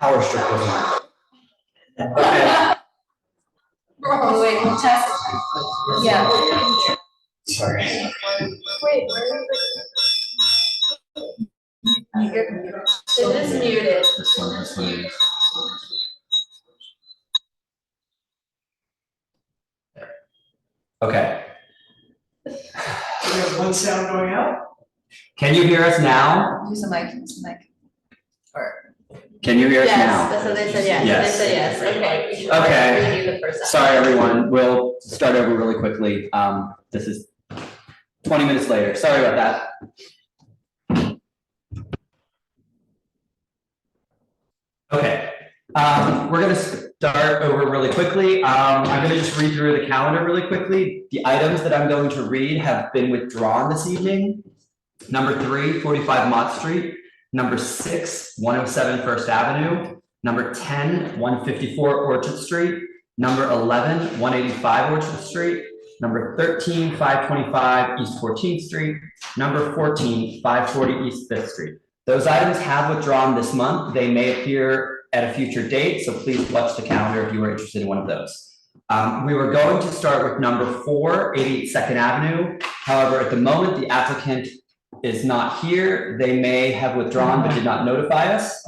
power strip was on. Okay. Oh, wait, we'll test. Yeah. Sorry. Wait, where is it? It is muted. This one is. Okay. We have one sound going out. Can you hear us now? Use the mic, use the mic. Or. Can you hear us now? Yes, that's what they said, yes. Yes. They said yes, okay. Okay. Redo the first Sorry, everyone. We'll start over really quickly. This is 20 minutes later. Sorry about that. Okay. We're going to start over really quickly. I'm going to just read through the calendar really quickly. The items that I'm going to read have been withdrawn this evening. Number 3, 45 Mott Street. Number 6, 107 First Avenue. Number 10, 154 Orchard Street. Number 11, 185 Orchard Street. Number 13, 525 East 14th Street. Number 14, 540 East 5th Street. Those items have withdrawn this month. They may appear at a future date, so please watch the calendar if you are interested in one of those. We were going to start with number 4, 88 2nd Avenue. However, at the moment, the applicant is not here. They may have withdrawn but did not notify us.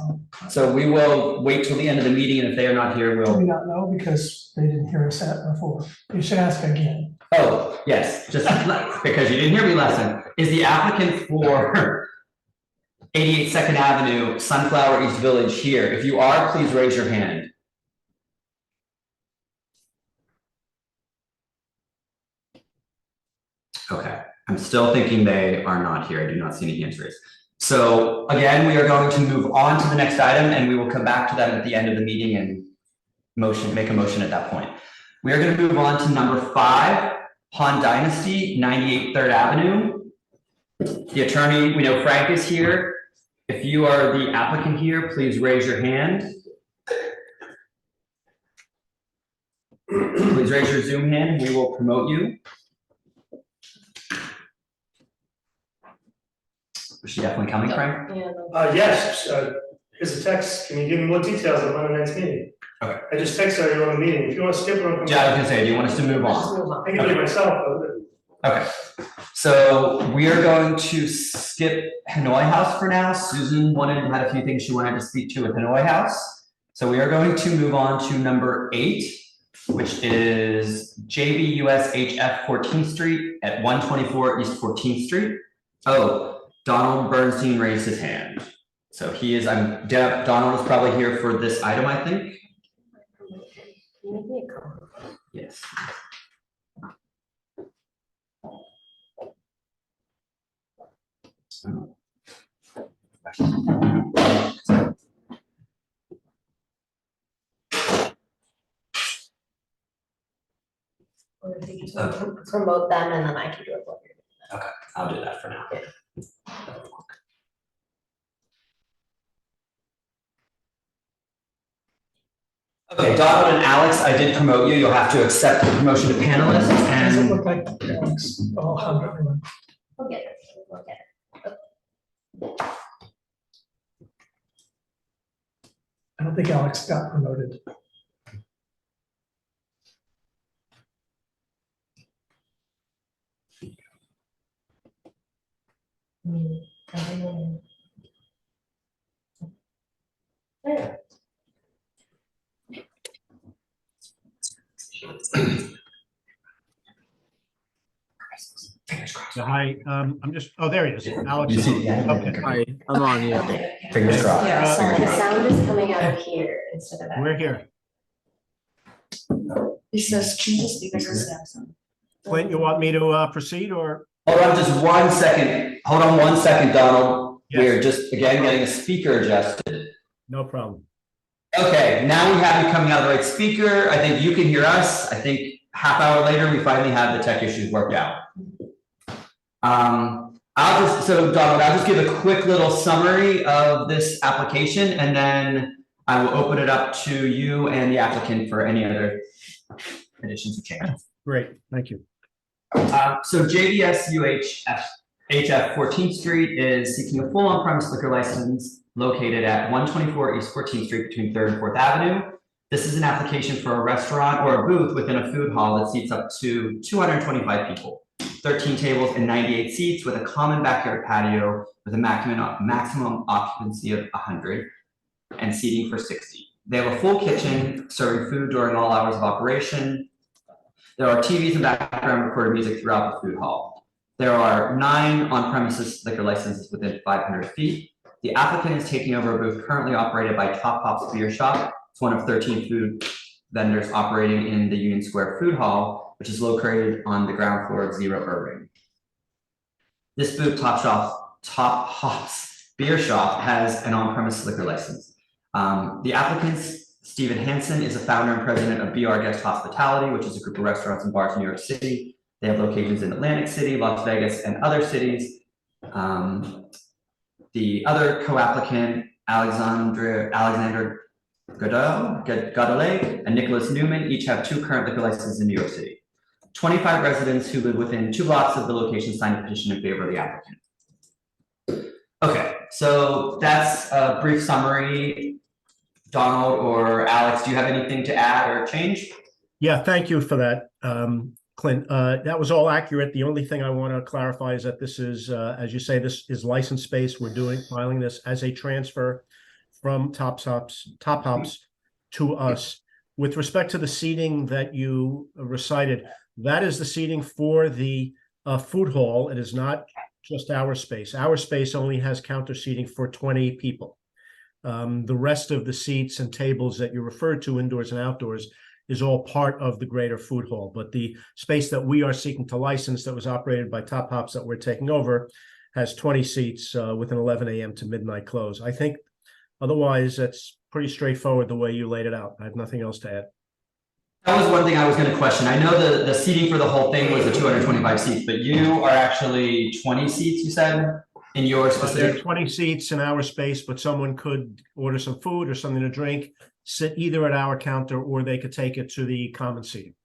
So we will wait till the end of the meeting, and if they are not here, Do we we'll. not know because they didn't hear us at before? You should ask again. Oh, yes, just because you didn't hear me last time. Is the applicant for 88 2nd Avenue, Sunflower East Village here? If you are, please raise your hand. Okay, I'm still thinking they are not here. I do not see any hands raised. So again, we are going to move on to the next item, and we will come back to that at the end of the meeting and make a motion at that point. We are going to move on to number 5, Han Dynasty, 98 3rd Avenue. The attorney, we know Frank is here. If you are the applicant here, please raise your hand. Please raise your Zoom hand. We will promote you. Is she definitely coming, Frank? Yeah. Yes, here's a text. Can you give me more details on the next meeting? Okay. I just texted you on the meeting. If you want to skip it, I'll come Yeah, I was back. gonna say, do you want us to move on? Just move on. I can do it myself. Okay, so we are going to skip Hanoi House for now. Susan had a few things she wanted to speak to with Hanoi House. So we are going to move on to number 8, which is JBUSHF 14th Street at 124 East 14th Street. Oh, Donald Bernstein raised his hand. So he is, Donald is probably here for this item, I think. Yes. Or if you just want to promote them and then I can do it. Okay, I'll do that for now. Okay, Donald and Alex, I did promote you. You'll have to accept the promotion to panelists Does it and look like Alex? Oh, We'll get it, we'll get it. I don't think Alex got promoted. There. Hi, I'm just, oh, there he is, Alex. You see, yeah. Okay, Hi, I'm on, yeah. Fingers crossed. Yeah, sorry, Fingers the crossed. sound is coming out of here instead of that. we're here. It says, can you just speak up? Clint, you want me to proceed or? Hold on just 1 second. Hold on 1 second, Donald. Yes. We're just, again, getting a speaker adjusted. No problem. Okay, Now we have you coming out of the right speaker. I think you can hear us. I think half hour later, we finally have the tech issues worked out. Donald, I'll just give a quick little summary of this application, and then I will open it up to you and the applicant for any other additions or changes. great, thank you. So JBS UHF 14th Street is seeking a full on-premise liquor license located at 124 East 14th Street between 3rd and 4th Avenue. This is an application for a restaurant or a booth within a food hall that seats up to 225 people, 13 tables and 98 seats with a common backyard patio with a maximum occupancy of 100 and seating for 60. They have a full kitchen serving food during all hours of operation. There are TVs and background recorded music throughout the food hall. There are 9 on-premises liquor licenses within 500 feet. The applicant is taking over a booth currently operated by Top Hops Beer Shop. It's one of 13 food vendors operating in the Union Square Food Hall, which is located on the ground floor of Zero Irving. This booth, Top Hops Beer Shop, has an on-premise liquor license. The applicant, Stephen Hansen, is a founder and president of BR Guest Hospitality, which is a group of restaurants and bars in New York City. They have locations in Atlantic City, Las Vegas, and other cities. The other co-applicant, Alexander Godelet and Nicholas Newman, each have 2 current liquor licenses in New York City. 25 residents who live within 2 blocks of the location signed a petition in favor of the applicant. Okay, so that's a brief summary. Donald or Alex, do you have anything to add or change? Yeah, thank you for that, Clint. That was all accurate. The only thing I want to clarify is that this is, as you say, this is licensed space. We're filing this as a transfer from Top Hops to us. With respect to the seating that you recited, that is the seating for the food hall. It is not just our space. Our space only has counter seating for 20 people. The rest of the seats and tables that you referred to, indoors and outdoors, is all part of the greater food hall. But the space that we are seeking to license that was operated by Top Hops that we're taking over has 20 seats with an 11 a.m. to midnight close. I think otherwise it's pretty straightforward the way you laid it out. I have nothing else to add. That was one thing I was going to question. I know the seating for the whole thing was the 225 seats, but you are actually 20 seats, you said, in your There specific. are 20 seats in our space, but someone could order some food or something to drink, sit either at our counter, or they could take it to the common seating.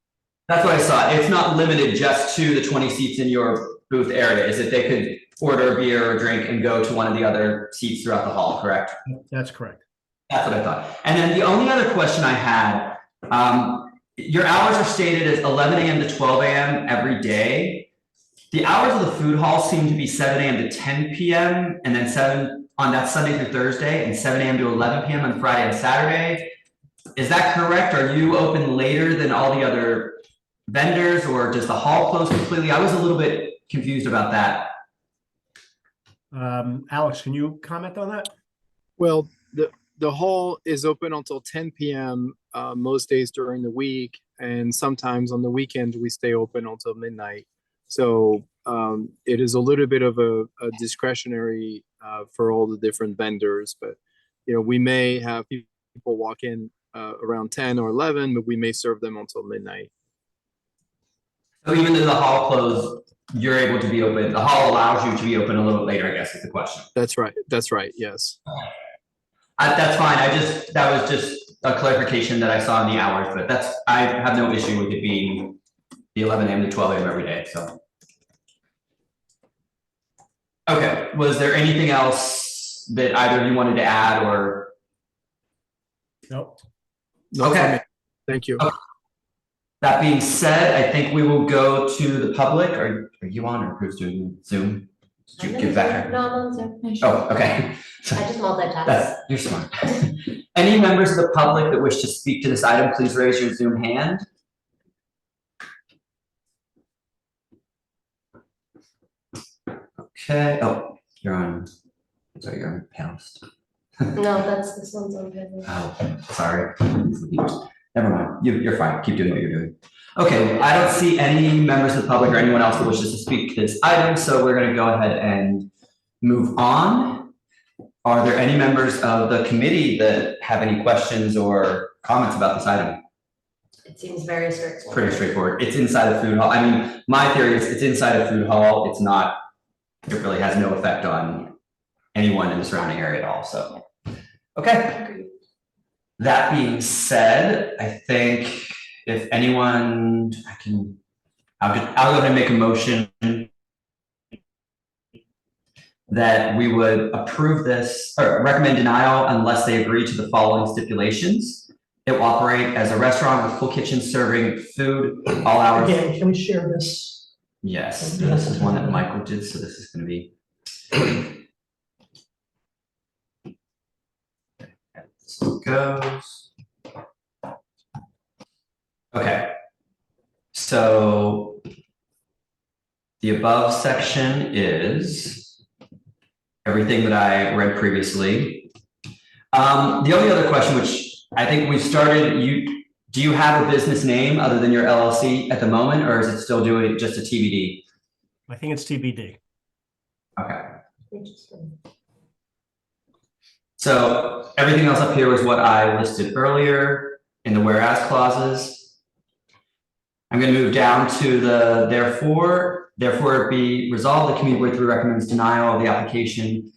That's what I saw. It's not limited just to the 20 seats in your booth area. Is that they could order a beer or drink and go to one of the other seats throughout the hall, correct? That's correct. That's what I thought. And then the only other question I had, your hours are stated as 11 a.m. to 12 a.m. every day. The hours of the food hall seem to be 7 a.m. to 10 p.m. and then 7 on that Sunday through Thursday and 7 a.m. to 11 p.m. on Friday and Saturday. Is that correct? Are you open later than all the other vendors, or does the hall close completely? I was a little bit confused about that. Alex, can you comment on that? Well, the hall is open until 10 p.m. Most days during the week, and sometimes on the weekends we stay open until midnight. So it is a little bit of a discretionary for all the different vendors, but we may have people walk in around 10 or 11, but we may serve them until midnight. So even though the hall closed, you're able to be open. The hall allows you to be open a little later, I guess is the question. That's right. That's right. Yes. That's fine. That was just a clarification that I saw in the hours, but I have no issue with it being the 11 a.m. to 12 a.m. every day, so. Okay, was there anything else that either of you wanted to add or? Nope. No Okay. comment. Thank you. Okay. That being said, I think we will go to the public. Are you on or who's doing Zoom? Did you give back? No, I'm on Zoom. Oh, okay. I just multitask. You're smart. Any members of the public that wish to speak to this item, please raise your Zoom hand. Okay, oh, you're on panelist. No, this one's on panel. Oh, sorry. Never mind. You're fine. Keep doing what you're doing. Okay, I don't see any members of the public or anyone else that wishes to speak to this item, so we're going to go ahead and move on. Are there any members of the committee that have any questions or comments about this item? It seems very straightforward. Pretty straightforward. It's inside a food hall. I mean, my theory is it's inside a food hall. It's not, it really has no effect on anyone in the surrounding area at all, so. Okay. That being said, I think if anyone, I'll go ahead and make a motion that we would approve this or recommend denial unless they agree to the following stipulations. It will operate as a restaurant with full kitchen serving food all hours. Again, can we share this? Yes, this is one that Michael did, so this is gonna be. So it goes. Okay. So the above section is everything that I read previously. The only other question, which I think we started, do you have a business name other than your LLC at the moment, or is it still doing just a TBD? I think it's TBD. Okay. Interesting. So everything else up here was what I listed earlier in the whereas clauses. I'm going to move down to the therefore it be resolved, the community board 3 recommends denial of the application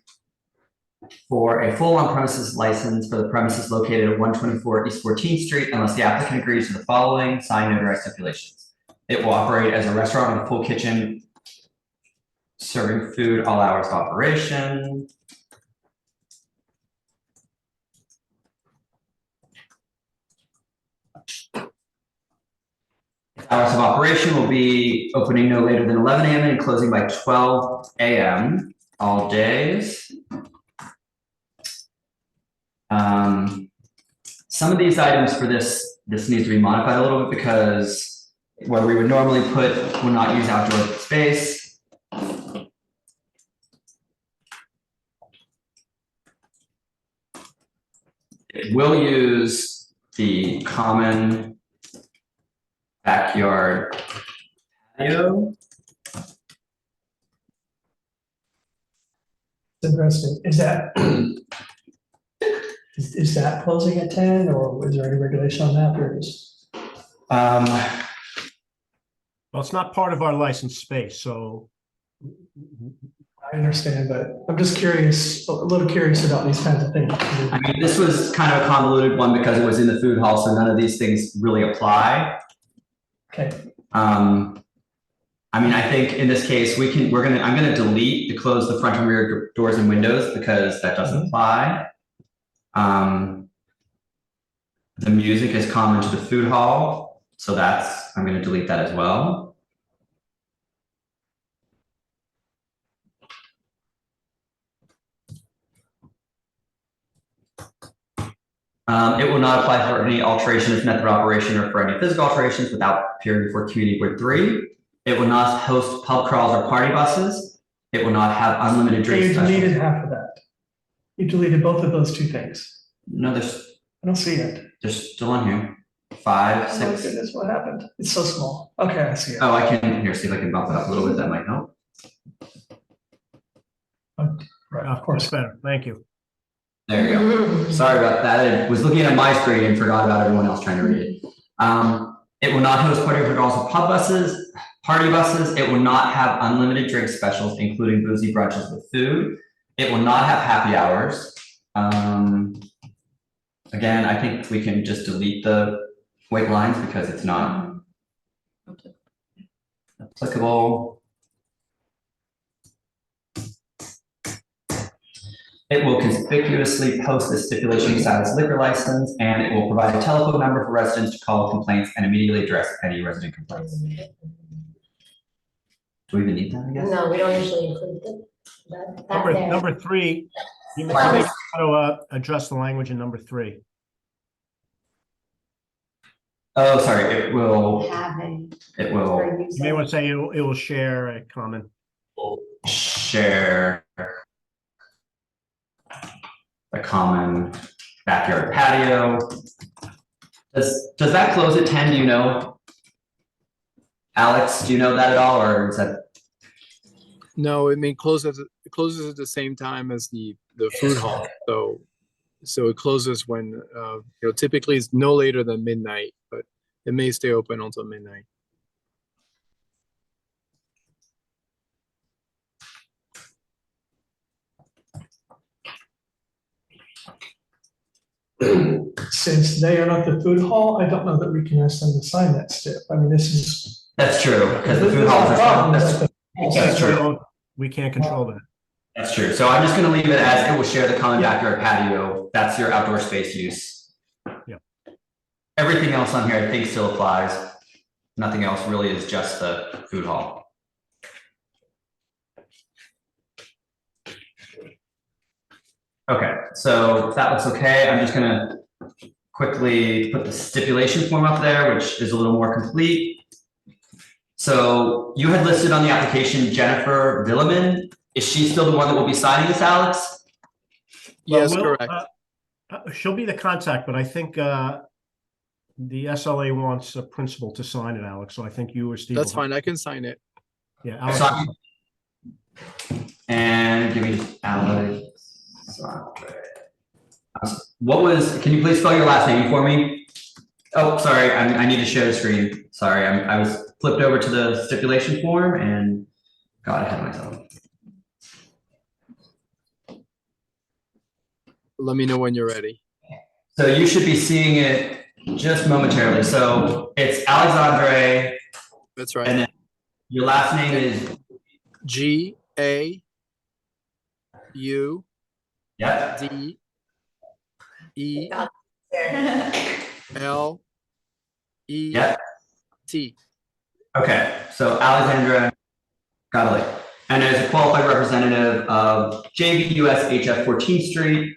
for a full on-premises license for the premises located at 124 East 14th Street unless the applicant agrees to the following sign notarized stipulations. It will operate as a restaurant with a full kitchen serving food all hours of operation. Hours of operation will be opening no later than 11 a.m. and closing by 12 a.m. all days. Some of these items for this needs to be modified a little bit because where we would normally put will not use outdoor space. It will use the common backyard patio. It's interesting. Is that closing at 10 or is there any regulation on that? Or is Well, it's not part of our licensed space, so I understand, but I'm just curious, a little curious about these kinds of things. I mean, this was kind of a convoluted one because it was in the food hall, so none of these things really apply. Okay, I mean, I think in this case, I'm gonna delete the close the front and rear doors and windows because that doesn't apply. The music is common to the food hall, so I'm gonna delete that as well. It will not apply for any alteration of method of operation or for any physical alterations without appearing before community board 3. It will not host pub crawls or party buses. It will not have unlimited so drinks. you specials. deleted half of that. You deleted both of those 2 things. No, I don't see it. they're still on here. 5, Oh 6. goodness, what happened? It's so small. Okay, I see it. Oh, I can here see if I can bump it up a little bit. That might help. Right, of course, better. Thank you. There you go. Sorry about that. I was looking at my screen and forgot about everyone else trying to read it. It will not host party calls or party buses. It will not have unlimited drink specials, including boozy brunches with food. It will not have happy hours. Again, I think we can just delete the white lines because it's not applicable. It will conspicuously post the stipulation status liquor license, and it will provide a telephone number for residents to call with complaints and immediately address any resident complaints. Do we even need that, I guess? No, we don't usually include that there. Number 3, you may Pardon? want to address the language in number 3. Oh, sorry, it will, Having. You may want to say it will share a comment. share a common backyard patio. Does that close at 10, do you know? Alex, do you know that at all, or is that? No, I mean, it closes at the same time as the food hall. So it closes when, typically it's no later than midnight, but it may stay open until midnight. Since they are not the food hall, I don't know that we can ask them to sign that stip. I mean, this is. That's true, because the this food is halls a are. problem, That's but the- That's true. We can't control that. That's true. So I'm just gonna leave it as it will share the common backyard patio. That's your outdoor space use. Yeah. Everything else on here I think still applies. Nothing else really is just the food hall. Okay, so if that looks okay, I'm just gonna quickly put the stipulation form up there, which is a little more complete. So you had listed on the application Jennifer Villeman. Is she still the one that will be signing this, Alex? Yes, Well, correct. She'll be the contact, but I think the SLA wants a principal to sign it, Alex. So I think you or Steve. That's will have- fine. I can sign it. Yeah, Alex. So and give me just Alex. What was, can you please spell your last name for me? Oh, sorry, I need to share the screen. Sorry, I was flipped over to the stipulation form and got ahead of myself. Let me know when you're ready. So you should be seeing it just momentarily. So it's Alexandre, That's right. and then your last name is, GAUDDET. yep, yep. Okay, so Alexandra Godley. And as a qualified representative of JBUS HF 14th Street,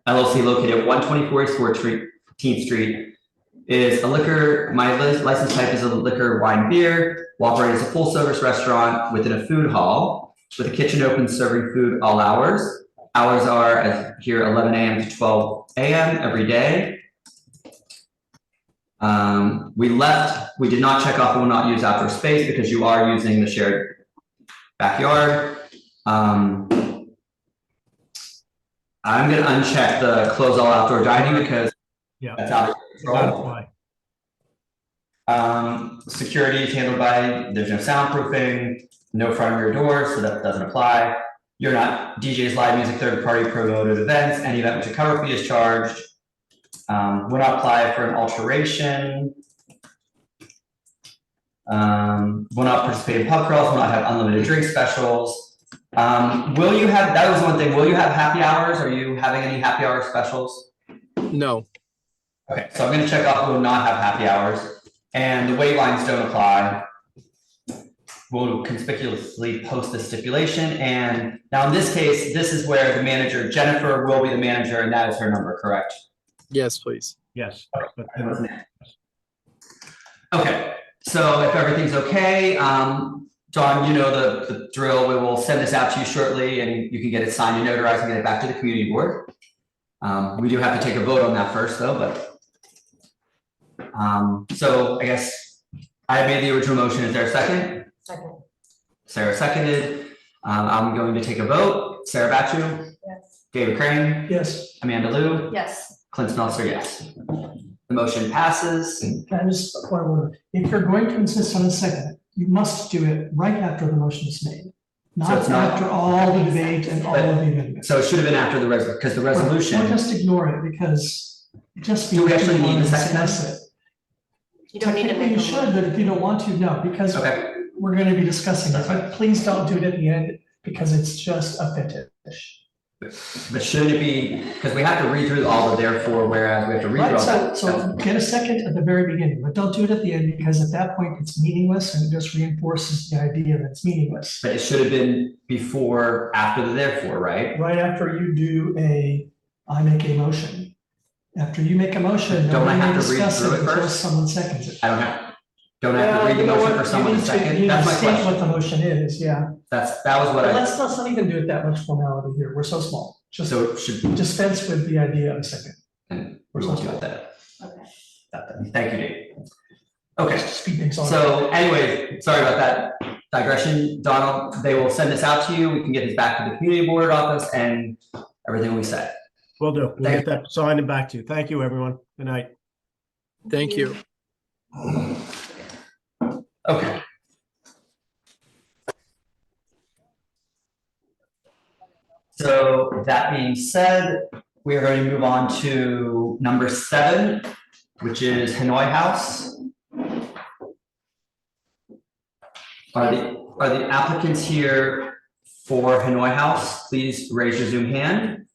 LLC located at 124 East 14th Street, is a liquor, my license type is a liquor, wine, beer, will operate as a full service restaurant within a food hall with a kitchen open serving food all hours. Hours are as here 11 a.m. to 12 a.m. every day. We did not check off will not use outdoor space because you are using the shared backyard. I'm gonna uncheck the close all outdoor dining because Yeah. that's out of Gotta control. apply. Security is handled by, there's no soundproofing, no front and rear doors, so that doesn't apply. You're not DJs, live music, third party promoted events, any event which a cover fee is charged. Will not apply for an alteration. Will not participate in pub crawls, will not have unlimited drink specials. Will you have, that was one thing, will you have happy hours? Are you having any happy hour specials? No. Okay, so I'm gonna check off will not have happy hours, and the wait lines don't apply. We'll conspicuously post the stipulation, and now in this case, this is where the manager, Jennifer, will be the manager, and that is her number, correct? Yes, please. Yes. But Okay, so if everything's okay, Dawn, you know the drill. We will send this out to you shortly and you can get it signed and notarized and get it back to the community board. We do have to take a vote on that first though, but so I guess I made the original motion. Is there a second? Second. Sarah seconded. I'm going to take a vote. Sarah Batchu, Yes. David Crane, Yes, Amanda Lou, Yes. Clint Smeltzer, yes. The motion passes. can I just, point of order? If you're going to insist on a second, you must do it right after the motion is made. Not it's not- after all the debate and all of the amendments. So it should have been after the because the Or resolution. just ignore it because just. Do we because actually you need want to to second discuss that? it. You don't need to Technically, make you a should, but if you don't want to, no, because Okay, we're going to be discussing it, but please don't do it at the end because it's just a fetish. but shouldn't it be, because we have to read through all the therefore, whereas we have to read through Right, all that. so get a second at the very beginning, but don't do it at the end because at that point it's meaningless and it just reinforces the idea that it's meaningless. But it should have been before, after the therefore, right? Right after you do I make a motion. After you make a motion, Don't I nobody may have to read discuss through it it until first? someone seconds it. I don't have to read the You know motion what? for someone You to need second? you need That's to my state question. what the motion is, yeah. That was what But I, let's not even do it that much formality here, we're so small. Just so it should, dispense with the idea of a second. and we will do it then. Okay. Thank you, Dave. Okay, Speed things on. so anyway, sorry about that digression. Donald, they will send this out to you. We can get this back to the community board office and everything will be set. Will do. We'll Thank get that signed and back to you. Thank you, everyone. Good night. Thank you. Okay. So that being said, we are going to move on to number 7, which is Hanoi House. Are the applicants here for Hanoi House, please raise your Zoom hand.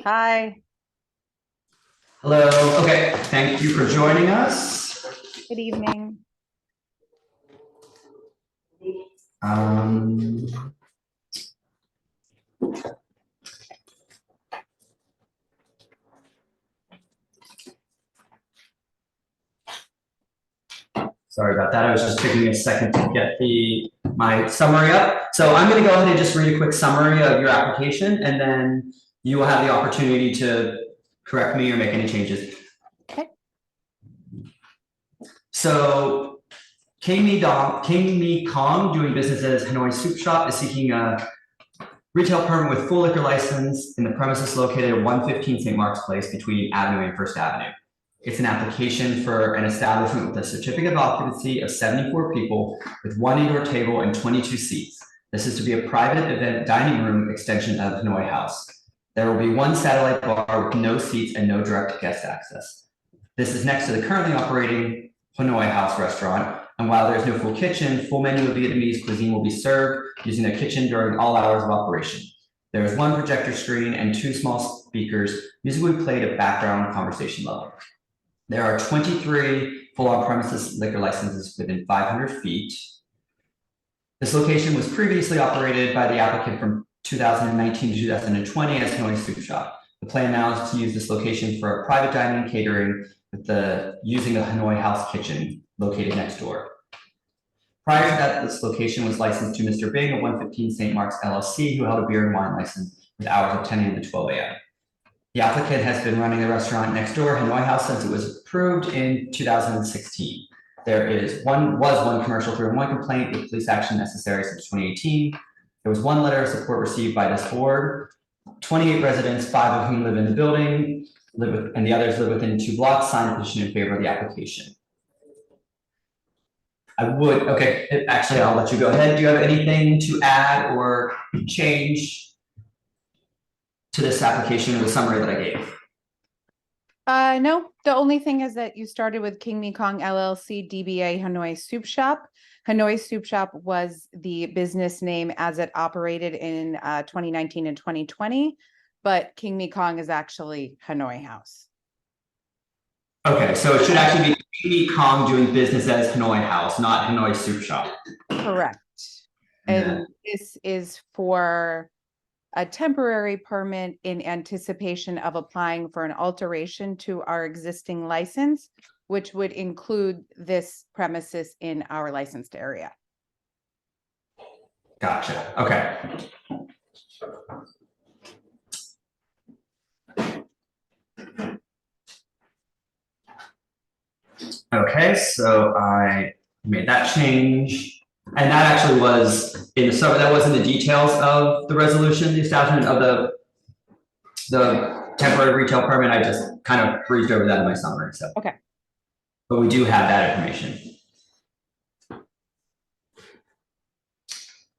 Hi, Hello, okay, thank you for joining us. good evening. Sorry about that. I was just taking a second to get my summary up. So I'm going to go ahead and just read a quick summary of your application, and then you will have the opportunity to correct me or make any changes. Okay. So King Mi Kong, doing business as Hanoi Soup Shop, is seeking a retail permit with full liquor license in the premises located at 115 St. Mark's Place between Avenue and First Avenue. It's an application for an establishment with a certificate of occupancy of 74 people with 1 indoor table and 22 seats. This is to be a private event dining room extension of Hanoi House. There will be 1 satellite bar with no seats and no direct guest access. This is next to the currently operating Hanoi House restaurant. And while there's no full kitchen, full menu of Vietnamese cuisine will be served using the kitchen during all hours of operation. There is 1 projector screen and 2 small speakers, music will be played at background conversation level. There are 23 full on-premises liquor licenses within 500 feet. This location was previously operated by the applicant from 2019 to 2020 as Hanoi Soup Shop. The plan now is to use this location for a private dining and catering with using the Hanoi House kitchen located next door. Prior to that, this location was licensed to Mr. Bing of 115 St. Mark's LLC, who held a beer and wine license with hours of 10 a.m. to 12 a.m. The applicant has been running the restaurant next door, Hanoi House, since it was approved in 2016. There was one commercial through and 1 complaint with police action necessary since 2018. There was 1 letter of support received by this board. 28 residents, 5 of whom live in the building, and the others live within 2 blocks, signed a petition in favor of the application. Actually, I'll let you go ahead. Do you have anything to add or change to this application or the summary that I gave? No, the only thing is that you started with King Mi Kong LLC DBA Hanoi Soup Shop. Hanoi Soup Shop was the business name as it operated in 2019 and 2020, but King Mi Kong is actually Hanoi House. Okay, so it should actually be King Mi Kong doing business as Hanoi House, not Hanoi Soup Shop. Correct. And this is for a temporary permit in anticipation of applying for an alteration to our existing license, which would include this premises in our licensed area. Gotcha, okay. Okay, so I made that change. And that actually was in the summer, that was in the details of the resolution, the establishment of the temporary retail permit. I just kind of breezed over that in my summary, so. Okay. But we do have that information.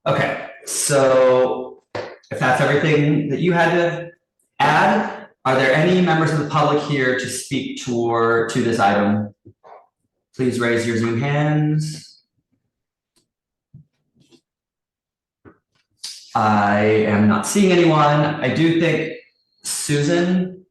Okay, so if that's everything that you had to add, are there any members of the public here to speak to this item? Please raise your Zoom hands. I am not seeing anyone. I do think Susan.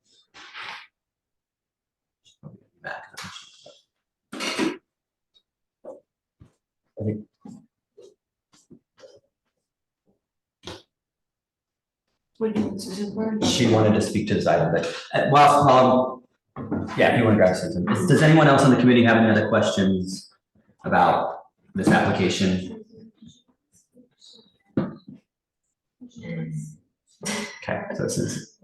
She wanted to speak to this item, but yeah, if you want to grab Susan. Does anyone else on the committee have any other questions about this application? Okay, so this is.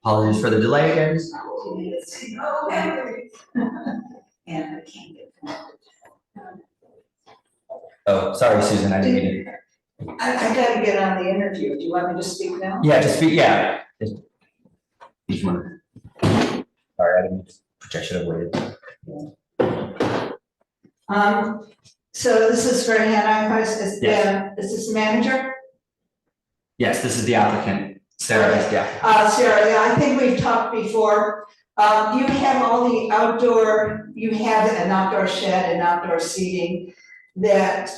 Apologies for the delay again. And I can't get. Oh, sorry, Susan, I didn't mean to. I gotta get on the interview. Do you want me to speak now? Yeah, just speak, yeah. Each one. Sorry, I didn't, I should have waited. So this is for Hannah, is Yes. this the manager? Yes, this is the applicant, Sarah, yeah. Sarah, yeah, I think we've talked before. You have all the outdoor, you have an outdoor shed and outdoor seating that,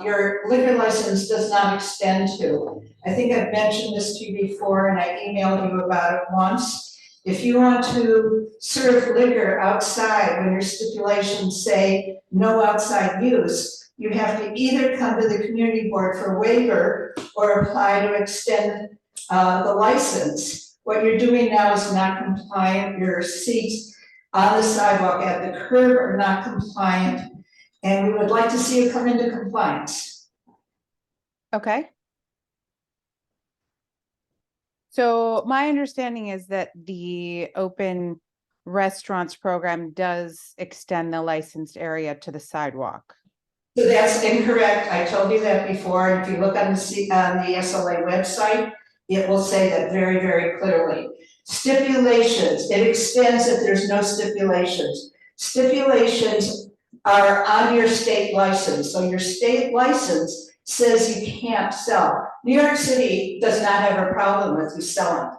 your liquor license does not extend to. I think I've mentioned this to you before and I emailed you about it once. If you want to serve liquor outside when your stipulations say no outside use, you have to either come to the community board for waiver or apply to extend the license. What you're doing now is not compliant. Your seats on the sidewalk at the curb are not compliant. And we would like to see you come into compliance. Okay. So my understanding is that the open restaurants program does extend the licensed area to the sidewalk. So that's incorrect. I told you that before. If you look on the SLA website, it will say that very, very clearly. Stipulations, it extends if there's no stipulations. Stipulations are on your state license. So your state license says you can't sell. New York City does not have a problem with you selling.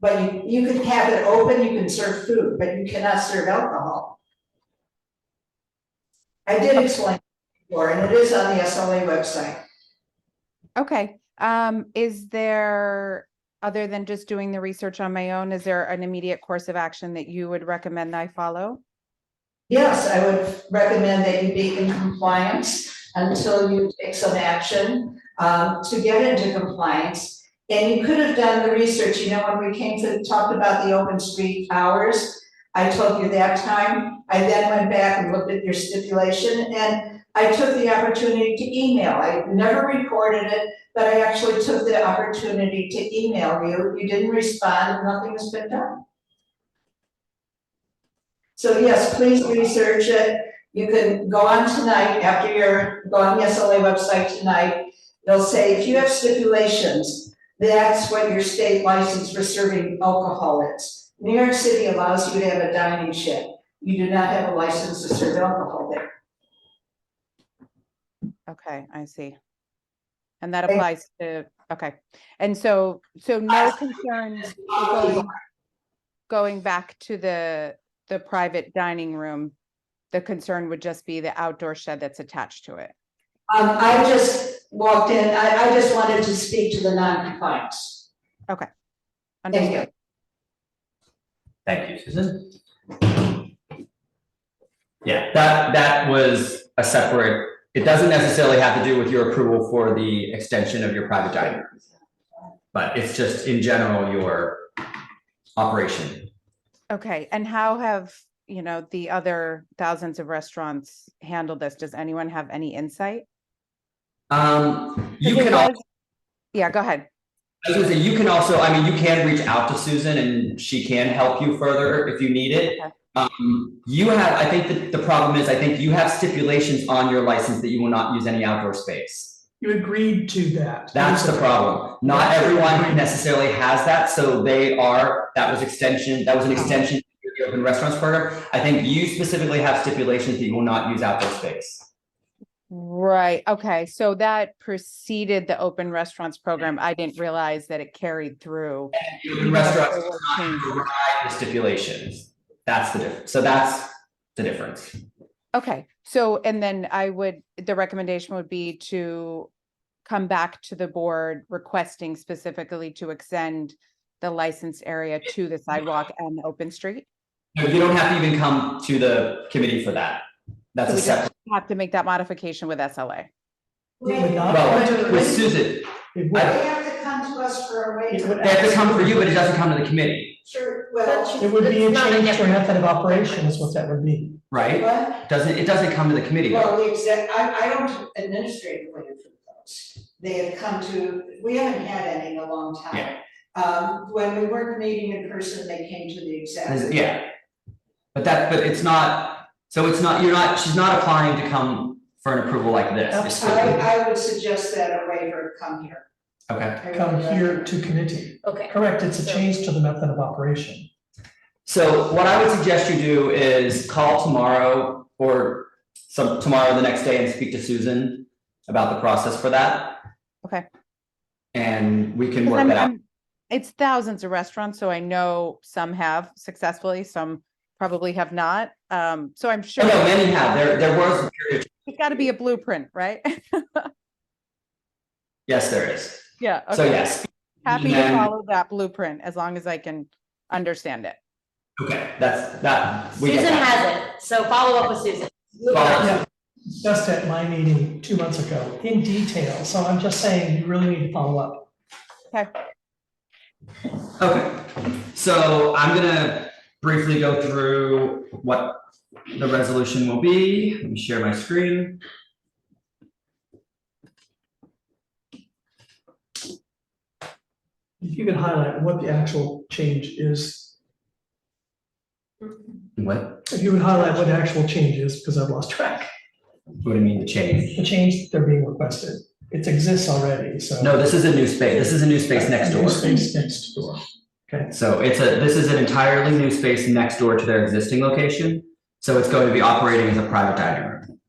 But you can have it open, you can serve food, but you cannot serve alcohol. I did explain before, and it is on the SLA website. Okay, is there, other than just doing the research on my own, is there an immediate course of action that you would recommend I follow? Yes, I would recommend that you be in compliance until you take some action to get into compliance. And you could have done the research, you know, when we came to talk about the open street hours, I told you that time. I then went back and looked at your stipulation and I took the opportunity to email. I never recorded it, but I actually took the opportunity to email you. You didn't respond, nothing has been done. So yes, please research it. You can go on tonight after go on the SLA website tonight. They'll say if you have stipulations, that's what your state license for serving alcohol is. New York City allows you to have a dining shed. You do not have a license to serve alcohol there. Okay, I see. And that applies to, okay. And so no concerns going back to the private dining room. The concern would just be the outdoor shed that's attached to it. I just walked in, I just wanted to speak to the non-compliance. Okay. Thank you. Thank you, Susan. Yeah, that was a separate, it doesn't necessarily have to do with your approval for the extension of your private dining room. But it's just in general, your operation. Okay, and how have, you know, the other thousands of restaurants handled this? Does anyone have any insight? You can also, Yeah, go ahead. I was gonna say, you can also, I mean, you can reach out to Susan and she can help you further if you need it. Okay. You have, I think that the problem is, I think you have stipulations on your license that you will not use any outdoor space. You agreed to that. That's the problem. Not everyone necessarily has that, so that was an extension to the open restaurants program. I think you specifically have stipulations that you will not use outdoor space. Right, okay, so that preceded the open restaurants program. I didn't realize that it carried through. Open restaurants do not provide the stipulations. That's the difference. So that's the difference. Okay, so, and then the recommendation would be to come back to the board requesting specifically to extend the licensed area to the sidewalk and the open street? No, you don't have to even come to the committee for that. That's So a we separate. just have to make that modification with SLA. It would not- Well, with Susan, It would- They have to come to us for a It would waiver. they have to come for you, but it doesn't come to the committee, Sure, well, It would be a It's not a change to different- method of operation is what that would be. right? what? It doesn't come to the committee though. Well, I don't administratively approve those. They have come to, we haven't had any in a long time. When we weren't meeting in person, they came to the executive. Yeah. But it's not, so it's not, she's not applying to come for an approval like this. It's strictly- I would suggest that a waiver come here. Okay, Come here to committee. Okay. Correct, it's a change to the method of operation. so what I would suggest you do is call tomorrow or tomorrow the next day and speak to Susan about the process for that. Okay. And we can 'Cause work that out. It's thousands of restaurants, so I know some have successfully, some probably have not. So I'm Oh, sure no, many have, there was a period, it's gotta be a blueprint, right? yes, there is. Yeah, So okay. yes, Happy to then- follow that blueprint as long as I can understand it. okay, that, we get Susan that. has it, so follow up with Susan. Moving Follow on. up. Yeah, just at my meeting 2 months ago, in detail, so I'm just saying, you really need to follow up. Okay. Okay, so I'm gonna briefly go through what the resolution will be. Let me share my screen. If you could highlight what the actual change is, What, if you would highlight what the actual change is, because I've lost track. what do you mean the change? The change that they're being requested, it exists already, so. No, this is a new space, this is a new space next New door. Space next door, okay. So this is an entirely new space next door to their existing location. So it's going to be operating as a private dining room.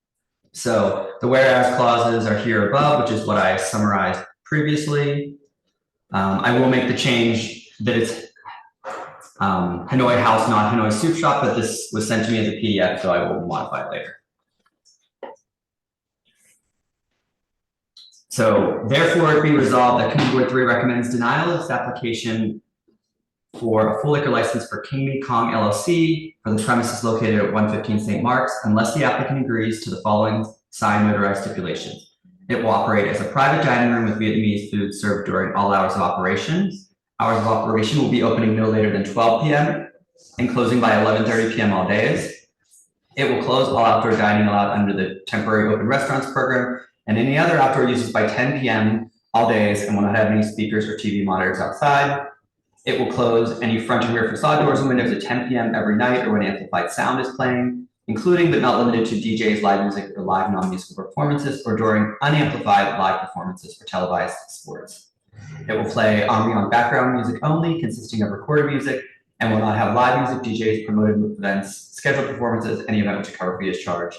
So the whereas clauses are here above, which is what I summarized previously. I will make the change that it's Hanoi House, not Hanoi Soup Shop, but this was sent to me as a PDF, so I will modify it later. So therefore, it be resolved that Committee Board 3 recommends denial of this application for a full liquor license for King Me Kong LLC for the premises located at 115 St. Mark's, unless the applicant agrees to the following signed notarized stipulations. It will operate as a private dining room with Vietnamese food served during all hours of operations. Hours of operation will be opening no later than 12 p.m. and closing by 11:30 p.m. all days. It will close all outdoor dining allowed under the temporary open restaurants program and any other outdoor uses by 10 p.m. all days and will not have any speakers or TV monitors outside. It will close any front and rear facade doors and windows at 10 p.m. every night or when amplified sound is playing, including but not limited to DJs, live music, or live non-musical performances, or during unamplified live performances or televised sports. It will play ambient background music only, consisting of recorded music, and will not have live music, DJs, promoted events, scheduled performances, any event which a cover fee is charged.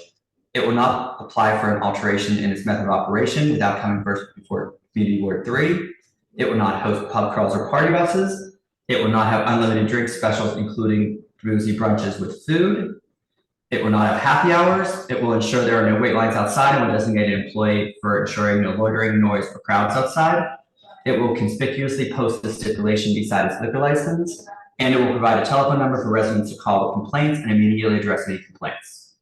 It will not apply for an alteration in its method of operation without coming first before Committee Board 3. It will not host pub crawls or party buses. It will not have unlimited drink specials, including boozy brunches with food. It will not have happy hours. It will ensure there are no wait lines outside and will designate an employee for ensuring no loitering, noise, or crowds outside. It will conspicuously post the stipulation beside its liquor license, and it will provide a telephone number for residents to call with complaints and immediately address any complaints.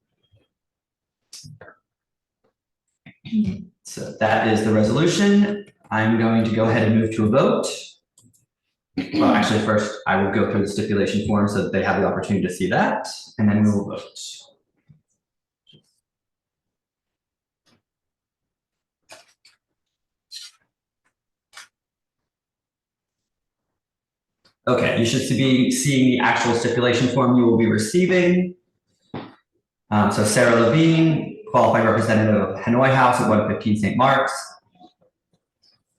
So that is the resolution. I'm going to go ahead and move to a vote. Well, actually, first, I will go through the stipulation form so that they have the opportunity to see that, and then we will vote. Okay, you should be seeing the actual stipulation form you will be receiving. So Sarah Levine, qualified representative of Hanoi House at 115 St. Mark's.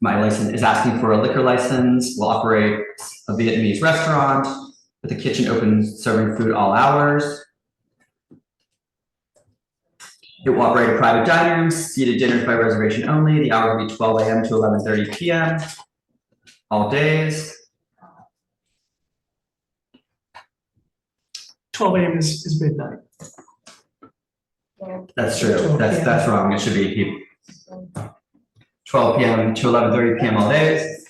My license is asking for a liquor license, will operate a Vietnamese restaurant with a kitchen open serving food all hours. It will operate a private dining room, seated dinners by reservation only. The hours will be 12 a.m. to 11:30 p.m. all days. 12 a.m. is midnight. That's true. That's wrong. It should be 12 p.m. to 11:30 p.m. all days.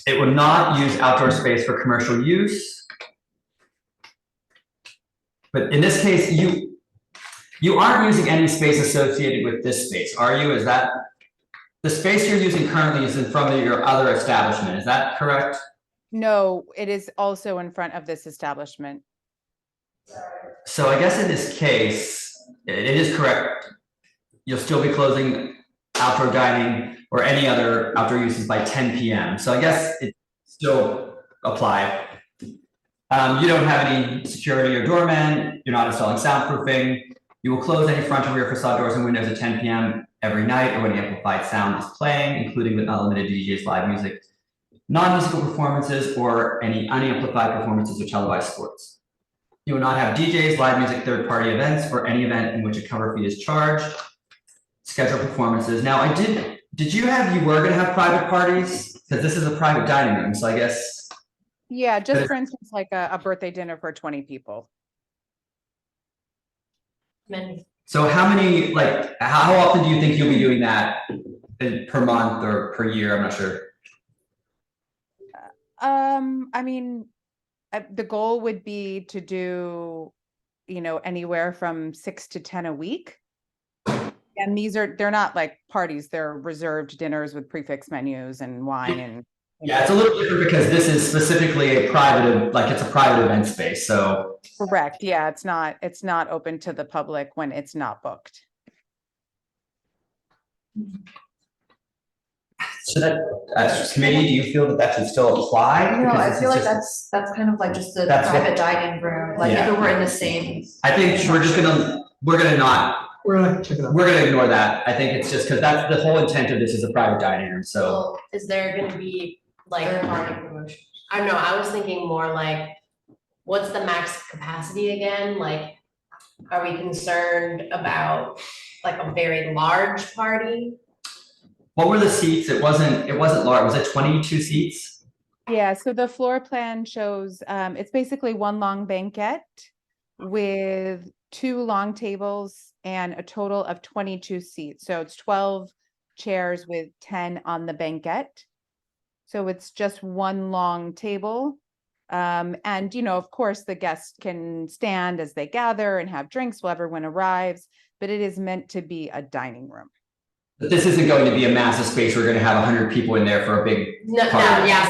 It will not use outdoor space for commercial use. But in this case, you aren't using any space associated with this space, are you? Is that the space you're using currently is in front of your other establishment? Is that correct? No, it is also in front of this establishment. So I guess in this case, it is correct. You'll still be closing outdoor dining or any other outdoor uses by 10 p.m. So I guess it still apply. You don't have any security or doorman. You're not installing soundproofing. You will close any front and rear facade doors and windows at 10 p.m. every night or when amplified sound is playing, including but not limited to DJs, live music, non-musical performances, or any unamplified performances or televised sports. You will not have DJs, live music, third-party events, or any event in which a cover fee is charged. Schedule performances. Now, did you were gonna have private parties? Because this is a private dining room, so I guess. Yeah, just for instance, like a birthday dinner for 20 people. Many. So how many, like, how often do you think you'll be doing that per month or per year? I'm not sure. I mean, the goal would be to do, anywhere from 6 to 10 a week. And they're not like parties, they're reserved dinners with prefix menus and wine and. Yeah, it's a little different because this is specifically it's a private event space, so. Correct, yeah, it's not open to the public when it's not booked. So that, as committee, do you feel that should still apply? No, Because I this feel is like just- that's kind of like just a That's what- private dining room, like if Yeah. it were in the same. I think we're gonna Check it out. we're gonna ignore that. I think it's just because that's the whole intent of this is a private dining room, so. So is there gonna be like, Third-party promotion. I don't know, I was thinking more like, what's the max capacity again? Like, are we concerned about like a very large party? What were the seats? It wasn't large. Was it 22 seats? Yeah, so the floor plan shows, it's basically one long banquette with 2 long tables and a total of 22 seats. So it's 12 chairs with 10 on the banquette. So it's just one long table. And, of course, the guests can stand as they gather and have drinks while everyone arrives, but it is meant to be a dining room. But this isn't going to be a massive space. We're gonna have 100 people in there for a big. No, Party. yeah,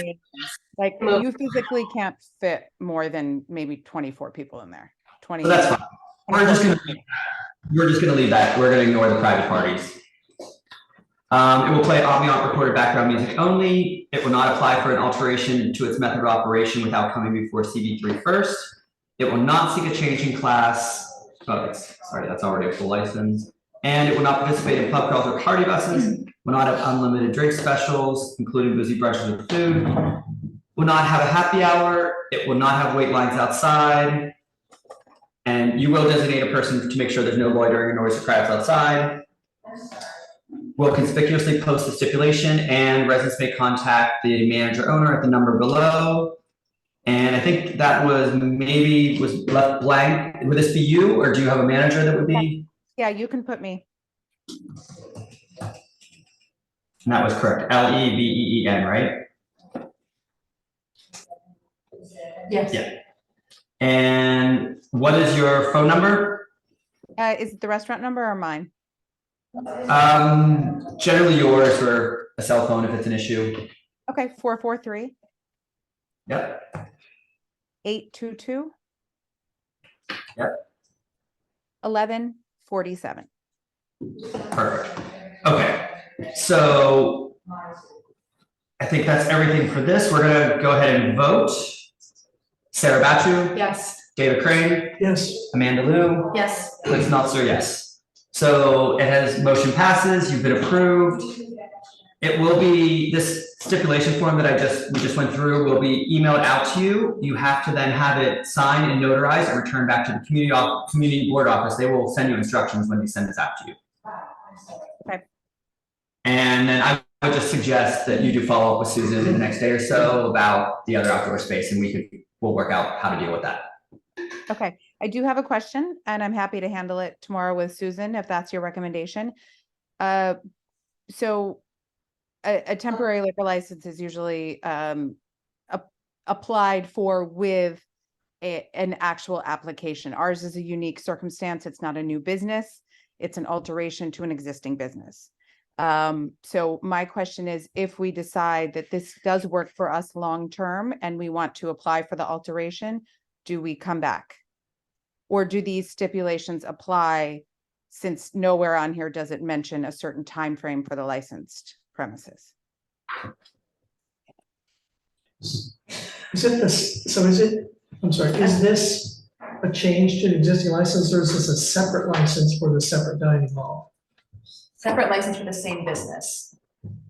Like Move. you physically can't fit more than maybe 24 people in there. 20. So that's fine. We're just gonna leave that. We're gonna ignore the private parties. It will play ambient recorded background music only. It will not apply for an alteration to its method of operation without coming before CB3 first. It will not seek a change in class. That's already a full license. And it will not participate in pub crawls or party buses. Will not have unlimited drink specials, including boozy brunches with food. Will not have a happy hour. It will not have wait lines outside. And you will designate a person to make sure there's no loitering or noise or crowds outside. Will conspicuously post the stipulation, and residents may contact the manager owner at the number below. And I think that was left blank. Would this be you, or do you have a manager that would be? Yeah, you can put me. And that was correct. Leveen, right? Yes. Yeah. And what is your phone number? Is it the restaurant number or mine? Generally yours or a cell phone if it's an issue. Okay, 443 Yep. 822. Yep. 1147. Perfect. Okay. So I think that's everything for this. We're gonna go ahead and vote. Sarah Batchu, Yes. David Crane, Yes, Amanda Lou, Yes. Clint Smeltzer, yes. So motion passes, you've been approved. It will be, this stipulation form that we just went through will be emailed out to you. You have to then have it signed and notarized and returned back to the community board office. They will send you instructions when they send this out to you. Okay. And then I would just suggest that you do follow up with Susan in the next day or so about the other outdoor space, and we'll work out how to deal with that. Okay, I do have a question and I'm happy to handle it tomorrow with Susan, if that's your recommendation. So a temporary liquor license is usually applied for with an actual application. Ours is a unique circumstance. It's not a new business. It's an alteration to an existing business. So my question is, if we decide that this does work for us long-term and we want to apply for the alteration, do we come back? Or do these stipulations apply since nowhere on here does it mention a certain time frame for the licensed premises? is it this, so is it, I'm sorry, is this a change to the existing license, or is this a separate license for the separate dining hall? Separate license for the same business.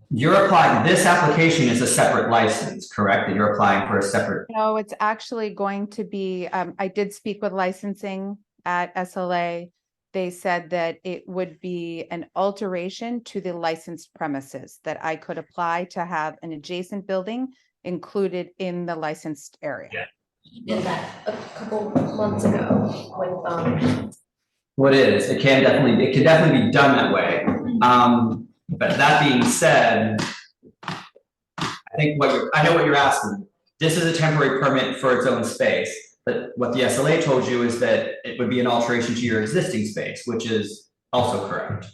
You're applying, this application is a separate license, correct? That you're applying for a separate, No, it's actually going to be, I did speak with licensing at SLA. They said that it would be an alteration to the licensed premises, that I could apply to have an adjacent building included in the licensed area. Did that a couple months ago with, what is, it can definitely be done that way. But that being said, I think I know what you're asking. This is a temporary permit for its own space, but what the SLA told you is that it would be an alteration to your existing space, which is also correct.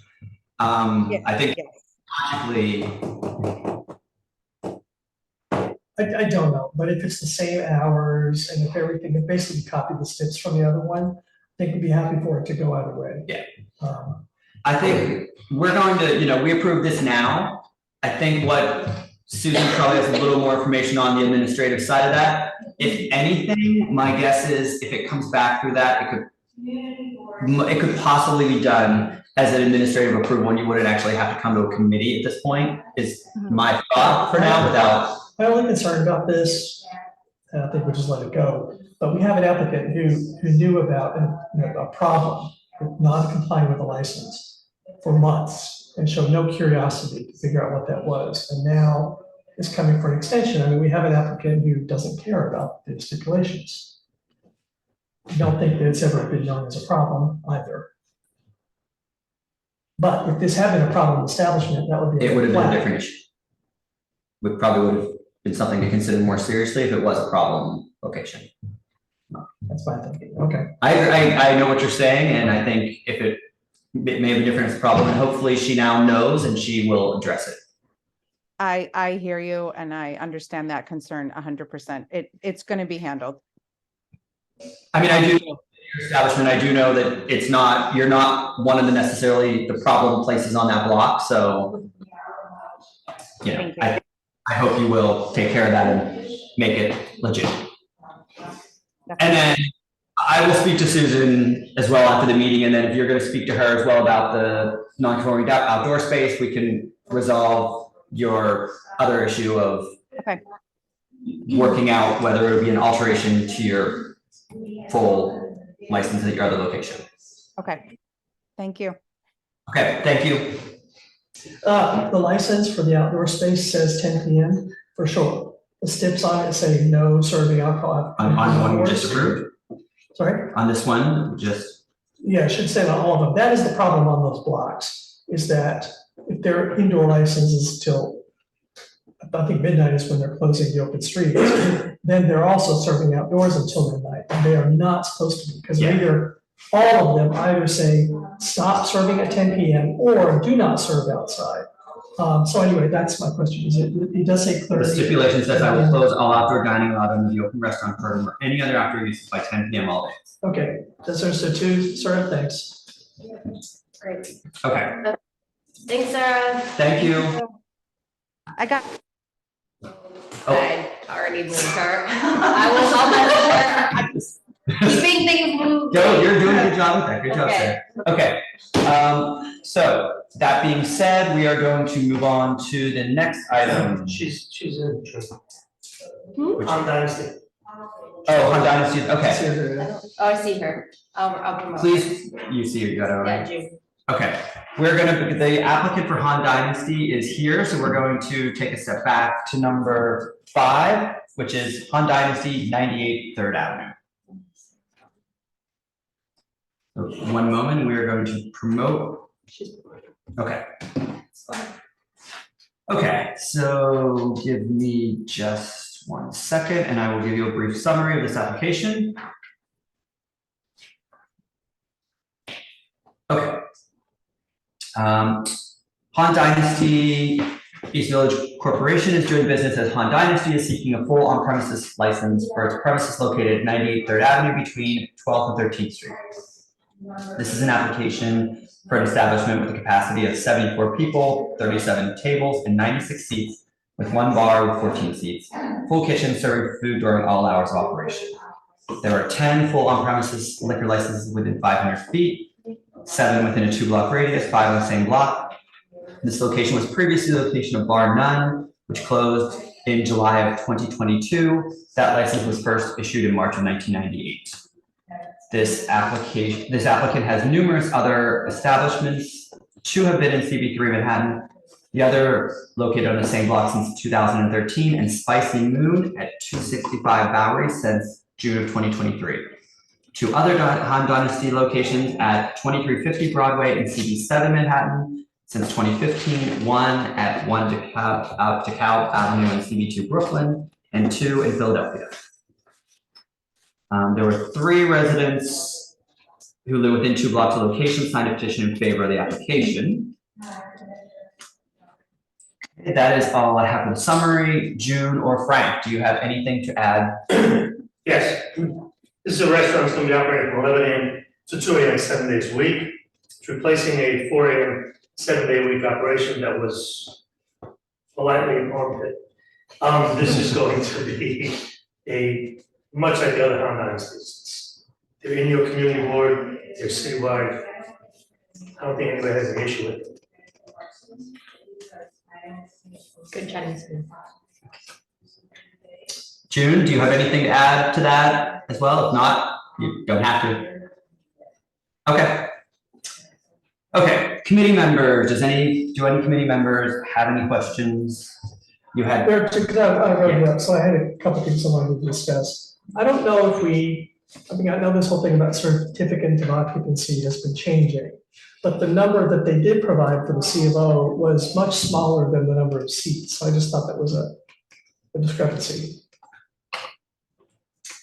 I think logically, I don't know, but if it's the same hours and if everything, if basically copied the steps from the other one, I think we'd be happy for it to go either way. Yeah. Um, I think we're going to, we approve this now. I think what Susan probably has a little more information on the administrative side of that. If anything, my guess is if it comes back through that, it could possibly be done as an administrative approval, and you wouldn't actually have to come to a committee at this point, is my thought for now without. My only concern about this, and I think we'll just let it go, but we have an applicant who knew about a problem with non-complying with the license for months and showed no curiosity to figure out what that was, and now is coming for an extension. I mean, we have an applicant who doesn't care about the stipulations. I don't think that it's ever been known as a problem either. But if this had been a problem establishment, that would be. It would have been a different issue. We probably would have been something to consider more seriously if it was a problem location. That's my thinking, okay. I know what you're saying, and I think if it may have a different problem, and hopefully she now knows and she will address it. I hear you and I understand that concern 100%. It's going to be handled. I mean, I do know your establishment, I do know that it's not, you're not one of the necessarily the problem places on that block, so Thank you. I hope you will take care of that and make it legit. And then I will speak to Susan as well after the meeting, and then if you're going to speak to her as well about the non-conforming outdoor space, we can resolve your other issue of working out whether it would be an alteration to your full license at your other location. Okay, thank you. Okay, thank you. The license for the outdoor space says 10 PM for sure. The steps on it say no serving alcohol. On one we just approved? Sorry? On this one, just. Yeah, I should say on all of them. That is the problem on those blocks, is that if their indoor licenses till, I think midnight is when they're closing the open streets, then they're also serving outdoors until midnight, and they are not supposed to be, because either, all of them either say stop serving at 10 PM or do not serve outside. So anyway, that's my question. Is it does say clearly. The stipulation says I will close all outdoor dining allowed under the open restaurant program or any other outdoor uses by 10 PM all day. Okay, so two, sort of, thanks. great. Okay, Thanks, Sarah. thank you. I got, I already moved her. I was keeping things moving. No, you're doing a good job with that. Good job, Okay. Sarah. Okay, so that being said, we are going to move on to the next item. She's in, Hmm? on Dynasty. Oh, Han Dynasty, okay. Oh, I see her. I'll promote her. Please, you see, you got it all Yeah, right? June. Okay, the applicant for Han Dynasty is here, so we're going to take a step back to number 5, which is Han Dynasty, 98 3rd Avenue. So 1 moment, we are going to promote. Okay. Okay, so give me just 1 second and I will give you a brief summary of this application. Okay. Han Dynasty East Village Corporation is doing business as Han Dynasty is seeking a full on-premises license for its premises located at 98 3rd Avenue between 12th and 13th Street. This is an application for an establishment with a capacity of 74 people, 37 tables, and 96 seats, with 1 bar with 14 seats, full kitchen serving food during all hours of operation. There are 10 full on-premises liquor licenses within 500 feet, 7 within a 2-block radius, 5 on the same block. This location was previously the location of Bar None, which closed in July of 2022. That license was first issued in March of 1998. This applicant has numerous other establishments. 2 have been in CB3 Manhattan, the other located on the same block since 2013, and Spicy Moon at 265 Bowery since June of 2023. 2 other Han Dynasty locations at 2350 Broadway and CB7 Manhattan since 2015, 1 at 1 DeKalb Avenue and CB2 Brooklyn, and 2 in Philadelphia. There were 3 residents who live within 2 blocks of location signed a petition in favor of the application. That is all I have for the summary. June or Frank, do you have anything to add? Yes, this is a restaurant that's gonna be operating from 11 AM to 2 AM, 7 days a week. It's replacing a 4 AM, 7-day-a-week operation that was politely informed. This is going to be much like the other Han Dynasties. They're in your community board, they're citywide. I don't think anybody has an issue with it. Good Chinese food. June, do you have anything to add to that as well? If not, you don't have to. Okay. Okay, committee members, do any committee members have any questions? You had. There, because I wrote it up, so I had a couple things I wanted to discuss. I don't know if I know this whole thing about certificate of occupancy has been changing, but the number that they did provide for the C of O was much smaller than the number of seats. So I just thought that was a discrepancy.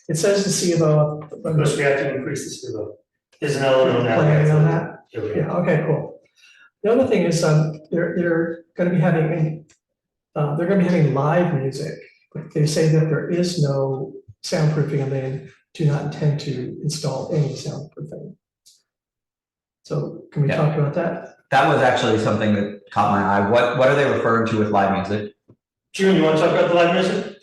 It says the C of O. Of course, we have to increase the C of O. There's an element on that. Planning on that? Yeah, we have. Yeah, okay, cool. The other thing is, they're gonna be having, live music, but they say that there is no soundproofing and they do not intend to install any soundproofing. So can we talk about that? That was actually something that caught my eye. What are they referring to with live music? June, you want to talk about the live music?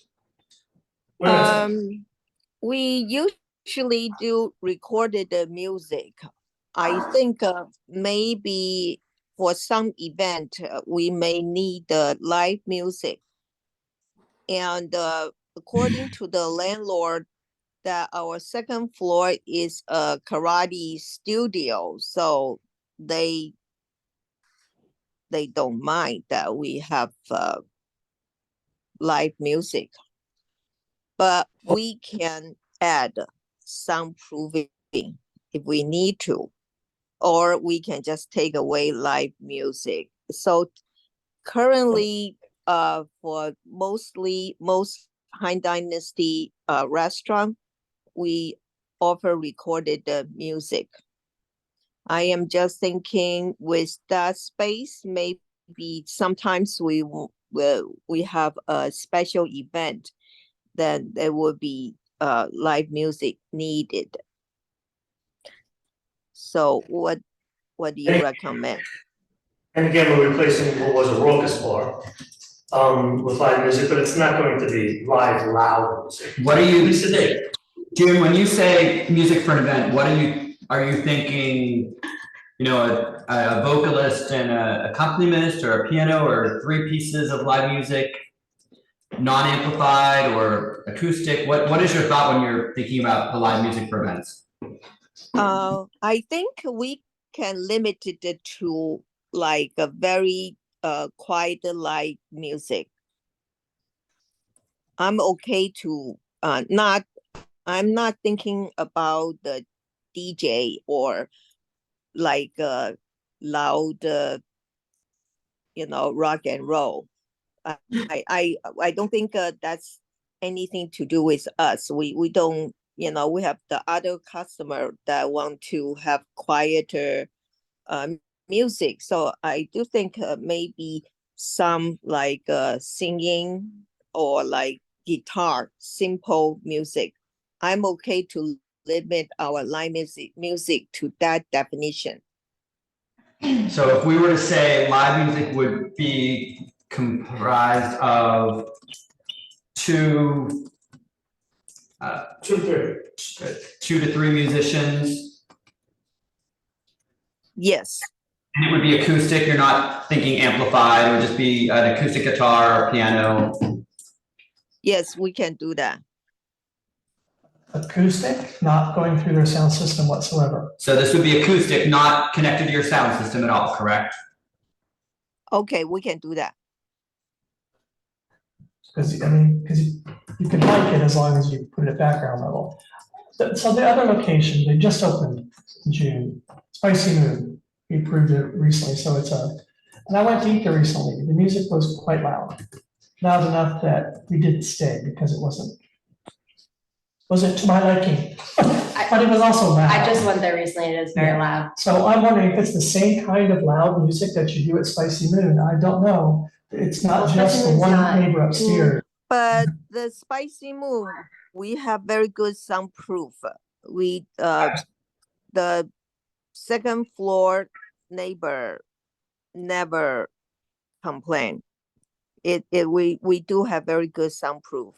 We usually do recorded music. I think maybe for some event, we may need live music. And according to the landlord, that our second floor is a karate studio, so they don't mind that we have live music. But we can add soundproofing if we need to, or we can just take away live music. So currently, for most Han Dynasty restaurant, we offer recorded music. I am just thinking with that space, maybe sometimes we have a special event, then there will be live music needed. So what do you recommend? And again, we're replacing what was a raucous bar with live music, but it's not going to be live loud music. What do you, At least today. June, when you say music for an event, are you thinking, a vocalist and an accompanist or a piano or 3 pieces of live music, non-amplified or acoustic? What is your thought when you're thinking about the live music for events? I think we can limit it to like a very quiet live music. I'm okay to I'm not thinking about the DJ or like loud rock and roll. I don't think that's anything to do with us. We don't, we have the other customer that want to have quieter music. So I do think maybe some like singing or like guitar, simple music. I'm okay to limit our live music to that definition. So if we were to say live music would be comprised of 2 2 to 3. 2 to 3 musicians. Yes, And it would be acoustic, you're not thinking amplified, it would just be an acoustic guitar or piano. yes, we can do that. Acoustic, not going through their sound system whatsoever. So this would be acoustic, not connected to your sound system at all, correct? Okay, we can do that. Because you can like it as long as you put it at background level. So the other location, they just opened in June, Spicy Moon. We approved it recently, so and I went to eat there recently. The music was quite loud. Loud enough that we didn't stay because it wasn't to my liking. But it was also loud. I just went there recently, it is very Yeah. loud. So I'm wondering if it's the same kind of loud music that you do at Spicy Moon. I don't know. It's not Well, just Spicy the Moon's one not- neighbor upstairs. But the Spicy Moon, we have very good soundproof. We, the second floor neighbor never complain. We do have very good soundproof.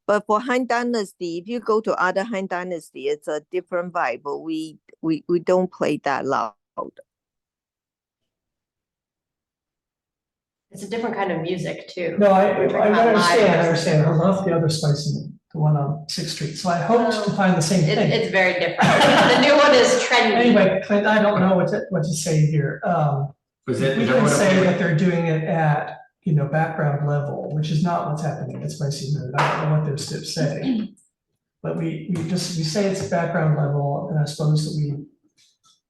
But for Han Dynasty, if you go to other Han Dynasty, it's a different vibe, but we don't play that loud. It's a different kind of music too. No, I We're talking about live understand, I versus- understand. I love the other Spicy Moon, the one on Sixth Street. So I hoped to find the same It, thing. it's very different. The new one is trendy. Anyway, Clint, I don't know what to say here. Was We it, is can everyone say okay that with? they're doing it at, background level, which is not what's happening at Spicy Moon. I don't know what their steps say. But we say it's background level, and I suppose that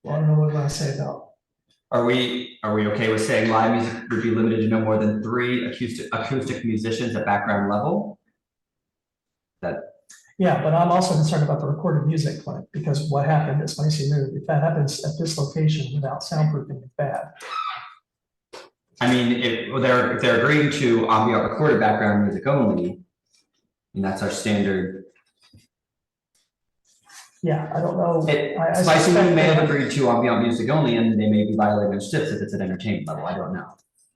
I don't know what I want to say about. Are we okay with saying live music would be limited to no more than 3 acoustic musicians at background level? Yeah, but I'm also concerned about the recorded music, Clint, because what happened at Spicy Moon, if that happens at this location without soundproofing, it's bad. I mean, if they're agreeing to ambient recorded background music only, and that's our standard. Yeah, I don't know. I Spicy Moon suspect may have that- agreed to ambient music only, and they may be violating their steps if it's at entertainment level, I don't know.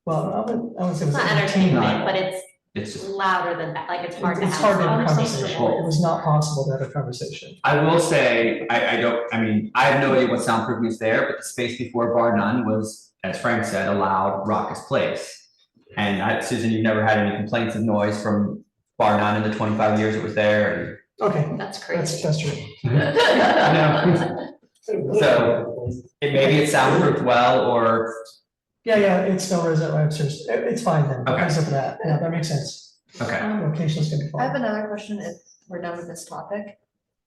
Well, I would say it It's was not entertainment. entertainment, but it's It's just, louder than that, like it's hard to have. It's hard to have a conversation. conversation. It was not possible to have a conversation. I will say, I have no idea what soundproofing is there, but the space before Bar None was, as Frank said, a loud, raucous place. And Susan, you never had any complaints of noise from Bar None in the 25 years it was there? Okay, That's that's crazy. true. I know. So, maybe it's soundproofed well, or, Yeah, it's still resident right upstairs. It's fine then, Okay. because of that. Yeah, that makes sense. okay. Location's gonna be I have fine. another question if we're done with this topic.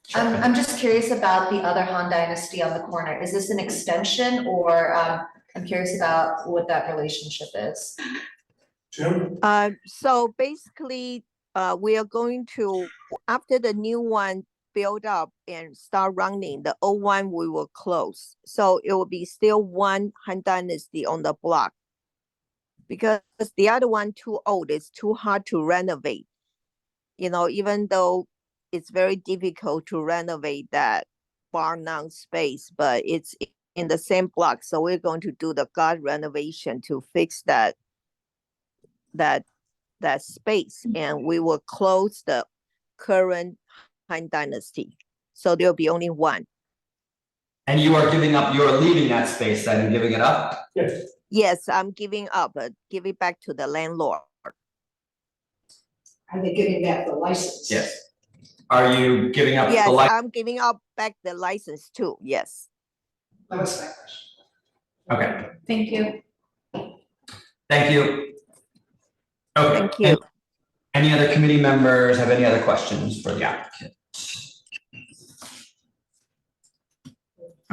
Sure. I'm just curious about the other Han Dynasty on the corner. Is this an extension or, I'm curious about what that relationship is? Jim? So basically, we are going to, after the new one build up and start running, the old one we will close. So it will be still one Han Dynasty on the block. Because the other one too old, it's too hard to renovate. Even though it's very difficult to renovate that bar none space, but it's in the same block. So we're going to do the guard renovation to fix that space, and we will close the current Han Dynasty. So there'll be only one. And you're leaving that space then and giving it up? Yes. Yes, I'm giving up, give it back to the landlord. Are they giving back the license? Yes. Are you giving up the Yes, light? I'm giving up back the license too, yes. That was my question. Okay, Thank you. thank you. Okay. Thank you. Any other committee members have any other questions for the applicant?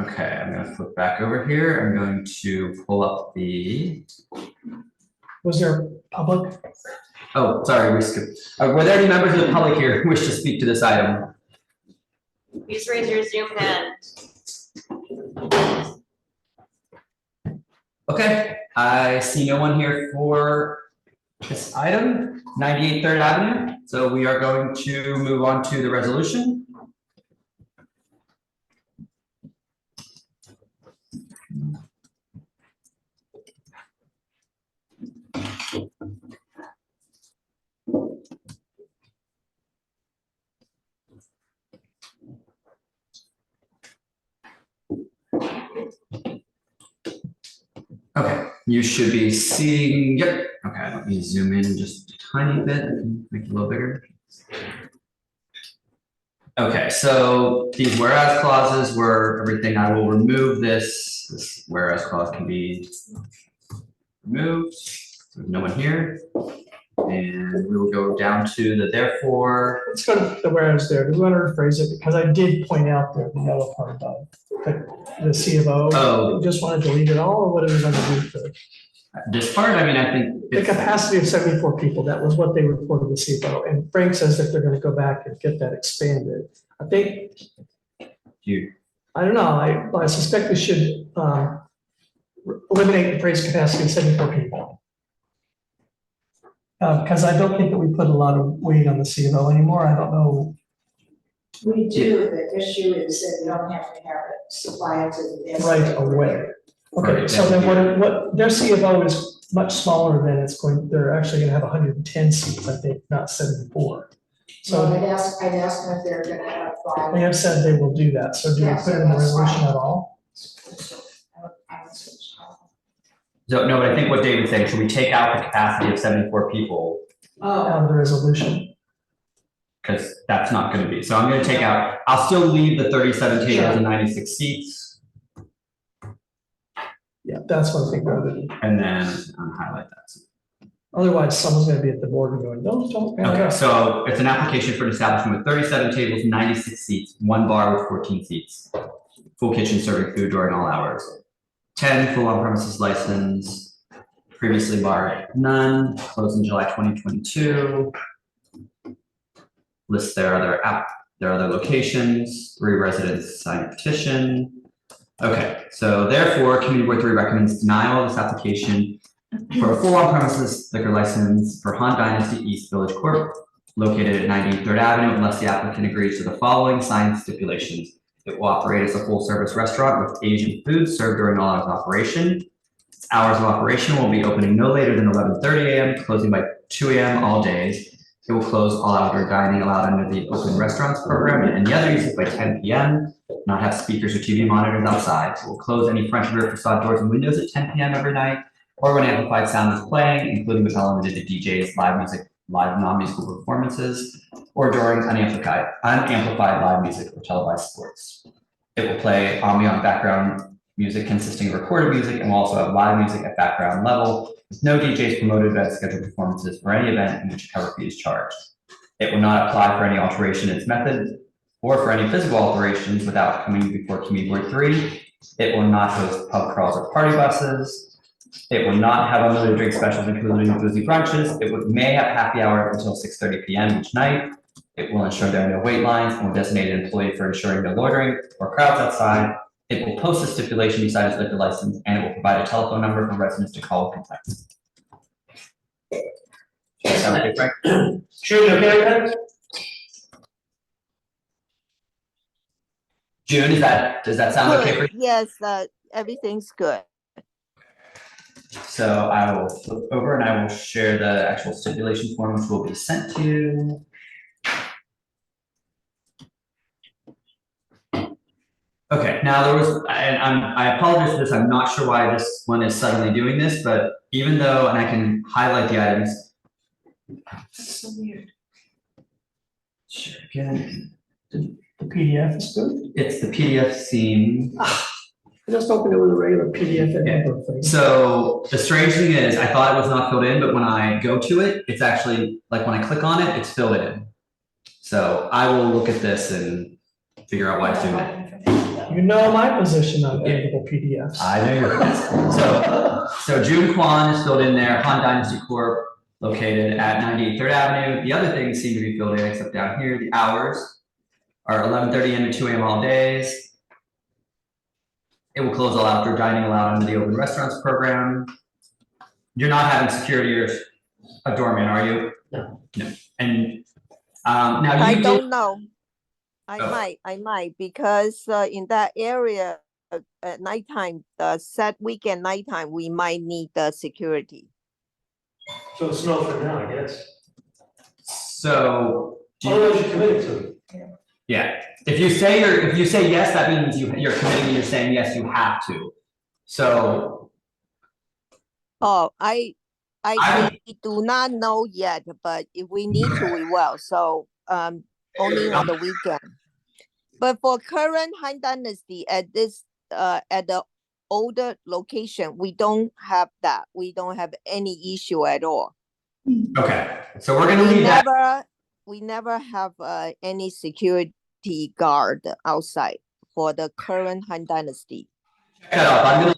Okay, I'm gonna flip back over here. I'm going to pull up the, Was there public? oh, sorry, we skipped. Were there any members of the public here who wish to speak to this item? Please raise your Zoom hand. Okay, I see no one here for this item, 98 Third Avenue. So we are going to move on to the resolution. you should be seeing, yep, okay, let me zoom in just a tiny bit, make it a little bigger. Okay, so these whereas clauses were everything. I will remove this whereas clause can be removed. There's no one here. And we will go down to the therefore. Let's go to the whereas there. Do we want to rephrase it? Because I did point out there the yellow part above, the C of O. Oh. You just want to delete it all, or what are we going to do for it? This part, I mean, I think. The capacity of 74 people, that was what they reported to CFO. And Frank says that they're going to go back and get that expanded. I think, I don't know, I suspect we should eliminate the phrase capacity of 74 people. Because I don't think that we put a lot of weight on the CFO anymore. I don't know. We do, the issue is that you don't have to have it supplied to the. Right away. Okay, Right, so then what their CFO is much smaller than it's going, they're actually gonna have 110 seats, I think, not 74. So I'd ask them if they're gonna have they have said they will do that, so do we put it in the resolution at all? So, no, but I think what David's saying, should we take out the capacity of 74 people? Out of the resolution. Because that's not gonna be, so I'm gonna take out, I'll still leave the 37 tables and 96 seats. Yeah, that's what I think rather than, And then highlight that. otherwise someone's gonna be at the board and going, no, don't. Okay, so it's an application for an establishment with 37 tables, 96 seats, 1 bar with 14 seats. Full kitchen serving food during all hours. 10 full on-premises license, previously barred none, closed in July 2022. Lists their other locations, 3 residents signed a petition. Okay, so therefore, Community Board 3 recommends denial of this application for a full on-premises liquor license for Han Dynasty East Village Corp. Located at 98 3rd Avenue unless the applicant agrees to the following signed stipulations. It will operate as a full-service restaurant with Asian food served during all hours of operation. Its hours of operation will be opening no later than 11:30 a.m., closing by 2 a.m. all days. It will close all outdoor dining allowed under the open restaurants program and any other uses by 10 p.m. Not have speakers or TV monitors outside. It will close any front and rear facade doors and windows at 10 p.m. every night, or when amplified sound is playing, including but not limited to DJs, live music, live non-musical performances, or during unamplified live music or televised sports. It will play ambient background music consisting of recorded music and will also have live music at background level, with no DJs, promoted events, scheduled performances, or any event in which a cover fee is charged. It will not apply for any alteration in its method or for any physical alterations without coming before Community Board 3. It will not host pub crawls or party buses. It will not have unlimited drink specials, including boozy brunches. It may have happy hour until 6:30 p.m. each night. It will ensure there are no wait lines and will designate an employee for ensuring no loitering or crowds outside. It will post a stipulation beside its liquor license, and it will provide a telephone number for residents to call with complaints. Does that sound okay, Frank? Sure, you okay with that? June, does that sound okay for you? Yes, everything's good. So I will flip over and I will share the actual stipulation form, which will be sent to you. Okay, now there was, and I apologize for this, I'm not sure why this one is suddenly doing this, but even though, and I can highlight the items. So weird. Sure, again, the PDF is good. It's the PDF theme. I just opened it with a regular PDF and thing. So the strange thing is, I thought it was not filled in, but when I go to it, it's actually, like when I click on it, it's filled in. So I will look at this and figure out why it's doing that. You know my position on editable PDFs. I know your So June Kwan is filled in there, Han Dynasty Corp, located at 98 3rd Avenue. The other things seem to be filled in, except down here, the hours are 11:30 a.m. to 2 a.m. all days. It will close all outdoor dining allowed under the open restaurants program. You're not having security or a doorman, are you? No. No. And now you I did- don't know. I Oh. might, because in that area at nighttime, the set weekend nighttime, we might need the security. So it's no for now, I guess. So Otherwise you're committed to it. yeah, if you say yes, that means you're committing and you're saying yes, you have to. So Oh, I- we do not know yet, but if we need to, we will. So, only on the weekend. But for current Han Dynasty at this, at the older location, we don't have that. We don't have any issue at all. Okay, so we're gonna We leave that. never have, any security guard outside for the current Han Dynasty. Cut off. I'm gonna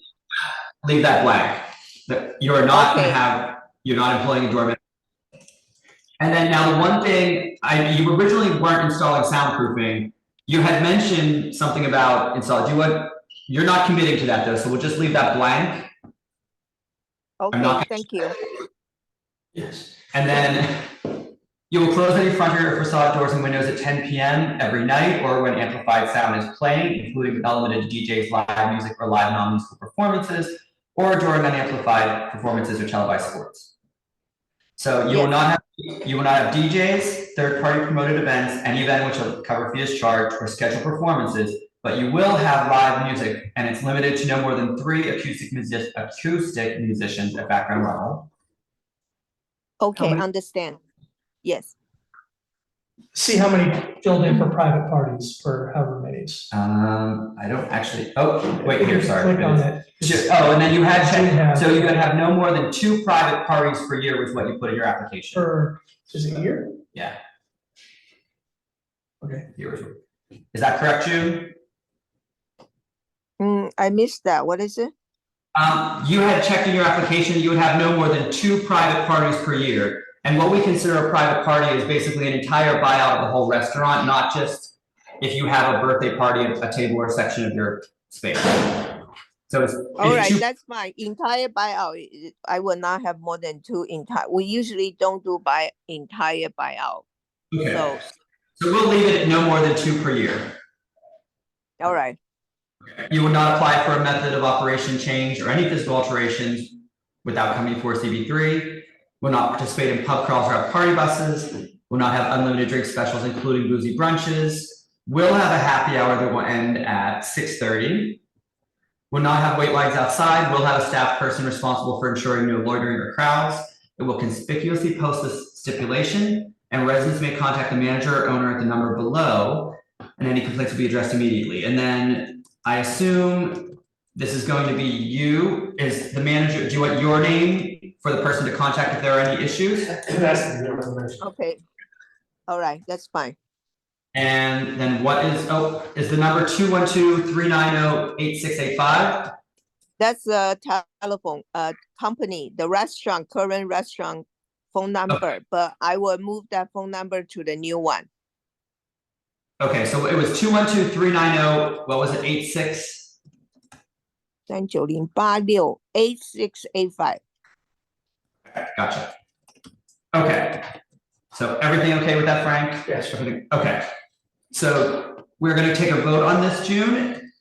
leave that blank. That you're not gonna Okay. have, you're not employing a doorman. And then now the one thing, you originally weren't installing soundproofing. You had mentioned something about you're not committing to that though, so we'll just leave that blank. Okay, not- thank you. Yes. And then you will close any front or facade doors and windows at 10 p.m. every night or when amplified sound is playing, including but not limited to DJs, live music, or live non-musical performances, or during unamplified performances or televised sports. So you will not have DJs, third-party promoted events, any event which a cover fee is charged, or scheduled performances, but you will have live music, and it's limited to no more than 3 acoustic musicians at background level. How Okay, many- understand. Yes. See how many filled in for private parties for however many. I don't actually, oh, wait here, sorry. Click on it. Oh, and then you had You have- so you could have no more than 2 private parties per year was what you put in your application. For, is it a year? Yeah. Okay. Is that correct, June? I missed that. What is it? You had checked in your application, you would have no more than 2 private parties per year. And what we consider a private party is basically an entire buyout of the whole restaurant, not just if you have a birthday party at a table or section of your space. So it's. All right, 2 that's fine. Entire buyout, I will not have more than 2 entire. We usually don't do entire buyout. Okay. So, So we'll leave it at no more than 2 per year. all right. You would not apply for a method of operation change or any physical alterations without coming before CB3. Will not participate in pub crawls or have party buses. Will not have unlimited drink specials, including boozy brunches. Will have a happy hour that will end at 6:30. Will not have wait lines outside. Will have a staff person responsible for ensuring no loitering or crowds. It will conspicuously post this stipulation, and residents may contact the manager or owner at the number below, and any complaints will be addressed immediately. And then I assume this is going to be you, is the manager, do you want your name for the person to contact if there are any issues? Okay. All right, that's fine. And then what is the number 212-390-8685? That's the telephone, company, the restaurant, current restaurant phone number, but I will move that phone number to the new one. Okay, so it was 212-390, what was it, 86? 398685. Gotcha. Okay, so everything okay with that, Frank? Yes. Everything, okay. So we're gonna take a vote on this, June.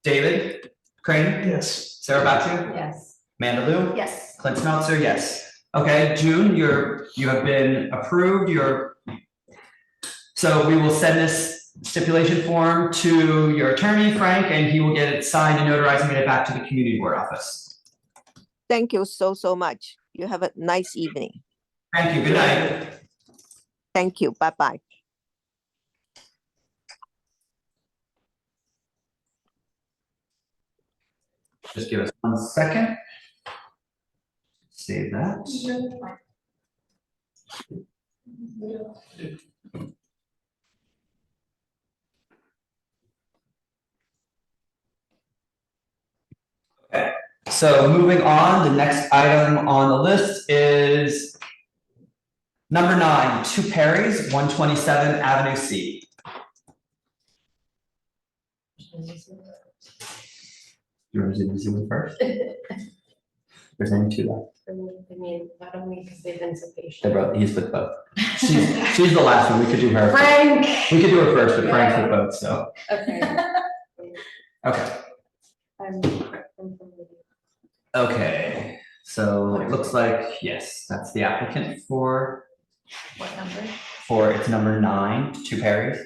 David Crane, Yes. Sarah Batchu, Yes. Amanda Lou, Yes. Clint Smeltzer, yes. Okay, June, you have been approved, so we will send this stipulation form to your attorney, Frank, and he will get it signed and notarized and get it back to the community board office. Thank you so much. You have a nice evening. Thank you, good night. Thank you. Bye-bye. Just give us 1 second. Save that. Okay, so moving on, the next item on the list is number 9, 2 Perry's, 127 Avenue C. You want to do this one first? There's only 2 left. I mean, why don't we, because they've been so patient. He's with both. She's the last one, we could do her. first. Frank. We could do her first, but Frank's with both, so, Okay. okay. I'm Okay, so it looks like, yes, that's the applicant for, What number? it's number 9, 2 Perry's.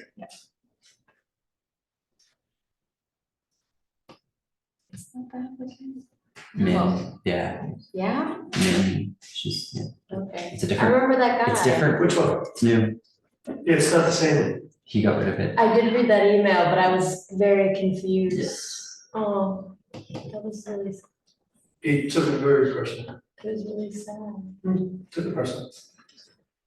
Min, yeah, Yeah, Min, she's, yeah, okay. it's a I different, remember that guy. it's different, Which one? it's new, Yeah, it's not the same. he got rid of it. I did read that email, but I was very confused. Oh, that was really, He took it very personal. it was really sad. Took it personal.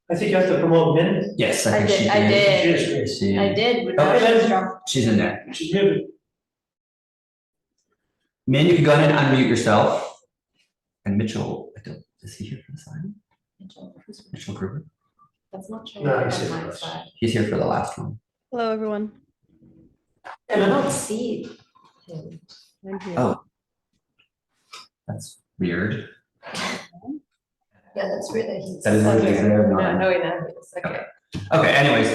I think you have to promote Min. Yes, I I think she did, I did. did, She- I did, but Oh, now yeah. she's drunk. She's in there. She's muted. Min, you can go ahead and unmute yourself. And Mitchell, I don't, is he here for the sign? Mitchell Gruber? That's not showing No, up he's on here my first. side. He's here for the last one. Hello, everyone. I don't see him. I'm here. Oh. That's weird. Yeah, that's weird that he's. That is really there, No, not- no, no, it's okay. Okay, anyways,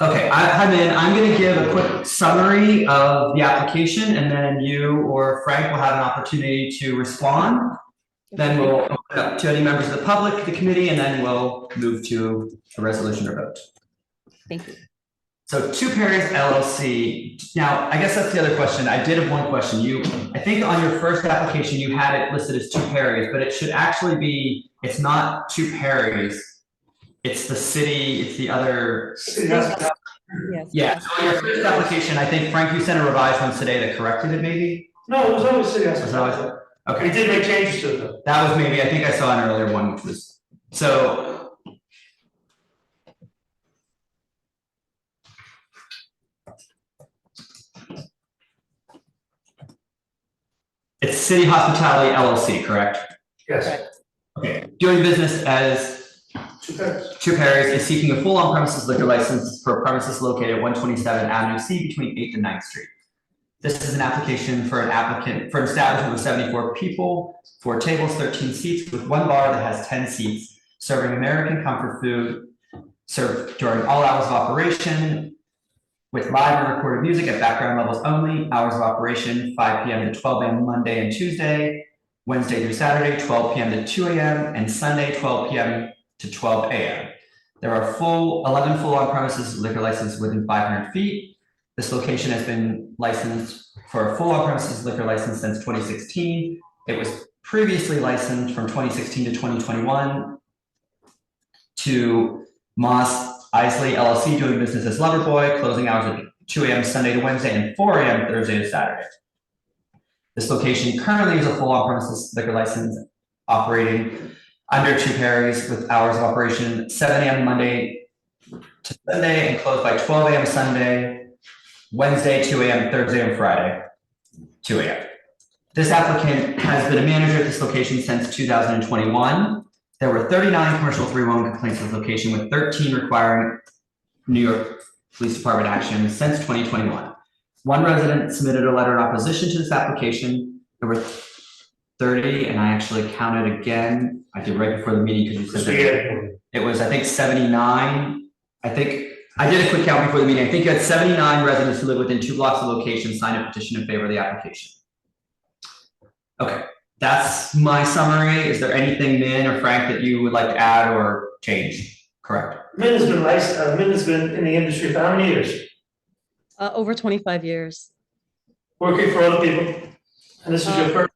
okay, hi Min, I'm gonna give a quick summary of the application and then you or Frank will have an opportunity to respond. Then we'll open it up to any members of the public, the committee, and then we'll move to a resolution or vote. Thank you. So Two Perry's LLC, now, I guess that's the other question, I did have one question, I think on your first application, you had it listed as Two Perry's, but it should actually be, it's not Two Perry's. It's the city, it's the other, City Hospital. Yes. yeah, so on your first application, I think Frank, you sent a revised one today that corrected it maybe? No, it was always City Was it always- Hospital. Okay. We did make changes to it though. That was maybe, I think I saw an earlier one, which was, so. It's City Hospitality LLC, correct? Yes. Okay, doing business as Two pairs. Two Perry's is seeking a full on-premises liquor license for a premises located at 127 Avenue C between 8th and 9th Street. This is an application for an establishment with 74 people, 4 tables, 13 seats, with 1 bar that has 10 seats, serving American comfort food, served during all hours of operation, with live and recorded music at background levels only, hours of operation 5 p.m. to 12 a.m. Monday and Tuesday, Wednesday through Saturday, 12 p.m. to 2 a.m., and Sunday, 12 p.m. to 12 a.m. There are 11 full on-premises liquor licenses within 500 feet. This location has been licensed for a full on-premises liquor license since 2016. It was previously licensed from 2016 to 2021 to Moss Isley LLC, doing business as Loverboy, closing hours at 2 a.m. Sunday to Wednesday and 4 a.m. Thursday to Saturday. This location currently is a full on-premises liquor license operating under Two Perry's with hours of operation 7 a.m. Monday to Sunday and closed by 12 a.m. Sunday, Wednesday, 2 a.m., Thursday and Friday, 2 a.m. This applicant has been a manager at this location since 2021. There were 39 commercial 311 complaints at this location, with 13 requiring New York Police Department action since 2021. 1 resident submitted a letter in opposition to this application. There were 30, and I actually counted again. I did right before the meeting because you said that it was, I think, 79. I think I did a quick count before the meeting. I think you had 79 residents who live within 2 blocks of the location sign a petition in favor of the application. Okay, that's my summary. Is there anything, Min or Frank, that you would like to add or change? Correct. Min has been licensed, Min has been in the industry for how many years? Over 25 years. Working for other people, and this is your first.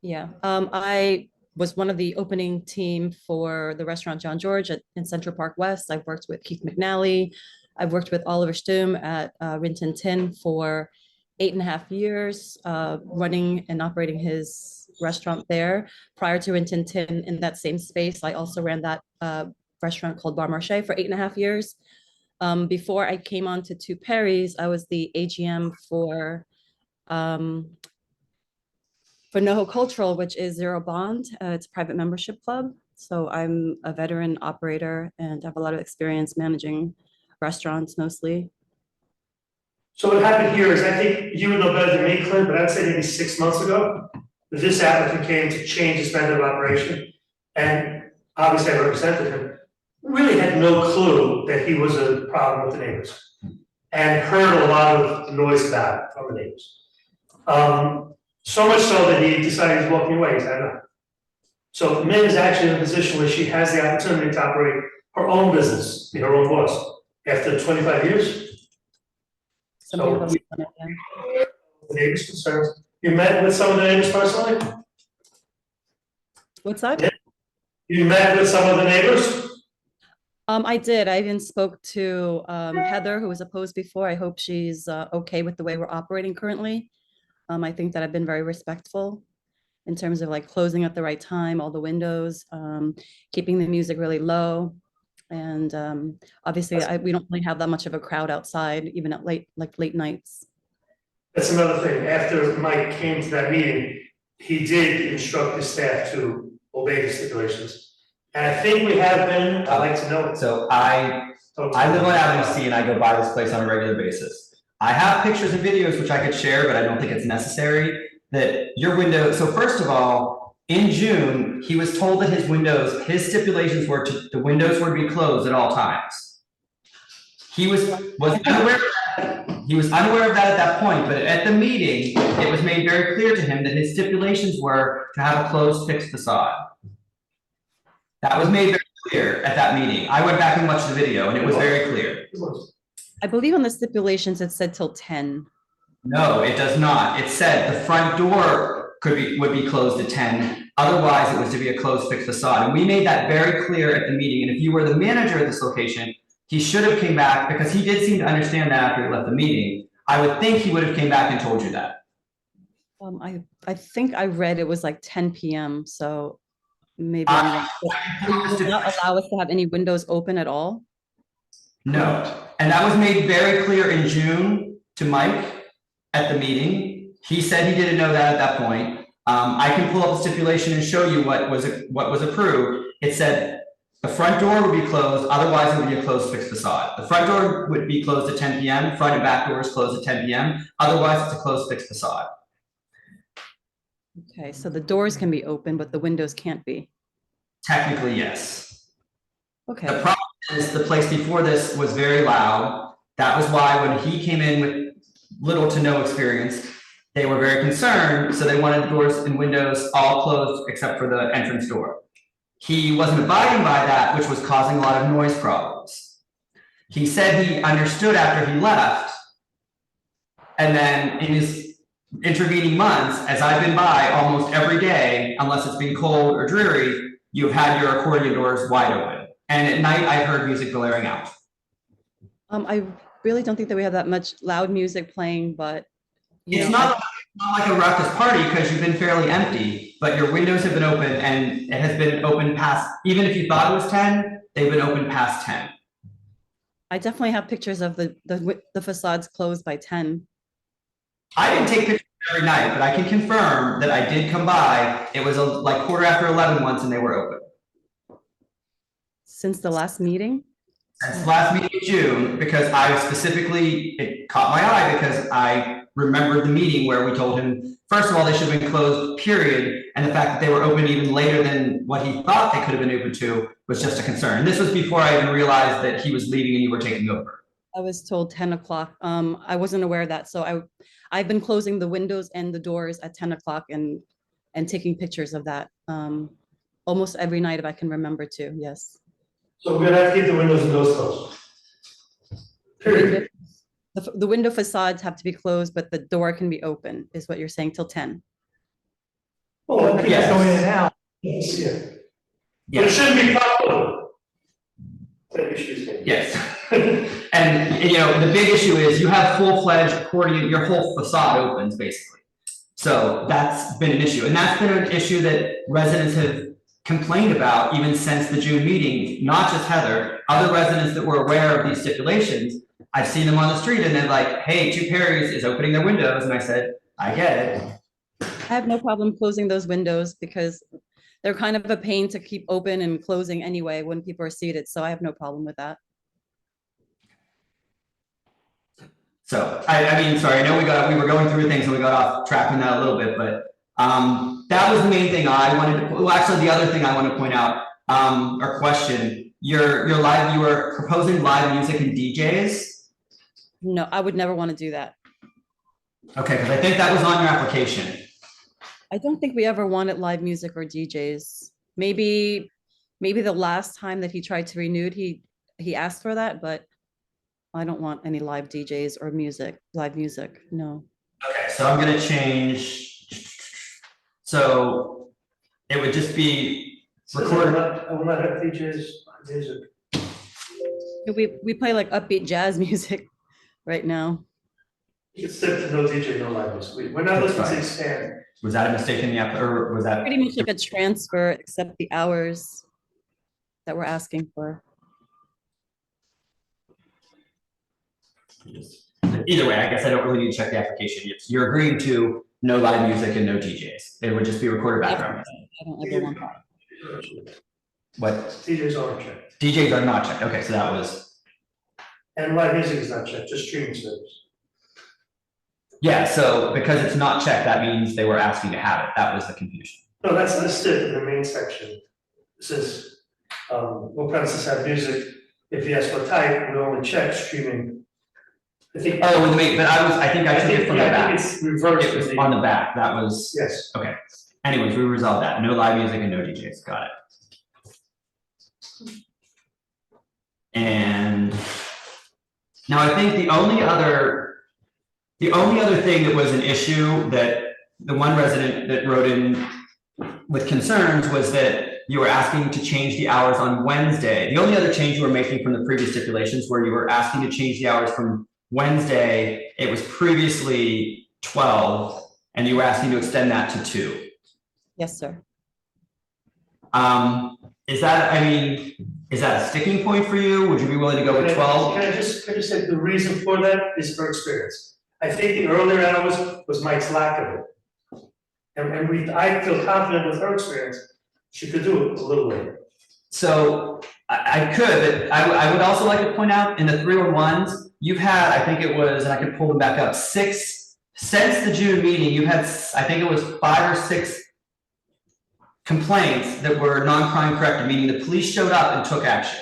Yeah. I was one of the opening team for the restaurant John George in Central Park West. I've worked with Keith McNally. I've worked with Oliver Stum at Rin Tin Tin for 8.5 years, running and operating his restaurant there. Prior to Rin Tin Tin, in that same space, I also ran that restaurant called Bar Marché for 8.5 years. Before I came on to Two Perry's, I was the AGM for NoHo Cultural, which is Zero Bond. It's a private membership club. So I'm a veteran operator and have a lot of experience managing restaurants mostly. So what happened here is, I think you would know better than me, Clint, but I'd say maybe 6 months ago, this applicant came to change his method of operation. And obviously I represented him, really had no clue that he was a problem with the neighbors. And heard a lot of noise about it from the neighbors. So much so that he decided he's walking away, he's had enough. So Min is actually in a position where she has the opportunity to operate her own business, be her own boss, after 25 years. Some So people we- don't want it, yeah. The neighbors' concerns, you met with some of the neighbors personally? What's that? Yeah. You met with some of the neighbors? I did. I even spoke to Heather, who was opposed before. I hope she's okay with the way we're operating currently. I think that I've been very respectful in terms of like closing at the right time, all the windows, keeping the music really low. And obviously, we don't really have that much of a crowd outside, even at late nights. That's another thing. After Mike came to that meeting, he did instruct his staff to obey the stipulations. And I think we have been, I'd like to know. So I live on Avenue C and I go by this place on a regular basis. I have pictures and videos which I could share, but I don't think it's necessary that your window, so first of all, in June, he was told that his stipulations were the windows were to be closed at all times. He was unaware of that. He was unaware of that at that point, but at the meeting, it was made very clear to him that his stipulations were to have a closed fixed facade. That was made very clear at that meeting. I went back and watched the video and it was very clear. I believe on the stipulations, it said till 10. No, it does not. It said the front door would be closed at 10. Otherwise, it was to be a closed fixed facade. And we made that very clear at the meeting. And if you were the manager at this location, he should have came back because he did seem to understand that after he left the meeting. I would think he would have came back and told you that. I think I read it was like 10 p.m. So maybe I'm wrong. It would not allow us to have any windows open at all. No, and that was made very clear in June to Mike at the meeting. He said he didn't know that at that point. I can pull up the stipulation and show you what was approved. It said the front door would be closed, otherwise it would be a closed fixed facade. The front door would be closed at 10 p.m. Front and back doors closed at 10 p.m. Otherwise, it's a closed fixed facade. Okay, so the doors can be open, but the windows can't be. Technically, yes. Okay. The problem is the place before this was very loud. That was why when he came in with little to no experience, they were very concerned. So they wanted the doors and windows all closed except for the entrance door. He wasn't abiding by that, which was causing a lot of noise problems. He said he understood after he left. And then in his intervening months, as I've been by almost every day, unless it's been cold or dreary, you've had your accordion doors wide open. And at night, I heard music blaring out. I really don't think that we have that much loud music playing, but It's not like a raucous party because you've been fairly empty, but your windows have been open and it has been open past, even if you thought it was 10, they've been open past 10. I definitely have pictures of the facades closed by 10. I didn't take pictures every night, but I can confirm that I did come by. It was like 11:15 once and they were open. Since the last meeting? Since the last meeting in June, because it caught my eye because I remembered the meeting where we told him, first of all, they should have been closed, period. And the fact that they were open even later than what he thought they could have been open to was just a concern. And this was before I even realized that he was leaving and you were taking over. I was told 10 o'clock. I wasn't aware of that. So I've been closing the windows and the doors at 10 o'clock and taking pictures of that almost every night if I can remember to, yes. So we're gonna have to keep the windows and doors closed. Period. The window facades have to be closed, but the door can be open, is what you're saying, till 10. Well, people Yes. go in and out. Yes, yeah. But Yeah. it shouldn't be popular. Excuse me. Yes. And the big issue is you have full-fledged accordion, your whole facade opens basically. So that's been an issue. And that's been an issue that residents have complained about even since the June meeting, not just Heather, other residents that were aware of these stipulations. I've seen them on the street and they're like, hey, Two Perry's is opening their windows. And I said, I get it. I have no problem closing those windows because they're kind of a pain to keep open and closing anyway when people are seated. So I have no problem with that. So I mean, sorry, I know we were going through things and we got off track on that a little bit, but that was the main thing I wanted to, well, actually the other thing I want to point out or question, you were proposing live music and DJs. No, I would never want to do that. Okay, because I think that was on your application. I don't think we ever wanted live music or DJs. Maybe the last time that he tried to renew it, he asked for that, but I don't want any live DJs or live music, no. Okay, so I'm gonna change. So it would just be Says recorded. I will not have DJs, music. We play like upbeat jazz music right now. It's set to no DJ, no live music. We're not That's looking to fine. expand. Was that a mistake in the app, or was that? Pretty much like a transfer, except the hours that we're asking for. Either way, I guess I don't really need to check the application. You're agreeing to no live music and no DJs. It would just be recorded background music. I don't ever want that. What? DJs aren't checked. DJs are not checked. Okay, so that was, And live music is not checked, just streaming service. yeah, so because it's not checked, that means they were asking to have it. That was the confusion. No, that's listed in the main section. It says, will premises have music? If yes, what type? We only check streaming. I think. Oh, with me, but I think I took it from the I think back. it's reversed. It was on the back. That was, Yes. okay. Anyways, we resolved that. No live music and no DJs. Got it. And now I think the only other thing that was an issue that the one resident that wrote in with concerns was that you were asking to change the hours on Wednesday. The only other change you were making from the previous stipulations where you were asking to change the hours from Wednesday, it was previously 12, and you were asking to extend that to 2. Yes, sir. Is that a sticking point for you? Would you be willing to go with 12? Can I just say the reason for that is for experience. I think the earlier hours was Mike's lack of it. And I feel confident with her experience, she could do it a little later. So I could, but I would also like to point out in the 301s, you've had, I think it was, and I can pull them back up, 6, since the June meeting, you had, I think it was 5 or 6 complaints that were non-crime corrected, meaning the police showed up and took action.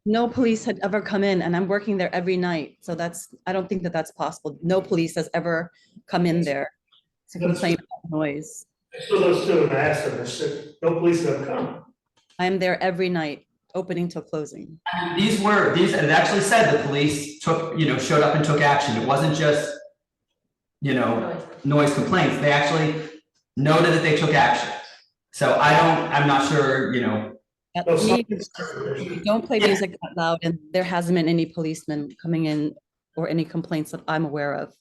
No police had ever come in, and I'm working there every night. So I don't think that that's possible. No police has ever come in there to complain about noise. So those two, and I asked them, I said, no police have come. I'm there every night, opening till closing. These, it actually said the police showed up and took action. It wasn't just, noise complaints. They actually noted that they took action. So I'm not sure, We don't play music that loud, and there hasn't been any policemen coming in or any complaints that I'm aware of.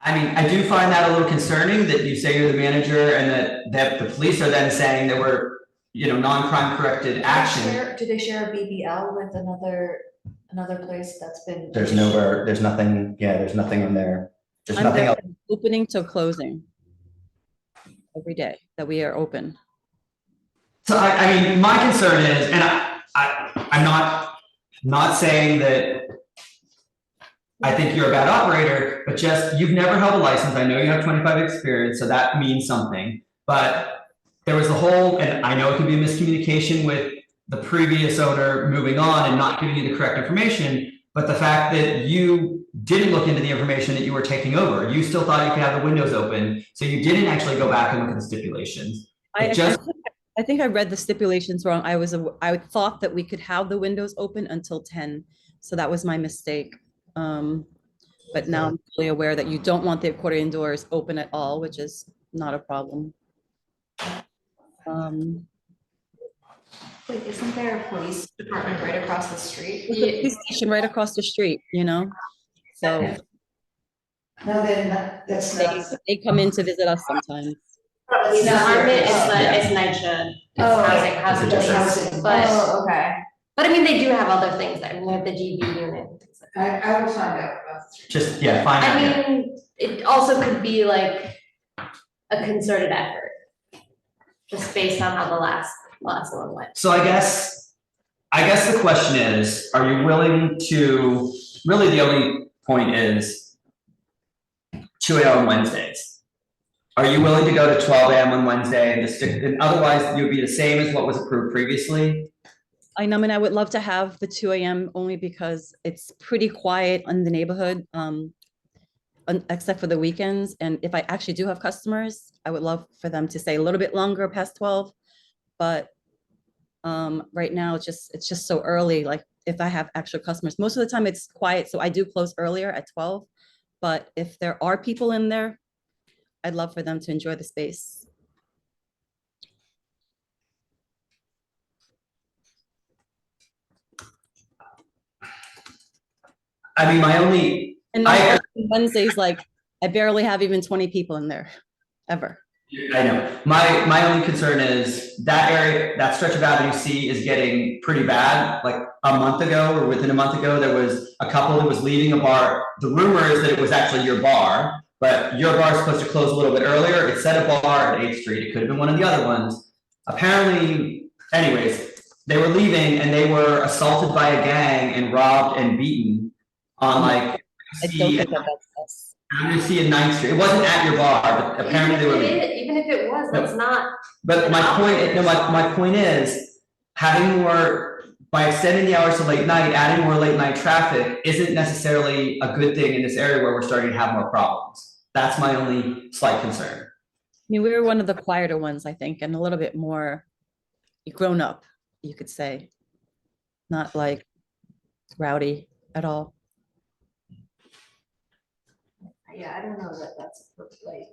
I mean, I do find that a little concerning that you say you're the manager and that the police are then saying there were, non-crime corrected action. Do they share a BBL with another place that's been? There's nothing in there. There's I'm nothing there else. opening till closing every day that we are open. So I mean, my concern is, and I'm not saying that I think you're a bad operator, but just, you've never held a license. I know you have 25 experience, so that means something. But there was the whole, and I know it could be a miscommunication with the previous owner moving on and not giving you the correct information, but the fact that you didn't look into the information that you were taking over. You still thought you could have the windows open, so you didn't actually go back and look at the stipulations. I think I read the stipulations wrong. I thought that we could have the windows open until 10, so that was my mistake. But now I'm fully aware that you don't want the accordion doors open at all, which is not a problem. Wait, isn't there a police department right across the street? There's a police station right across the street, so No, then that's not. they come in to visit us sometimes. The apartment is night shift. Oh, Housing. Housing. But, Oh, okay. but I mean, they do have other things there. They have the GB unit. and things like that. I will find out about the. Just, find out. I mean, it also could be like a concerted effort. Just based on how the last one went. So I guess the question is, are you willing to, really the only point is 2 a.m. on Wednesdays. Are you willing to go to 12 a.m. on Wednesday and otherwise you'd be the same as what was approved previously? I know, I would love to have the 2 a.m. only because it's pretty quiet in the neighborhood, except for the weekends. And if I actually do have customers, I would love for them to stay a little bit longer past 12. But right now it's just so early. Like if I have actual customers, most of the time it's quiet. So I do close earlier at 12. But if there are people in there, I'd love for them to enjoy the space. I mean, my only, And I- on Wednesdays, like, I barely have even 20 people in there, ever. I know, my only concern is that area, that stretch of Avenue C is getting pretty bad. Like a month ago, or within a month ago, there was a couple that was leaving a bar. The rumor is that it was actually your bar, but your bar is supposed to close a little bit earlier. It said a bar at 8th Street. It could have been one of the other ones. Apparently, anyways, they were leaving and they were assaulted by a gang and robbed and beaten on like I don't think that that's us. Avenue C and 9th Street. It wasn't at your bar, but apparently they were leaving. Even if it was, that's not. But my point, no, my point is, having more, by extending the hours to late night, adding more late night traffic isn't necessarily a good thing in this area where we're starting to have more problems. That's my only slight concern. I mean, we were one of the quieter ones, I think, and a little bit more grown up, you could say. Not like rowdy at all. Yeah, I don't know that that's like,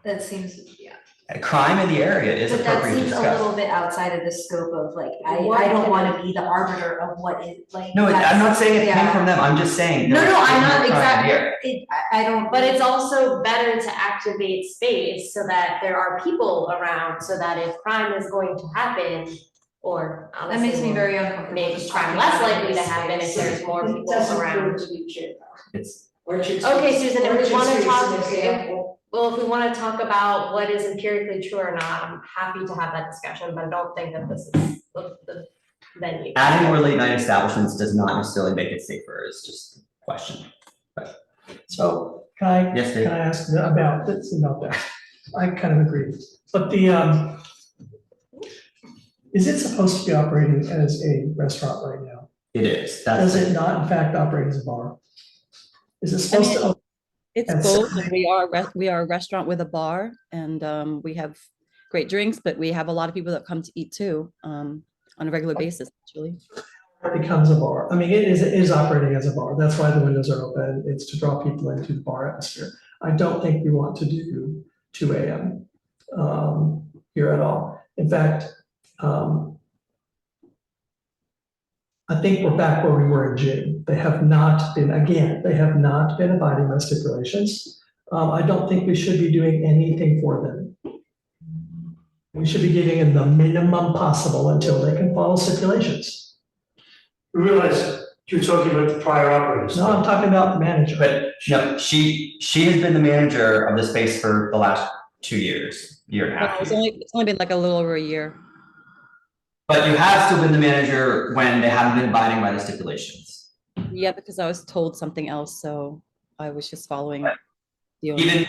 that seems, yeah. Crime in the area is But that appropriate to seems a discuss. little bit outside of the scope of like, I don't wanna be the arbiter of what is like. No, I'm not saying it came yeah. from them, I'm just saying. No, there's no, I'm not crime exactly, here. I don't. But it's also better to activate space so that there are people around, so that if crime is going to happen, or That makes honestly, me very uncomfortable. make just crime talking less about likely to this happen if space. there's more It people doesn't around. prove to be true. It's, Okay, Susan, if we wanna Orchard talk, Street's an example. well, if we wanna talk about what is empirically true or not, I'm happy to have that discussion, but I don't think that this is the venue. adding more late night establishments does not necessarily make it safer, it's just a question. So can Yes, Dave. I ask about this, about that? I kind of agree, but the, is it supposed to be operating as a restaurant right now? It is, Does that's, it not in fact operate as a bar? Is it supposed to? It's And both. certainly- We are a restaurant with a bar, and we have great drinks, but we have a lot of people that come to eat too, on a regular basis, actually. It becomes a bar. I mean, it is operating as a bar. That's why the windows are open. It's to draw people into the bar atmosphere. I don't think we want to do 2 AM here at all. In fact, I think we're back where we were in June. They have not been abiding by stipulations. I don't think we should be doing anything for them. We should be giving them the minimum possible until they can follow stipulations. You realize you're talking about the prior operators. No, I'm talking about the manager. but no, she has been the manager of the space for the last 2 years, year and a half. It's only been like a little over a year. But you have still been the manager when they haven't been abiding by the stipulations. Yeah, because I was told something else, so I was just following. the owner. Even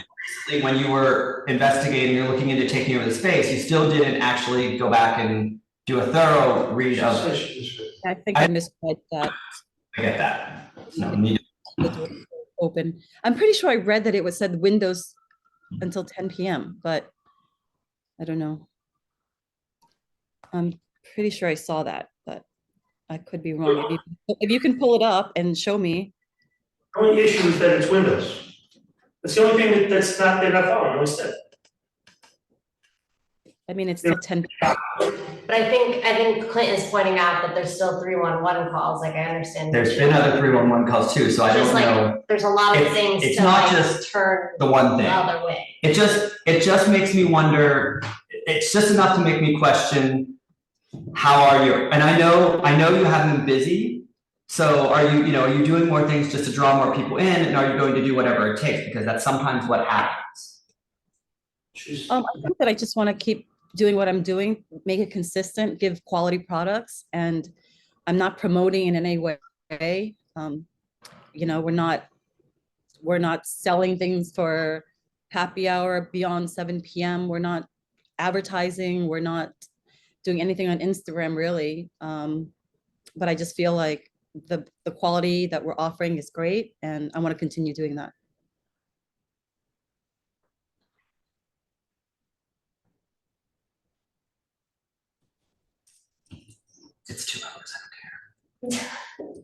recently, when you were investigating or looking into taking over the space, you still didn't actually go back and do a thorough read of. I think I misread that. I get that. No need. The door was open. I'm pretty sure I read that it was said windows until 10 PM, but I don't know. I'm pretty sure I saw that, but I could be wrong. If you can pull it up and show me. The only issue is that it's windows. That's the only thing that's not, they're not following, no step. I mean, it's still 10 PM. But I think Clint is pointing out that there's still 311 calls, like I understand. There's been other 311 calls too, so I Just don't like, know there's a lot of It's- things it's to not like just turn the one the thing. other way. It just makes me wonder, it's just enough to make me question, how are you? And I know you have been busy, so are you doing more things just to draw more people in, and are you going to do whatever it takes? Because that's sometimes what happens. I think that I just want to keep doing what I'm doing, make it consistent, give quality products, and I'm not promoting in any way. We're not selling things for happy hour beyond 7 PM. We're not advertising. We're not doing anything on Instagram really. But I just feel like the quality that we're offering is great, and I want to continue doing that. It's 2 hours, I don't care.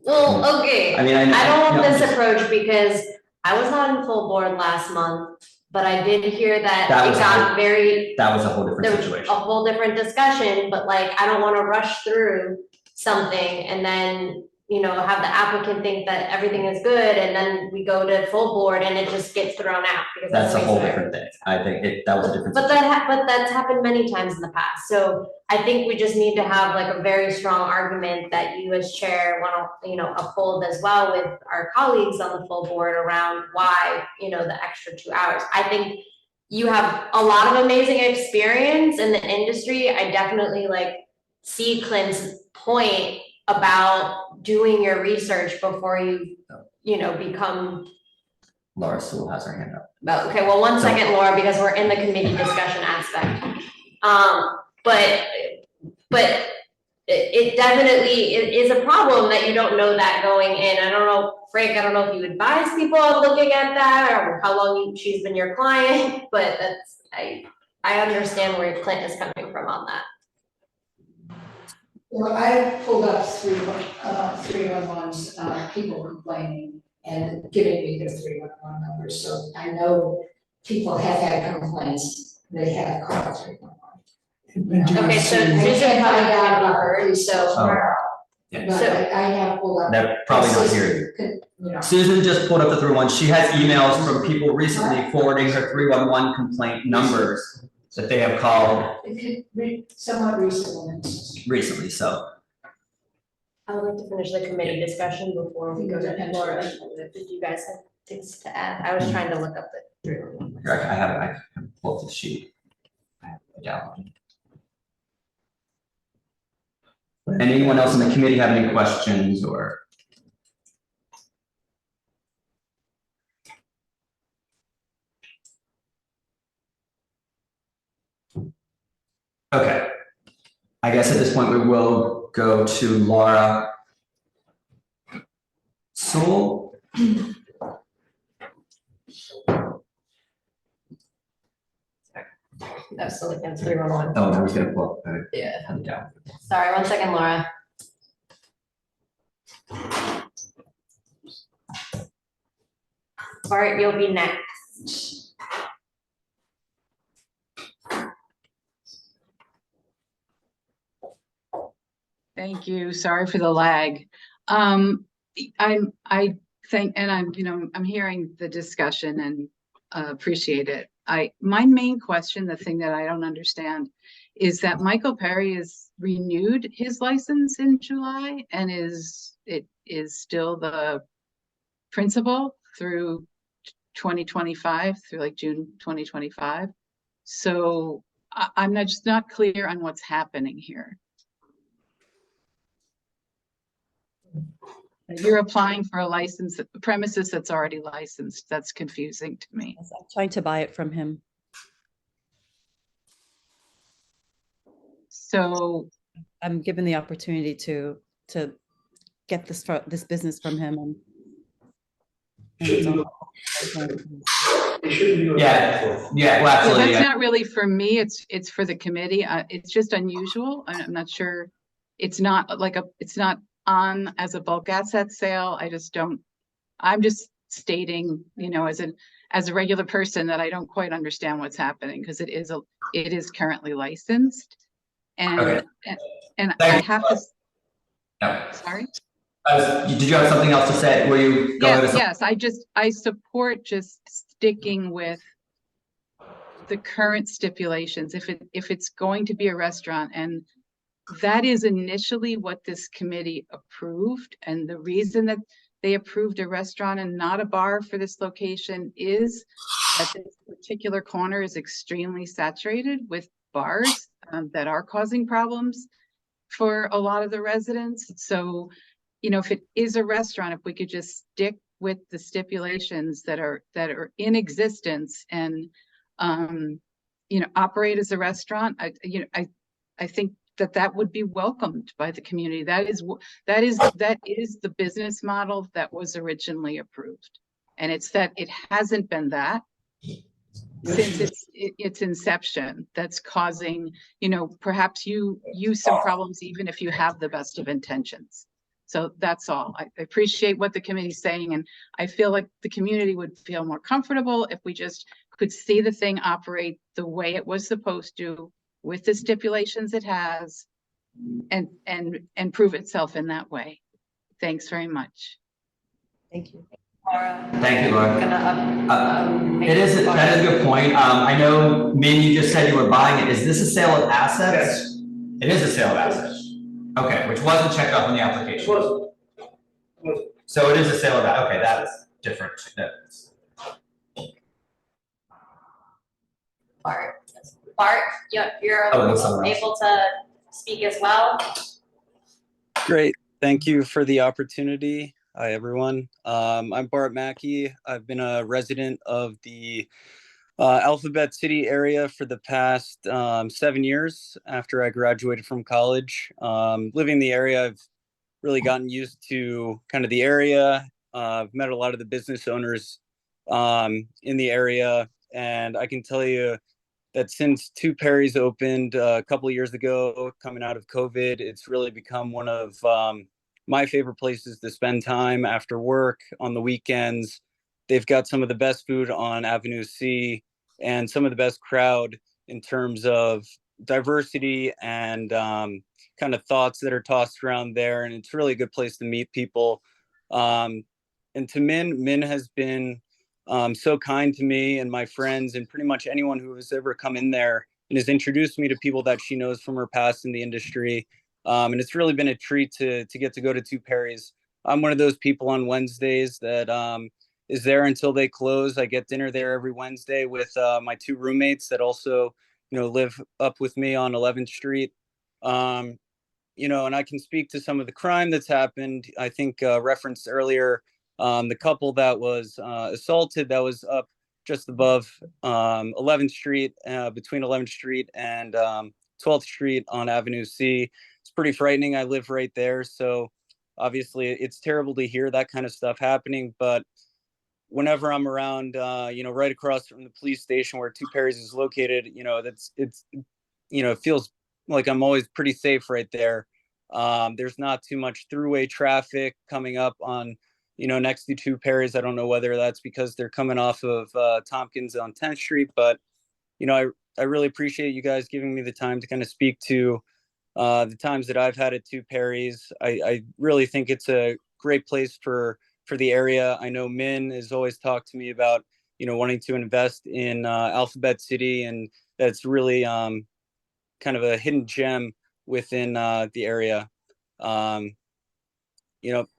Well, okay. I mean, I don't no, want this just- approach because I was not in full board last month, but I did hear that That it was a got whole- very, That was a whole different there was situation. a whole different discussion, but like, I don't wanna rush through something and then have the applicant think that everything is good, and then we go to full board and it just gets thrown out because That's a the whole reason. different thing. I think that was a different. But but that's happened many times in the past, so I think we just need to have like a very strong argument that you as chair want to, uphold as well with our colleagues on the full board around why, the extra 2 hours. I think you have a lot of amazing experience in the industry. I definitely see Clint's point about doing your research before you, become. Laura still has her hand up. Okay, well, one second, Laura, because we're in the committee discussion aspect. But it definitely is a problem that you don't know that going in. I don't know, Frank, I don't know if you advise people on looking at that or how long she's been your client, but I understand where Clint is coming from on that. Well, I pulled up 311's, people complaining and giving me their 311 numbers, so I know people have had complaints, they have called 311. Okay, so Susan probably got to be heard, so. Yeah. But I have pulled up. They're probably not hearing you. Susan just pulled up the 311. She has emails from people recently forwarding her 311 complaint numbers that they have called. It could be somewhat recently, so. I would like to finish the committee discussion before we go to Laura. Did you guys have things to add? I was trying to look up the 311. Here, I have it. I can pull up the sheet. I have it down. Anyone else in the committee have any questions or? Okay. I guess at this point we will go to Laura Sewell. That's still against 311. Oh, I was gonna pull up. Yeah. Hand it down. Sorry, 1 second, Laura. Bart, you'll be next. Thank you. Sorry for the lag. I think, and I'm hearing the discussion and appreciate it. My main question, the thing that I don't understand, is that Michael Perry has renewed his license in July and is still the principal through 2025, through like June 2025. So I'm just not clear on what's happening here. You're applying for a license, premises that's already licensed. That's confusing to me. I'm trying to buy it from him. So I'm given the opportunity to get this business from him, and it's all. Yeah, well, absolutely. That's not really for me. It's for the committee. It's just unusual. I'm not sure. It's not it's not on as a bulk asset sale. I'm just stating, as a regular person, that I don't quite understand what's happening, because it is currently licensed. And Okay. and I have to. No. Sorry. Did you have something else to say? Were you going to? Yes. I support just sticking with the current stipulations. If it's going to be a restaurant, and that is initially what this committee approved, and the reason that they approved a restaurant and not a bar for this location is that this particular corner is extremely saturated with bars that are causing problems for a lot of the residents. So, if it is a restaurant, if we could just stick with the stipulations that are in existence and operate as a restaurant, I think that would be welcomed by the community. That is the business model that was originally approved, and it's that it hasn't been that since its inception that's causing perhaps you some problems, even if you have the best of intentions. So that's all. I appreciate what the committee's saying, and I feel like the community would feel more comfortable if we just could see the thing operate the way it was supposed to, with the stipulations it has, and prove itself in that way. Thanks very much. Thank you. Thank you, Laura. Gonna, That is a good point. I know, Min, you just said you were buying it. Is this a sale of assets? Yes. It is a sale of assets. Okay, which wasn't checked off on the application. So it is a sale of that. Okay, that's different. Bart, you're Oh, that's someone else. able to speak as well? Great. Thank you for the opportunity. Hi, everyone. I'm Bart Mackey. I've been a resident of the Alphabet City area for the past 7 years after I graduated from college. Living in the area, I've really gotten used to kind of the area. I've met a lot of the business owners in the area, and I can tell you that since Two Perry's opened a couple of years ago, coming out of COVID, it's really become one of my favorite places to spend time after work on the weekends. They've got some of the best food on Avenue C and some of the best crowd in terms of diversity and kind of thoughts that are tossed around there. And it's really a good place to meet people. And to Min has been so kind to me and my friends and pretty much anyone who has ever come in there and has introduced me to people that she knows from her past in the industry. And it's really been a treat to get to go to Two Perry's. I'm one of those people on Wednesdays that is there until they close. I get dinner there every Wednesday with my two roommates that also, live up with me on 11th Street. And I can speak to some of the crime that's happened. I think referenced earlier, the couple that was assaulted, that was up just above 11th Street, between 11th Street and 12th Street on Avenue C. It's pretty frightening. I live right there. So obviously it's terrible to hear that kind of stuff happening. But whenever I'm around, right across from the police station where Two Perry's is located, it feels like I'm always pretty safe right there. There's not too much throughway traffic coming up on, next to Two Perry's. I don't know whether that's because they're coming off of Tompkins on 10th Street, but, I really appreciate you guys giving me the time to kind of speak to the times that I've had at Two Perry's. I really think it's a great place for the area. I know Min has always talked to me about, wanting to invest in Alphabet City, and that's really kind of a hidden gem within the area.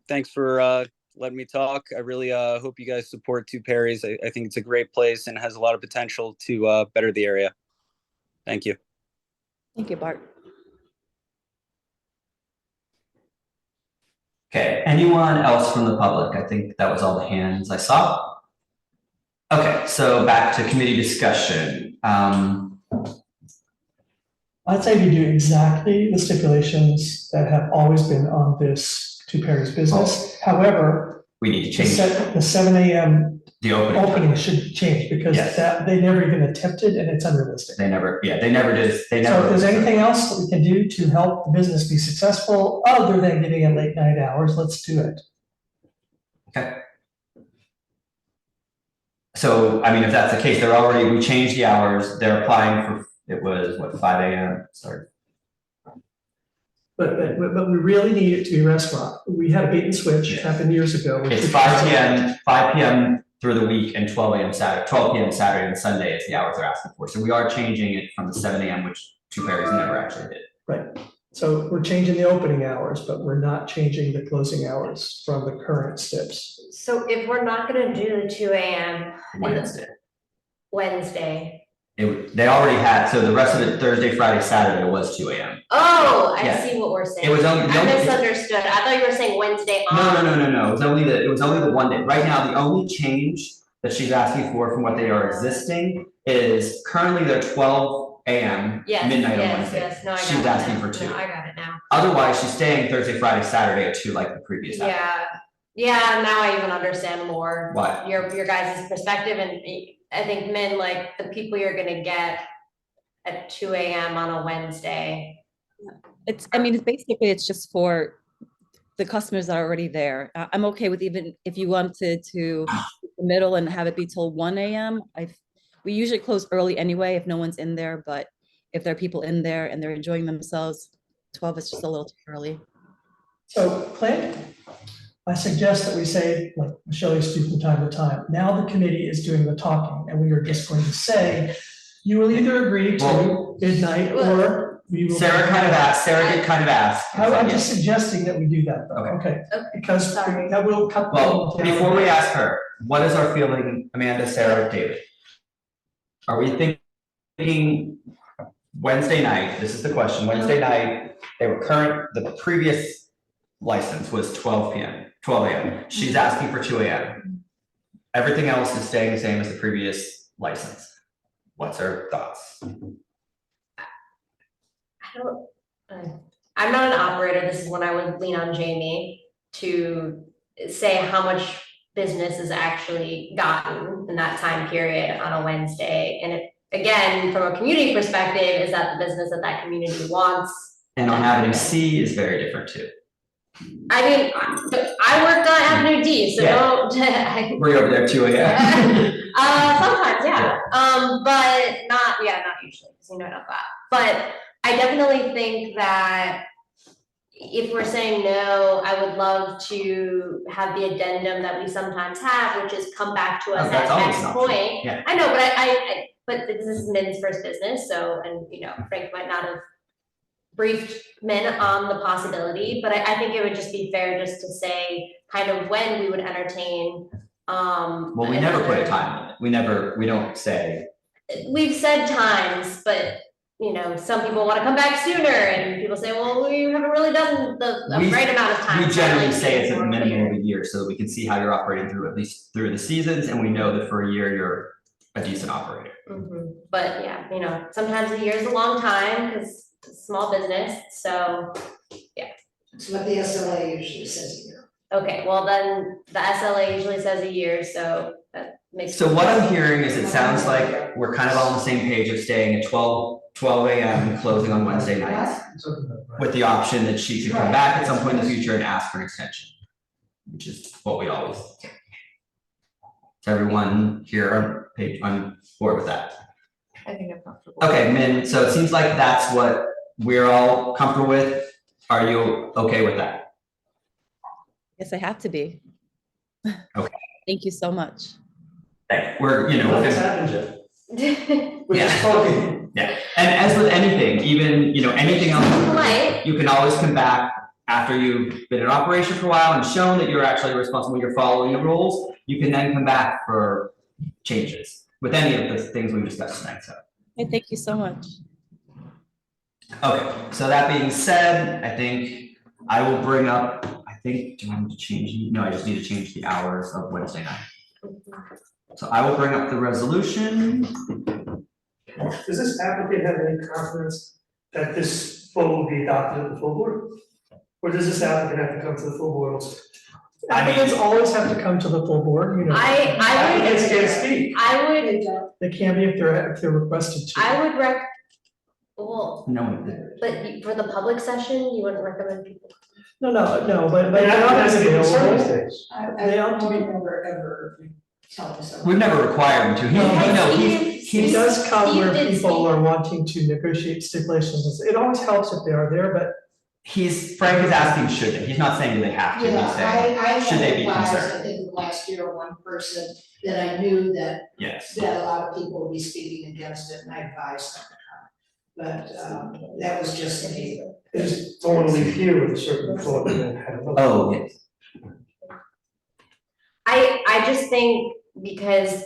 Thanks for letting me talk. I really hope you guys support Two Perry's. I think it's a great place and has a lot of potential to better the area. Thank you. Thank you, Bart. Okay, anyone else from the public? I think that was all the hands I saw. Okay, so back to committee discussion. I'd say we do exactly the stipulations that have always been on this Two Perry's business. However, we need to change the 7 a.m. the opening should change because they never even attempted and it's unrealistic. They never did. So if there's anything else that we can do to help the business be successful other than giving it late night hours, let's do it. Okay. So, if that's the case, we changed the hours. They're applying for, it was what, 5 a.m. start. But we really need it to be a restaurant. We had a bait and switch, it happened years ago. It's 5 p.m. through the week and 12 p.m. Saturday and Sunday is the hours they're asking for. So we are changing it from the 7 a.m., which Two Perry's never actually did. Right. So we're changing the opening hours, but we're not changing the closing hours from the current STIPs. So if we're not gonna do the 2 a.m. Wednesday. They already had, so the rest of it, Thursday, Friday, Saturday was 2 a.m. Oh, I see what we're saying. It was only, I misunderstood. I thought you were saying Wednesday on. No. It was only the one day. Right now, the only change that she's asking for from what they are existing is currently they're 12 a.m. midnight on Wednesday. Yes, no, I got she's it asking now. for 2. No, I got it now. Otherwise, she's staying Thursday, Friday, Saturday at 2 like the previous hour. Yeah, now I even understand more What? your guys' perspective, and I think Min, like the people you're gonna get at 2 a.m. on a Wednesday. It's basically, it's just for the customers that are already there. I'm okay with even if you wanted to the middle and have it be till 1 a.m. We usually close early anyway if no one's in there, but if there are people in there and they're enjoying themselves, 12 is just a little too early. So Clint, I suggest that we say, like Michelle used to do from time to time, now the committee is doing the talking, and we are just going to say, you will either agree to midnight or we will. Sarah did kind of ask. I'm just suggesting that we do that, though, okay? Because Sorry. that will cut. Well, down. before we ask her, what is our feeling, Amanda, Sarah, David? Are we thinking Wednesday night, this is the question, Wednesday night, the previous license was 12 a.m. She's asking for 2 a.m. Everything else is staying the same as the previous license. What's her thoughts? I'm not an operator. This is when I would lean on Jamie to say how much business is actually gotten in that time period on a Wednesday. And if, again, from a community perspective, is that the business that that community wants? And on Avenue C is very different too. I mean, I worked on Avenue D, so don't. We're over there 2 a.m. Sometimes, yeah. But not usually, because you know enough about. But I definitely think that if we're saying no, I would love to have the addendum that we sometimes have, which is come back to us at next point. Yeah. I know, but this is Min's first business, so, and you know, Frank might not have briefed Min on the possibility, but I think it would just be fair just to say kind of when we would entertain. Well, we never put a time limit. We don't say. We've said times, but you know, some people want to come back sooner, and people say, well, we haven't really done the right amount of time. We generally say it's a minimum of a year, so that we can see how you're operating through at least through the seasons, and we know that for a year you're a decent operator. But yeah, you know, sometimes a year is a long time because it's a small business. So yeah. That's what the SLA usually says a year. Okay, well then the SLA usually says a year, so that makes. So what I'm hearing is it sounds like we're kind of all on the same page of staying at 12 a.m. and closing on Wednesday nights, with the option that she could come back at some point in the future and ask for an extension, which is what we always do. Is everyone here on board with that? I think I'm comfortable. Okay, Min, so it seems like that's what we're all comfortable with. Are you okay with that? Yes, I have to be. Okay. Thank you so much. Okay, we're, you know. Nothing's happened yet. We're just talking. Yeah, and as with anything, even, you know, anything else, Right. you can always come back after you've been in operation for a while and shown that you're actually responsible, you're following the rules, you can then come back for changes with any of the things we discussed tonight, so. Hey, thank you so much. Okay, so that being said, I think I will bring up, do I need to change? No, I just need to change the hours of Wednesday night. So I will bring up the resolution. Does this applicant have any confidence that this vote will be adopted at the full board? Or does this applicant have to come to the full board also? Applicants always have to come to the full board, you know. Applicants can't speak. I would, They can be if they're requested to. I would well, No one did. but for the public session, you wouldn't recommend people. No, but But they're not that's a good available. service. They ought to be. Never, ever tell me something. We've never required him to. He does come Steve where did people speak. are wanting to negotiate stipulations. It always helps if they are there, but Frank is asking should they, he's not saying do they have to, he's saying, I should they be advised, concerned? I think last year, one person that I knew that Yes. a lot of people would be speaking against it, and I advised them to come. But that was just me. I just don't want to leave here with a certain thought and then have another. Oh, yes. I just think because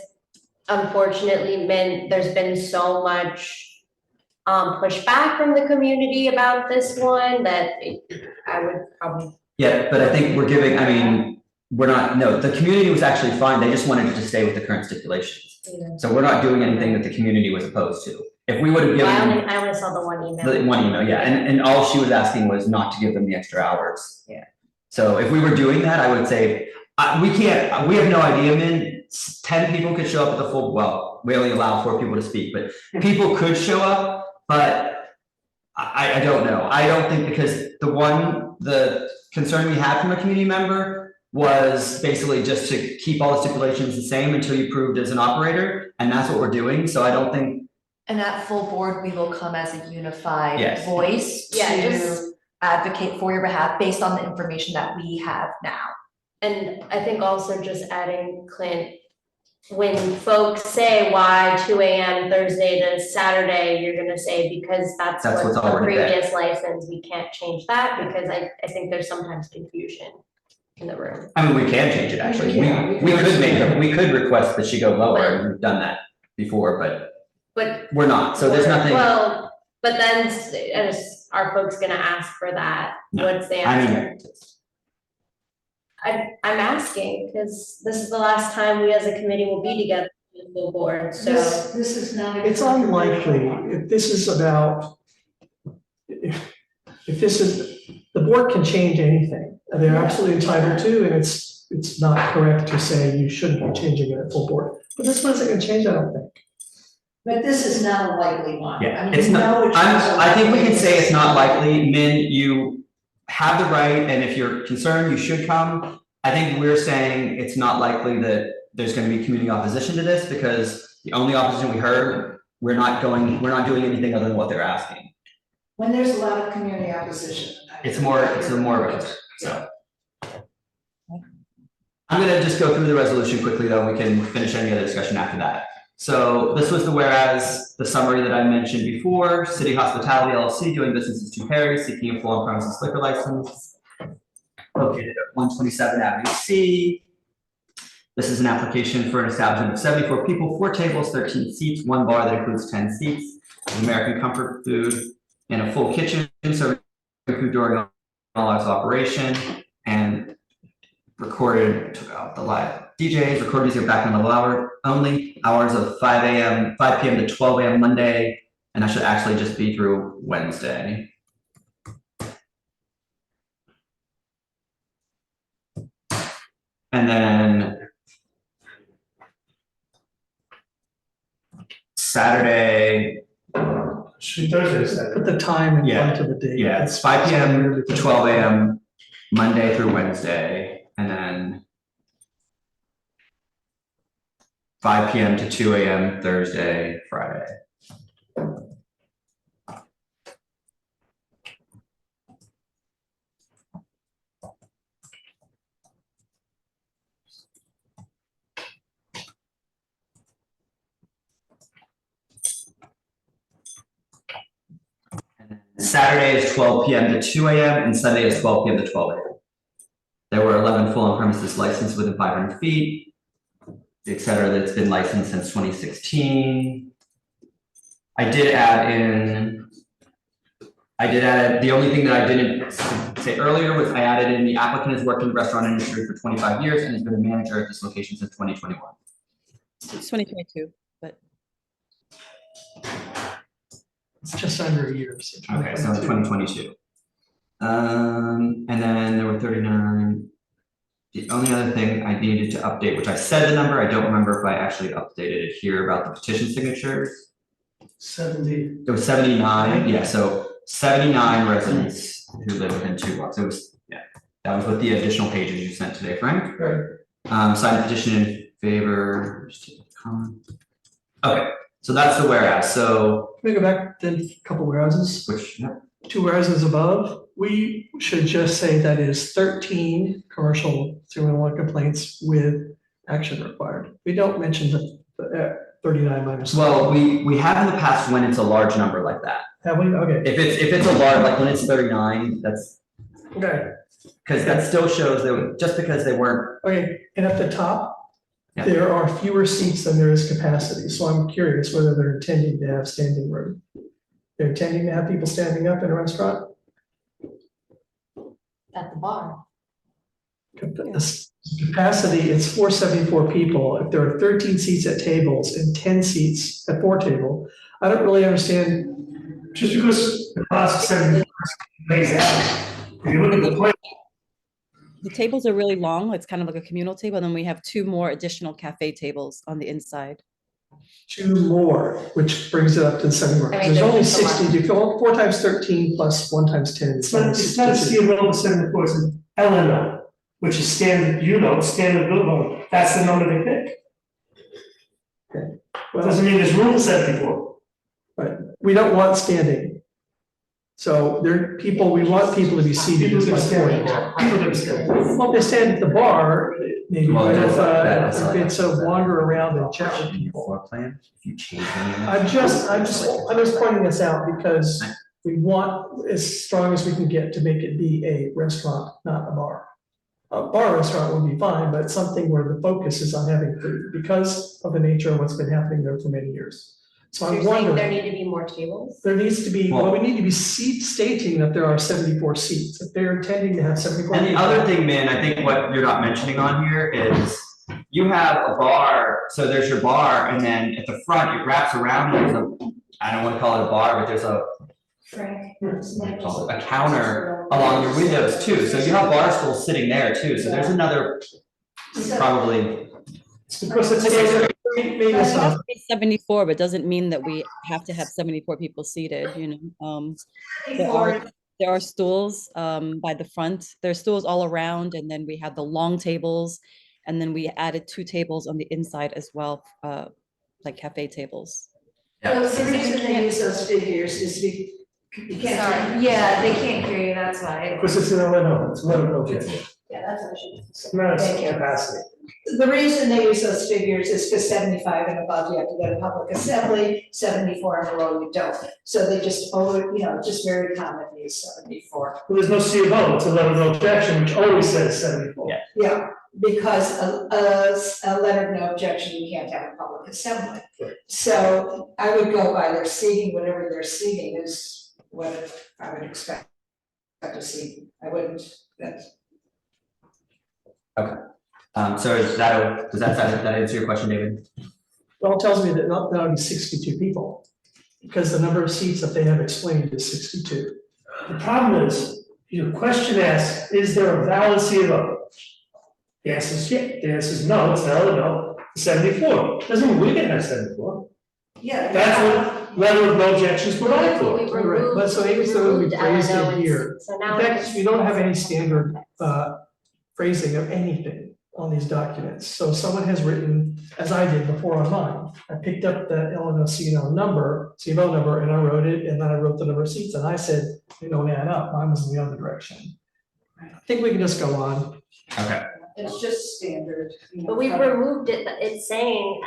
unfortunately, there's been so much pushback from the community about this one that I would probably. Yeah, but I think we're giving, I mean, the community was actually fine, they just wanted it to stay with the current stipulations. Yeah. So we're not doing anything that the community was opposed to. If we would have given. I only saw the one email. The one email, yeah, and all she was asking was not to give them the extra hours. Yeah. So if we were doing that, I would say, we have no idea, Min, 10 people could show up at the full, well, we only allow 4 people to speak, but people could show up, but I don't know. I don't think, because the concern we had from a community member was basically just to keep all the stipulations the same until you proved as an operator, and that's what we're doing, so I don't think. And at full board, we will come as a unified Yes. voice Yeah, to just advocate for your behalf based on the information that we have now. And I think also just adding, Clint, when folks say why 2 AM Thursday to Saturday, you're gonna say because that's That's what's what's the already there. previous license, we can't change that, because I think there's sometimes confusion in the room. I mean, we can change it, actually. Yeah, We could request that she go lower, and we've done that before, but we're not, so there's nothing. Well, but then, are folks gonna ask for that? No. What's the I answer? mean, I'm asking, because this is the last time we as a committee will be together with the full board, so. This is not. It's unlikely, if this is about, if this is, the board can change anything, and they're absolutely entitled to, and it's not correct to say you shouldn't be changing it at full board. But this one isn't gonna change, I don't think. But this is not a likely one. yeah, I mean, it's you not, know which ones are I think we can likely. say it's not likely. Min, you have the right, and if you're concerned, you should come. I think we're saying it's not likely that there's gonna be community opposition to this, because the only opposition we heard, we're not doing anything other than what they're asking. When there's a lot of community opposition. It's more risk, so. I'm gonna just go through the resolution quickly, though, we can finish any other discussion after that. So this was the whereas, the summary that I mentioned before, City Hospitality LLC doing business as Two Harry, seeking a full on-premises liquor license located at 127 Avenue C. This is an application for an establishment of 74 people, 4 tables, 13 seats, 1 bar that includes 10 seats, American comfort food, and a full kitchen, serving food during all hours of operation, and recorded, took out the live DJs, recorded music back on the hour only, hours of 5 p.m. to 12 a.m. Monday, and that should actually just be through Wednesday. And then Saturday, Should be Thursday, Saturday. Put the time in Yeah. front of the date. yeah, it's 5 p.m. to 12 a.m. Monday through Wednesday, and then 5 p.m. to 2 a.m. Thursday, Friday. Saturday is 12 p.m. to 2 a.m. and Sunday is 12 p.m. to 12 a.m. There were 11 full on-premises licenses within 500 feet, et cetera, that's been licensed since 2016. I did add, the only thing that I didn't say earlier was I added in the applicant has worked in the restaurant industry for 25 years and has been a manager at this location since 2021. It's 2022, but It's just under a year. So Okay, so 2022. And then there were 39. The only other thing I needed to update, which I said the number, I don't remember if I actually updated it here about the petition signatures. 70. There was 79, yeah, so 79 residents who live within 2 blocks. It was, yeah, that was with the additional pages you sent today, Frank. Right. Signed the petition in favor. Okay, so that's the whereas, so, Can we go back then a couple warehouses? which, yeah. 2 warehouses above, we should just say that is 13 commercial 311 complaints with action required. We don't mention the 39 minus. Well, we have in the past when it's a large number like that. Have we? Okay. If it's a large, like when it's 39, that's, Okay. because that still shows that just because they weren't. Okay, and at the top, Yeah. there are fewer seats than there is capacity, so I'm curious whether they're intending to have standing room. They're intending to have people standing up in a restaurant? At the bar. Capacity, it's 474 people. If there are 13 seats at tables and 10 seats at 4 table, I don't really understand. Just because the class of 70 lays out, if you look at the plan, the tables are really long. It's kind of like a communal table. And then we have 2 more additional cafe tables on the inside. 2 more, which brings it up to 71. I mean, There's only there's a lot. 60, you go 4 times 13 plus 1 times 10. it's not a CML 74, it's an LML, which is standard, standard building. That's the number they pick. Well, Doesn't mean there's room for 74. but we don't want standing. So we want people to be seated is my point. Well, they stand at the bar, maybe, Well, but that's if it's a wander around and chat with in your people. floor plan, if you change any of them. I'm just pointing this out because we want as strong as we can get to make it be a restaurant, not a bar. A bar restaurant would be fine, but something where the focus is on having food because of the nature of what's been happening there for many years. So So I'm you're saying there wondering, need to be more tables? there needs to be, well, we need to be stating that there are 74 seats. If they're intending to have 74. And the people- other thing, man, I think what you're not mentioning on here is you have a bar, so there's your bar, and then at the front, it wraps around, there's a, I don't wanna call it a bar, but there's a, what do you call it, a counter along your windows too, so you have bar stools sitting there too, so there's another, probably. Because it's maybe it's not. 74, but doesn't mean that we have to have 74 people seated, There are stools by the front. There's stools all around, and then we have the long tables, and then we added 2 tables on the inside as well, like cafe tables. Well, the reason they use those figures is you can't. Sorry, yeah, they can't hear you, that's why. Because it's an O&O, it's one object. Yeah, that's what I should say. Not Thank you. capacity. The reason they use those figures is because 75 and above, you have to go to public assembly, 74 and below, you don't. So they just, just very common use 74. Well, there's no C of O, it's a letter of no objection, which always says 74. Yeah. Yeah, because a letter of no objection, you can't have a public assembly. Right. So I would go by their seating, whatever their seating is, what I would expect to see. I wouldn't, that's. So does that answer your question, David? Well, it tells me that not only 62 people, because the number of seats that they have explained is 62. The problem is, your question asks, is there a valid C of O? The answer is yeah, the answer is no, it's valid, no, 74, doesn't mean we can have 74. Yeah. That's what letter of no objections provide for. We You're right, but so maybe it's the way we removed phrased L&O it here. So now In it's. fact, we don't have any standard phrasing of anything on these documents. So someone has written, as I did before on mine, I picked up the L&O C&O number, C&O number, and I wrote it, and then I wrote the number of seats, and I said, they don't add up, mine was in the other direction. I think we can just go on. Okay. It's just standard. But we've removed it, it's saying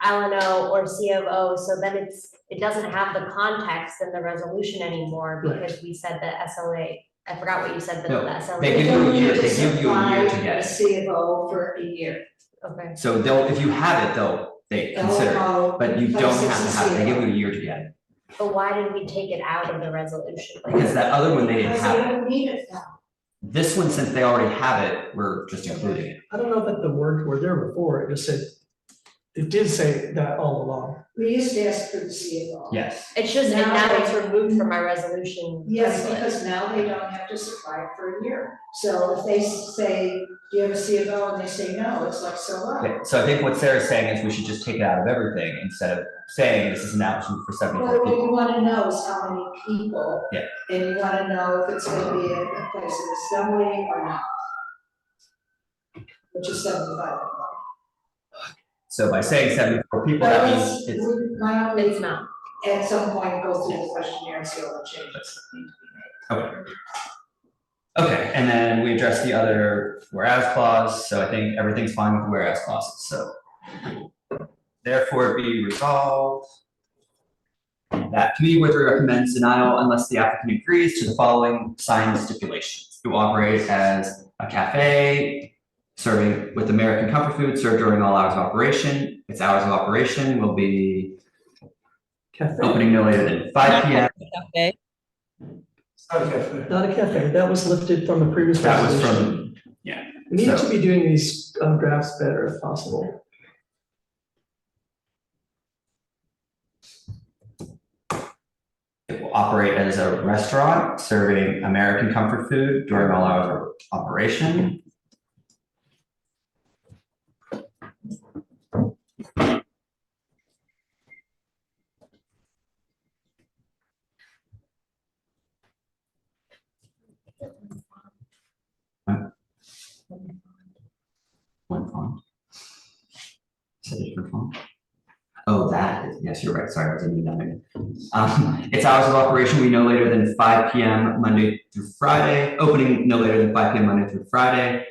L&O or C of O, so then it doesn't have the context in the resolution anymore Right. because we said the SLA, I forgot what you said, the No, SLA. they give you a year, they give you a year to Apply get it. C of O for a year. Okay. So if you have it, they consider it, L&O but you don't have to replaces have it, they C of give O. you a year to get it. But why did we take it out of the resolution? Because that other one, they didn't Because have they it. don't need it now. This one, since they already have it, we're just including it. I don't know that the words were there before, it just said, it did say that all along. We used to ask for the C of O. Yes. It's just, and Now now they- it's removed from my resolution. Yes, template. because now they don't have to supply it for a year. So if they say, do you have a C of O, and they say no, it's like, so what? Okay, so I think what Sarah's saying is we should just take it out of everything instead of saying this is an option for 74 Well, what people. you wanna know is how many people. Yeah. And you wanna know if it's gonna be a place of assembly or not. Which is 75. So by saying 74 people, that means it's, My only, It's not. at some point, go through the questionnaire and see all the changes that need to be made. okay. Okay, and then we addressed the other whereas clause, so I think everything's fine with the whereas clauses, so. Therefore be resolved that committee board recommends denial unless the applicant agrees to the following signed stipulations. To operate as a cafe, serving with American comfort food served during all hours of operation. Its hours of operation will be Cafe, opening no later than 5 p.m. Okay. Okay. not a cafe, that was lifted from the previous That was resolution. from, yeah. We need so- to be doing these drafts better if possible. It will operate as a restaurant serving American comfort food during all hours of operation. One font. Is it a different font? Oh, that is, yes, you're right, sorry, I was in the Its hours of operation will be no later than 5 p.m. Monday through Friday, opening no later than 5 p.m. Monday through Friday,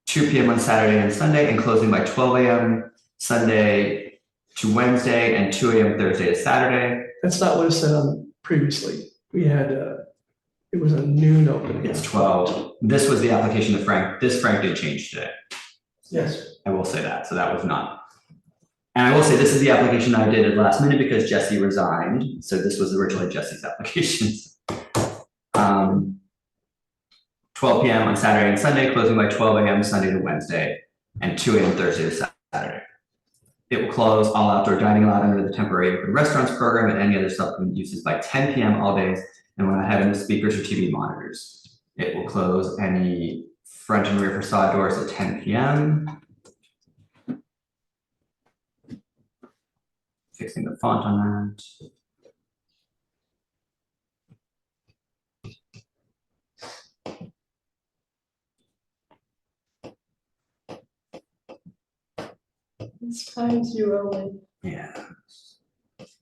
2 p.m. on Saturday and Sunday, and closing by 12 a.m. Sunday to Wednesday, and 2 a.m. Thursday to Saturday. That's not what it said on previously. We had, it was a noon opening. It's 12. This was the application that Frank did change today. Yes. I will say that, so that was not. And I will say this is the application I did at last minute because Jesse resigned, so this was originally Jesse's application. 12 p.m. on Saturday and Sunday, closing by 12 a.m. Sunday to Wednesday, and 2 a.m. Thursday to Saturday. It will close all outdoor dining allowed under the temporary open restaurants program and any other supplement uses by 10 p.m. all days, and when not having the speakers or TV monitors. It will close any front and rear facade doors at 10 p.m. Fixing the font on that. It's time to roll Yeah.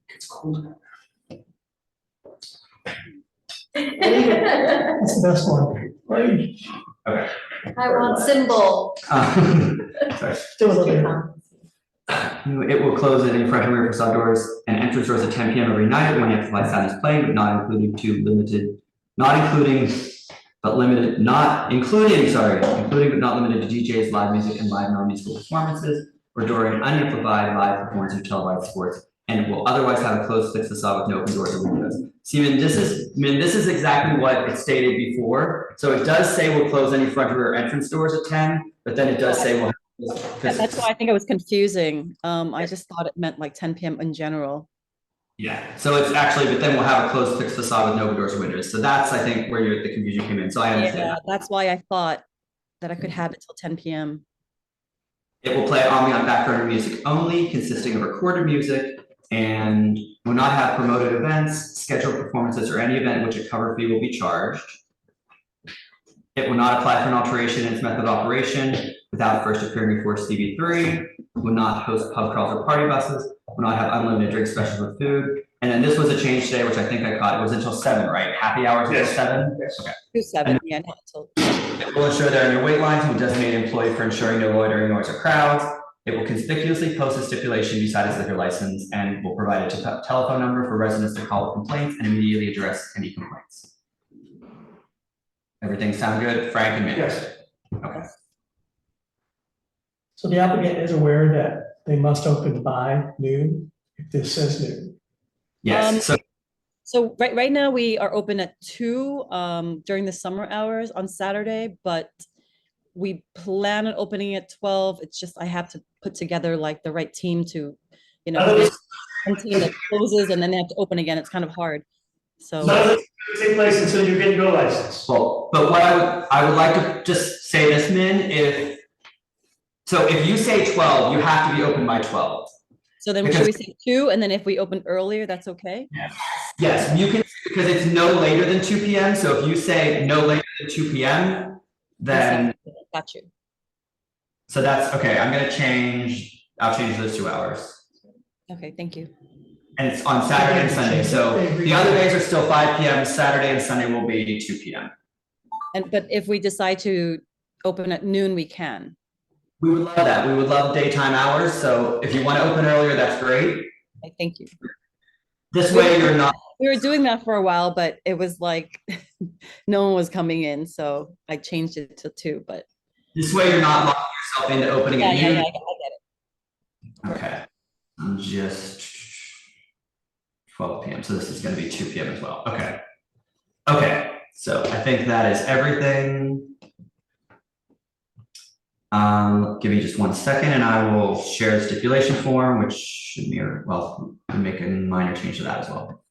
It's cold. in. That's the best one. Right. Okay. I want symbol. Sorry. Still another. It will close any front and rear facade doors and entrance doors at 10 p.m. every night when amplified sound is playing, but not including but not limited to DJs, live music, and live non-musical performances, or during unamplified live performance of televised sports, and it will otherwise have a closed fixed facade with no open doors or windows. See, this is exactly what it stated before. So it does say we'll close any front or rear entrance doors at 10, but then it does say we'll. That's why I think it was confusing. I just thought it meant like 10 p.m. in general. Yeah, so it's actually, but then we'll have a closed fixed facade with no doors or windows. So that's, I think, where the confusion came in. So I understand. Yeah, that's why I thought that I could have it till 10 p.m. It will play ambient background music only, consisting of recorded music, and will not have promoted events, scheduled performances, or any event in which a cover fee will be charged. It will not apply for an alteration in its method of operation without first appearing before Stevie 3, will not host pub crawls or party buses, will not have unlimited drink specials with food. And then this was a change today, which I think I caught. It was until 7, right? Happy hours until 7? Yes. Okay. To 7, yeah, not until. It will ensure there are no wait lines and will designate an employee for ensuring no loitering, noise, or crowds. It will conspicuously post a stipulation beside its liquor license and will provide a telephone number for residents to call with complaints and immediately address any complaints. Everything sound good, Frank and me? Yes. Okay. So the applicant is aware that they must open by noon, if this says noon. Yes. So right now we are open at 2 during the summer hours on Saturday, but we plan on opening at 12. It's just I have to put together like the right team to, you know, one team that closes and then they have to open again. It's kind of hard. So None of this will take place until you get your license. Well, but what I would like to just say this, Min, if you say 12, you have to be open by 12. So then should we say 2, and then if we open earlier, that's okay? Yes, you can, because it's no later than 2 p.m. So if you say no later than 2 p.m., then. Got you. So that's, okay, I'll change those 2 hours. Okay, thank you. And it's on Saturday and Sunday, so the other days are still 5 p.m., Saturday and Sunday will be 2 p.m. But if we decide to open at noon, we can. We would love that. We would love daytime hours. So if you want to open earlier, that's great. Okay, thank you. This way you're not. We were doing that for a while, but it was like no one was coming in. So I changed it to 2, but. This way you're not locking yourself into opening at noon. Yeah, I get it. Okay. I'm just 12 p.m. So this is going to be 2 p.m. as well. Okay. Okay. So I think that is everything. Give me just 1 second and I will share the stipulation form, which should mirror, well, I'm making a minor change to that as well.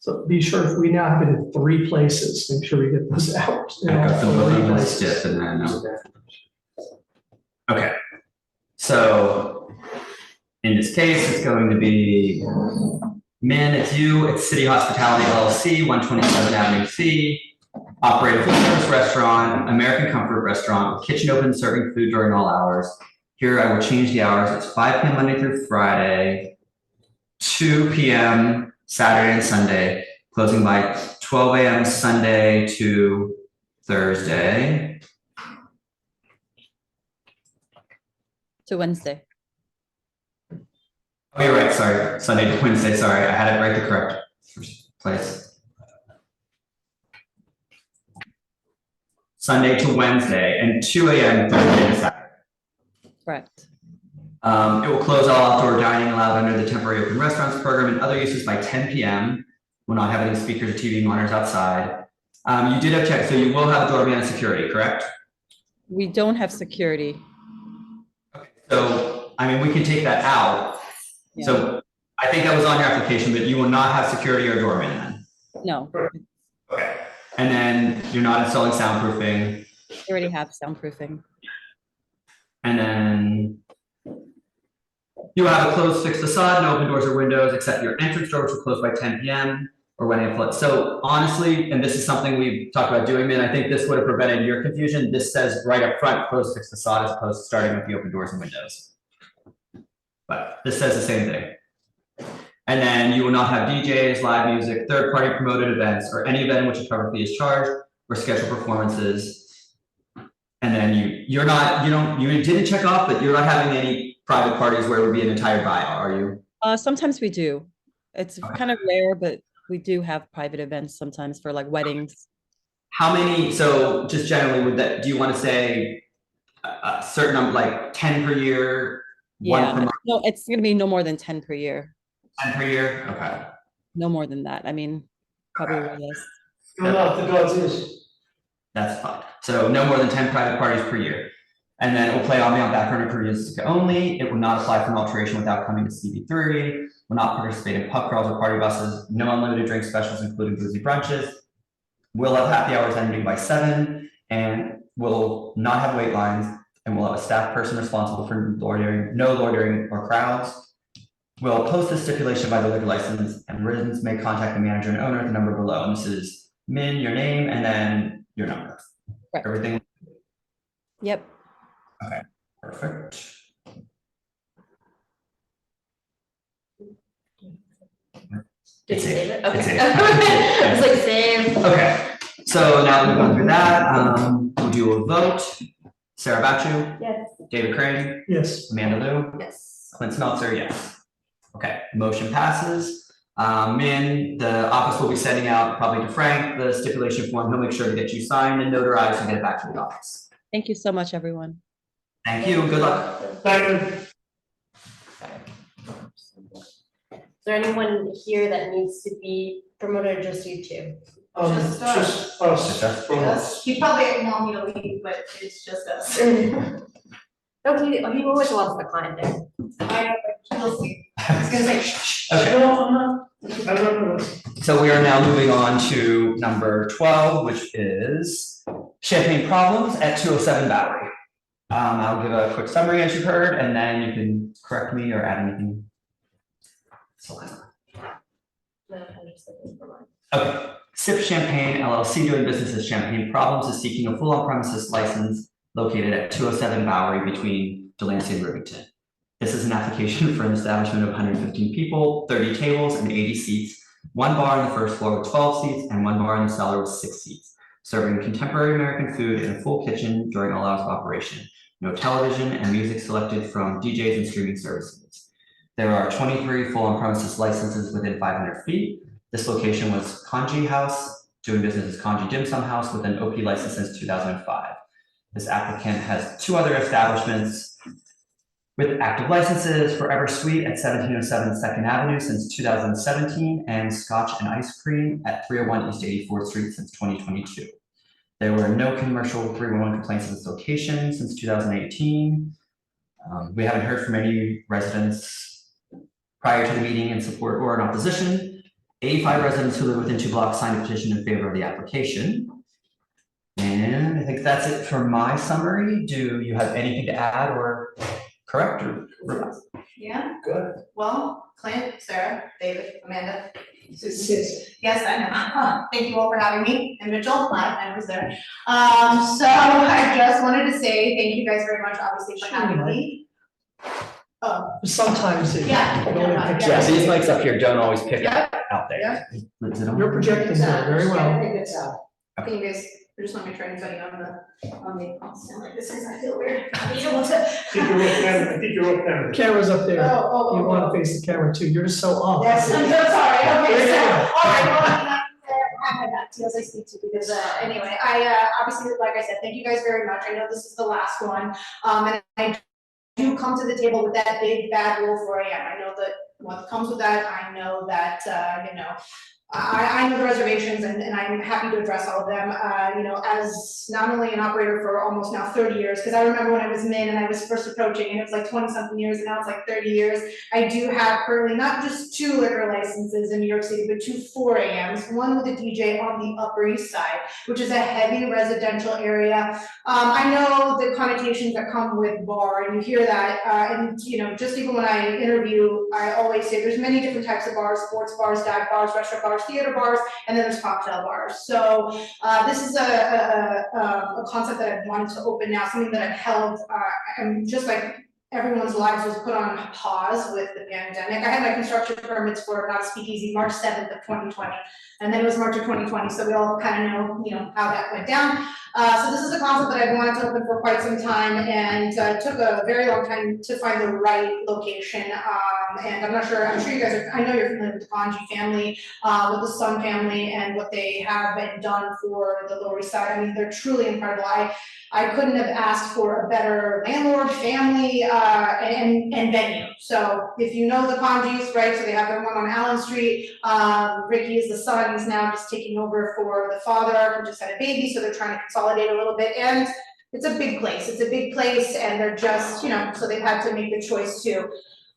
So be sure if we now have it in 3 places, make sure we get those out. I got the little stiff and then, okay. So in this case, it's going to be Min, it's you, it's City Hospitality LLC, 127 Avenue C, operator full service restaurant, American Comfort Restaurant, with kitchen open serving food during all hours. Here I will change the hours. It's 5 p.m. Monday through Friday, 2 p.m. Saturday and Sunday, closing by 12 a.m. Sunday to Thursday. To Wednesday. Oh, you're right. Sorry. Sunday to Wednesday. Sorry. I had it right the correct place. Sunday to Wednesday and 2 a.m. Thursday to Saturday. Correct. It will close all outdoor dining allowed under the temporary open restaurants program and other uses by 10 p.m. We'll not have any speakers or TV monitors outside. You did have checked, so you will have a doorman and security, correct? We don't have security. So, I mean, we can take that out. Yeah. So I think that was on your application, but you will not have security or doorman then? No, Okay. And then you're not installing soundproofing? we already have soundproofing. And then you have a closed fixed facade, no open doors or windows, except your entrance door, which will close by 10 p.m. or when it floods. So honestly, and this is something we've talked about doing, man, I think this would have prevented your confusion. This says right up front, closed fixed facade, as opposed to starting with the open doors and windows. But this says the same thing. And then you will not have DJs, live music, third-party promoted events, or any event in which a cover fee is charged, or scheduled performances. And then you didn't check off, but you're not having any private parties where it would be an entire buyout, are you? Sometimes we do. It's kind of rare, but we do have private events sometimes for like weddings. How many, so just generally with that, do you want to say a certain number, like 10 per year? One per month? No, it's gonna be no more than 10 per year. 10 per year, okay. No more than that. I mean, probably less. The gods is. That's fine. So no more than 10 private parties per year. And then it will play on background per music only. It will not apply for an alteration without coming to CB3. Will not participate in pub crawls or party buses. No unlimited drink specials, including boozy brunches. Will have happy hours ending by 7, and will not have wait lines. And will have a staff person responsible for no loitering or crowds. We'll post this stipulation by the liquor license, and residents may contact the manager and owner at the number below. And this is Min, your name, and then your number. Right. Everything? Yep. Okay, perfect. Did you save it? It's Okay. saved. I was like, save. Okay, so now that we've gone through that, we'll do a vote. Sarah Bachu? Yes. David Crane? Yes. Amanda Lou? Yes. Clint Smeltzer, yes. Okay, motion passes. Min, the office will be sending out probably to Frank the stipulation form. He'll make sure to get you signed and notarized and get it back to the office. Thank you so much, everyone. Thank you, good luck. Thank you. Is there anyone here that needs to be promoted or just you two? Just us. Just us. Yes, he probably want me to leave, but it's just us. No, he always wants the client there. I know, but we'll see. I was gonna say, shh. Okay. No, I'm not. I don't know. So we are now moving on to number 12, which is champagne problems at 207 Bowery. I'll give a quick summary as you've heard, and then you can correct me or add anything. Okay, Sip Champagne LLC, doing business as Champagne Problems, is seeking a full on-premises license located at 207 Bowery between Delancey and Rivington. This is an application for an establishment of 115 people, 30 tables, and 80 seats, one bar on the first floor with 12 seats, and one bar in the cellar with 6 seats, serving contemporary American food in a full kitchen during all hours of operation. No television, and music selected from DJs and streaming services. There are 23 full on-premises licenses within 500 feet. This location was Kanji House, doing business as Kanji Dim Sum House with an OP license since 2005. This applicant has 2 other establishments with active licenses: Forever Sweet at 1707 2nd Avenue since 2017, and Scotch and Ice Cream at 301 East 84th Street since 2022. There were no commercial 311 complaints at this location since 2018. We haven't heard from any residents prior to the meeting in support or in opposition. 85 residents who live within 2 blocks signed a petition in favor of the application. And I think that's it for my summary. Do you have anything to add or correct or revise? Yeah, Good. well, Clint, Sarah, David, Amanda. Yes, I know. Thank you all for having me, and Mitchell, I was there. So I just wanted to say thank you guys very much, obviously, for having me. Sometimes it Yeah. only picks Yeah, up. so these mics up here don't always pick up out there. Yeah. Is it on? You're projecting there very well. It's can you guys, I just want to make sure anybody on the constant like this, because I feel weird. I don't want to. I think you're off camera, I think you're off camera. Camera's up there. Oh, You want to face the camera too. You're just so off. Yes, I'm so sorry, okay, There you so, go. all right, well, I have that too as I speak to, because, anyway, I, obviously, like I said, thank you guys very much, I know this is the last one, and I do come to the table with that big bad rule 4 AM, I know that what comes with that, I know that, you know, I know the reservations and I'm happy to address all of them, you know, as not only an operator for almost now 30 years, because I remember when I was min and I was first approaching and it was like 20-something years and now it's like 30 years. I do have currently not just 2 liquor licenses in New York City, but 2 4 AMs, one with a DJ on the Upper East Side, which is a heavy residential area. I know the connotations that come with bar, and you hear that, and you know, just even when I interview, I always say there's many different types of bars: sports bars, dive bars, restaurant bars, theater bars, and then there's cocktail bars. So this is a concept that I've wanted to open now, something that I've held, and just like everyone's lives was put on pause with the pandemic. I had my construction permits for Not a Speakeasy March 7th of 2020, and then it was March of 2020, so we all kind of know, you know, how that went down. So this is a concept that I've wanted to open for quite some time, and took a very long time to find the right location. And I'm sure you guys are, I know you're familiar with the Kanji family, with the Sun family, and what they have been done for the Lower East Side. I mean, they're truly incredible. I couldn't have asked for a better landlord, family, and venue. So if you know the Kanjis, right, so they have their one on Allen Street. Ricky is the son, he's now just taking over for the father who just had a baby, so they're trying to consolidate a little bit. And it's a big place, and they're just, you know, so they've had to make the choice too.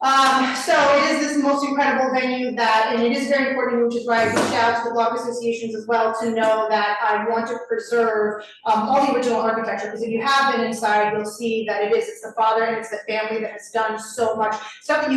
So it is this most incredible venue that, and it is very important, which is why I reached out to the block associations as well to know that I want to preserve all the original architecture, because if you have been inside, you'll see that it's the father and it's the family that has done so much stuff that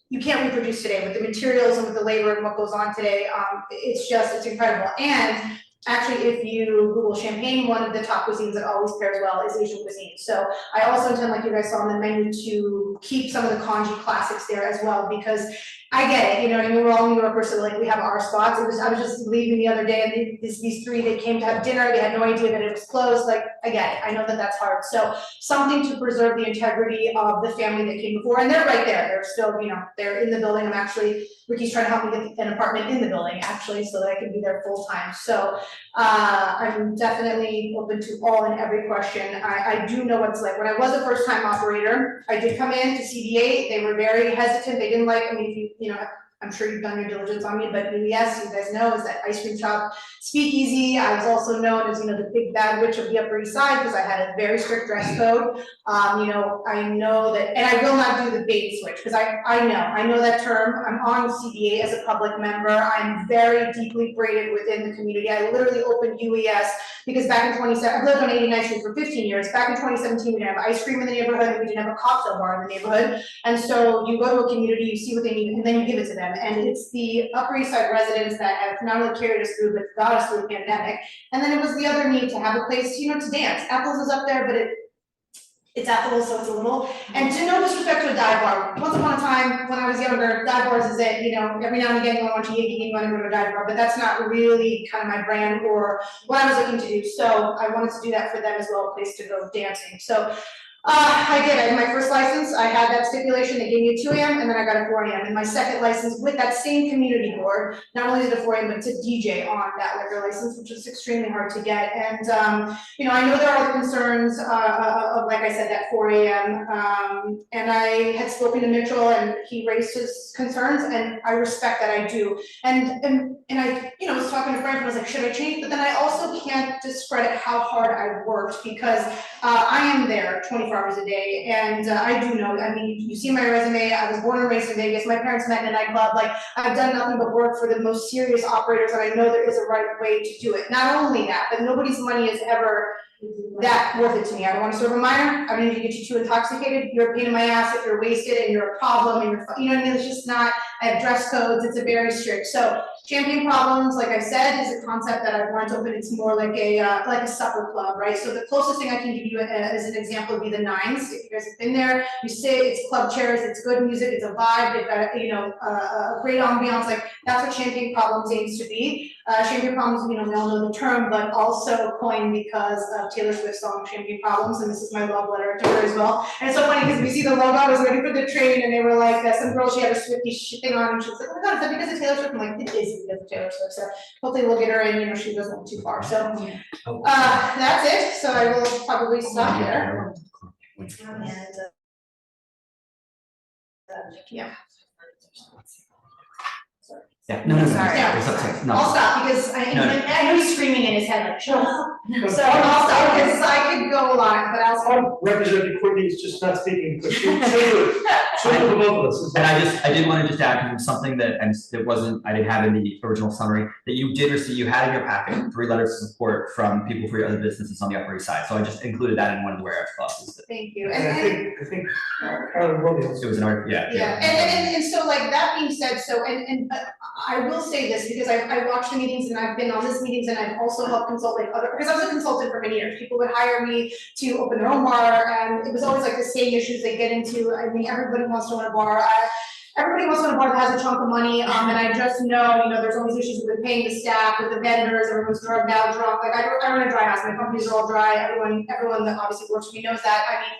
you can't reproduce today with the materials and with the labor and what goes on today. It's incredible. And actually, if you Google Champagne, one of the top cuisines that always pairs well is Asian cuisine. So I also intend, like you guys saw on the menu, to keep some of the kanji classics there as well, because I get it, you know, I mean, we're all New Yorkers, so like we have our spots. I was just leaving the other day, and these 3, they came to have dinner, they had no idea that it was closed. Like, I get it, I know that that's hard. So something to preserve the integrity of the family that came before, and they're right there. They're still, you know, they're in the building. I'm actually, Ricky's trying to help me get an apartment in the building, actually, so that I can be there full time. So I'm definitely open to all and every question. I do know what it's like. When I was a first time operator, I did come in to CDA. They were very hesitant. They didn't like, I mean, if you know, I'm sure you've done your diligence on me, but UES, you guys know, is that ice cream shop speakeasy. I was also known as, you know, the big bad witch of the Upper East Side, because I had a very strict dress code. You know, I know that, and I will not do the bait switch, because I know that term. I'm on CDA as a public member. I'm very deeply braided within the community. I literally opened UES because back in 2017, I've lived on 89th Street for 15 years. Back in 2017, we didn't have ice cream in the neighborhood, and we didn't have a cocktail bar in the neighborhood. And so you go to a community, you see what they need, and then you give it to them. And it's the Upper East Side residents that have not only carried us through, but got us through the pandemic. And then it was the other need to have a place, you know, to dance. Apples is up there, but it's Apple, so it's a little, and to no disrespect to a dive bar. Once upon a time, when I was younger, dive bars is it, you know, every now and again you want to Yankee, you want to go to a dive bar, but that's not really kind of my brand or what I was looking to do. So I wanted to do that for them as well, a place to go dancing. So I did. I had my first license. I had that stipulation. They gave me a 2 AM and then I got a 4 AM. And my second license with that same community board, not only is it a 4 AM, but to DJ on that liquor license, which is extremely hard to get. And, you know, I know there are other concerns of, like I said, that 4 AM. And I had spoken to Mitchell and he raised his concerns, and I respect that, I do. And I, you know, was talking to Frank and I was like, should I change? But then I also can't discredit how hard I worked, because I am there 24 hours a day, and I do know, I mean, you see my resume, I was born and raised in Vegas, my parents met in a nightclub, like, I've done nothing but work for the most serious operators, and I know there is a right way to do it. Not only that, but nobody's money is ever that worth it to me. I don't wanna serve a minor, I don't need to get you too intoxicated, you're a pain in my ass if you're wasted and you're a problem and you're, you know what I mean, it's just not, I have dress codes, it's a very strict, so champagne problems, like I said, is a concept that I want to open, it's more like a supper club, right? So the closest thing I can give you as an example would be the Nines, if you guys have been there, you sit, it's club chairs, it's good music, it's a vibe, they've got, you know, a great ambiance, like, that's what champagne problems aims to be. Champagne problems, you know, we all know the term, but also coined because of Taylor Swift's song Champagne Problems, and this is my love letter to her as well. And it's so funny because we see the logo, I was waiting for the train, and they were like, some girl, she had a Swiftie thing on, and she was like, oh my god, is that because of Taylor Swift? I'm like, it is because of Taylor Swift, so hopefully we'll get her in, you know, she doesn't go too far, so. That's it, so I will probably stop there. Yeah. Yeah, no, Sorry. I'll stop because I know he's screaming in his head like, shut up. So I'll stop because I could go a lot, but I'll stop. Representative Courtney is just not speaking, but she'll do it. She'll do both of us. And I did want to just add, because something that, and it wasn't, I didn't have in the original summary, that you did receive, you had in your packet 3 letters of support from people for your other businesses on the Upper East Side. So I just included that in one of the whereas clauses. Thank you. And I think Carla Williams. It was an art, yeah. And so like that being said, so, I will say this because I watched the meetings and I've been on this meetings and I've also helped consult like other, because I was a consultant for many years. People would hire me to open their own bar and it was always like the same issues they get into. I mean, everybody wants to own a bar. Everybody wants to own a bar that has a chunk of money, and I just know, you know, there's always issues with paying the staff, with the vendors, everyone's drugged out, drunk. Like I run a dry house, my companies are all dry. Everyone that obviously works for me knows that. I mean,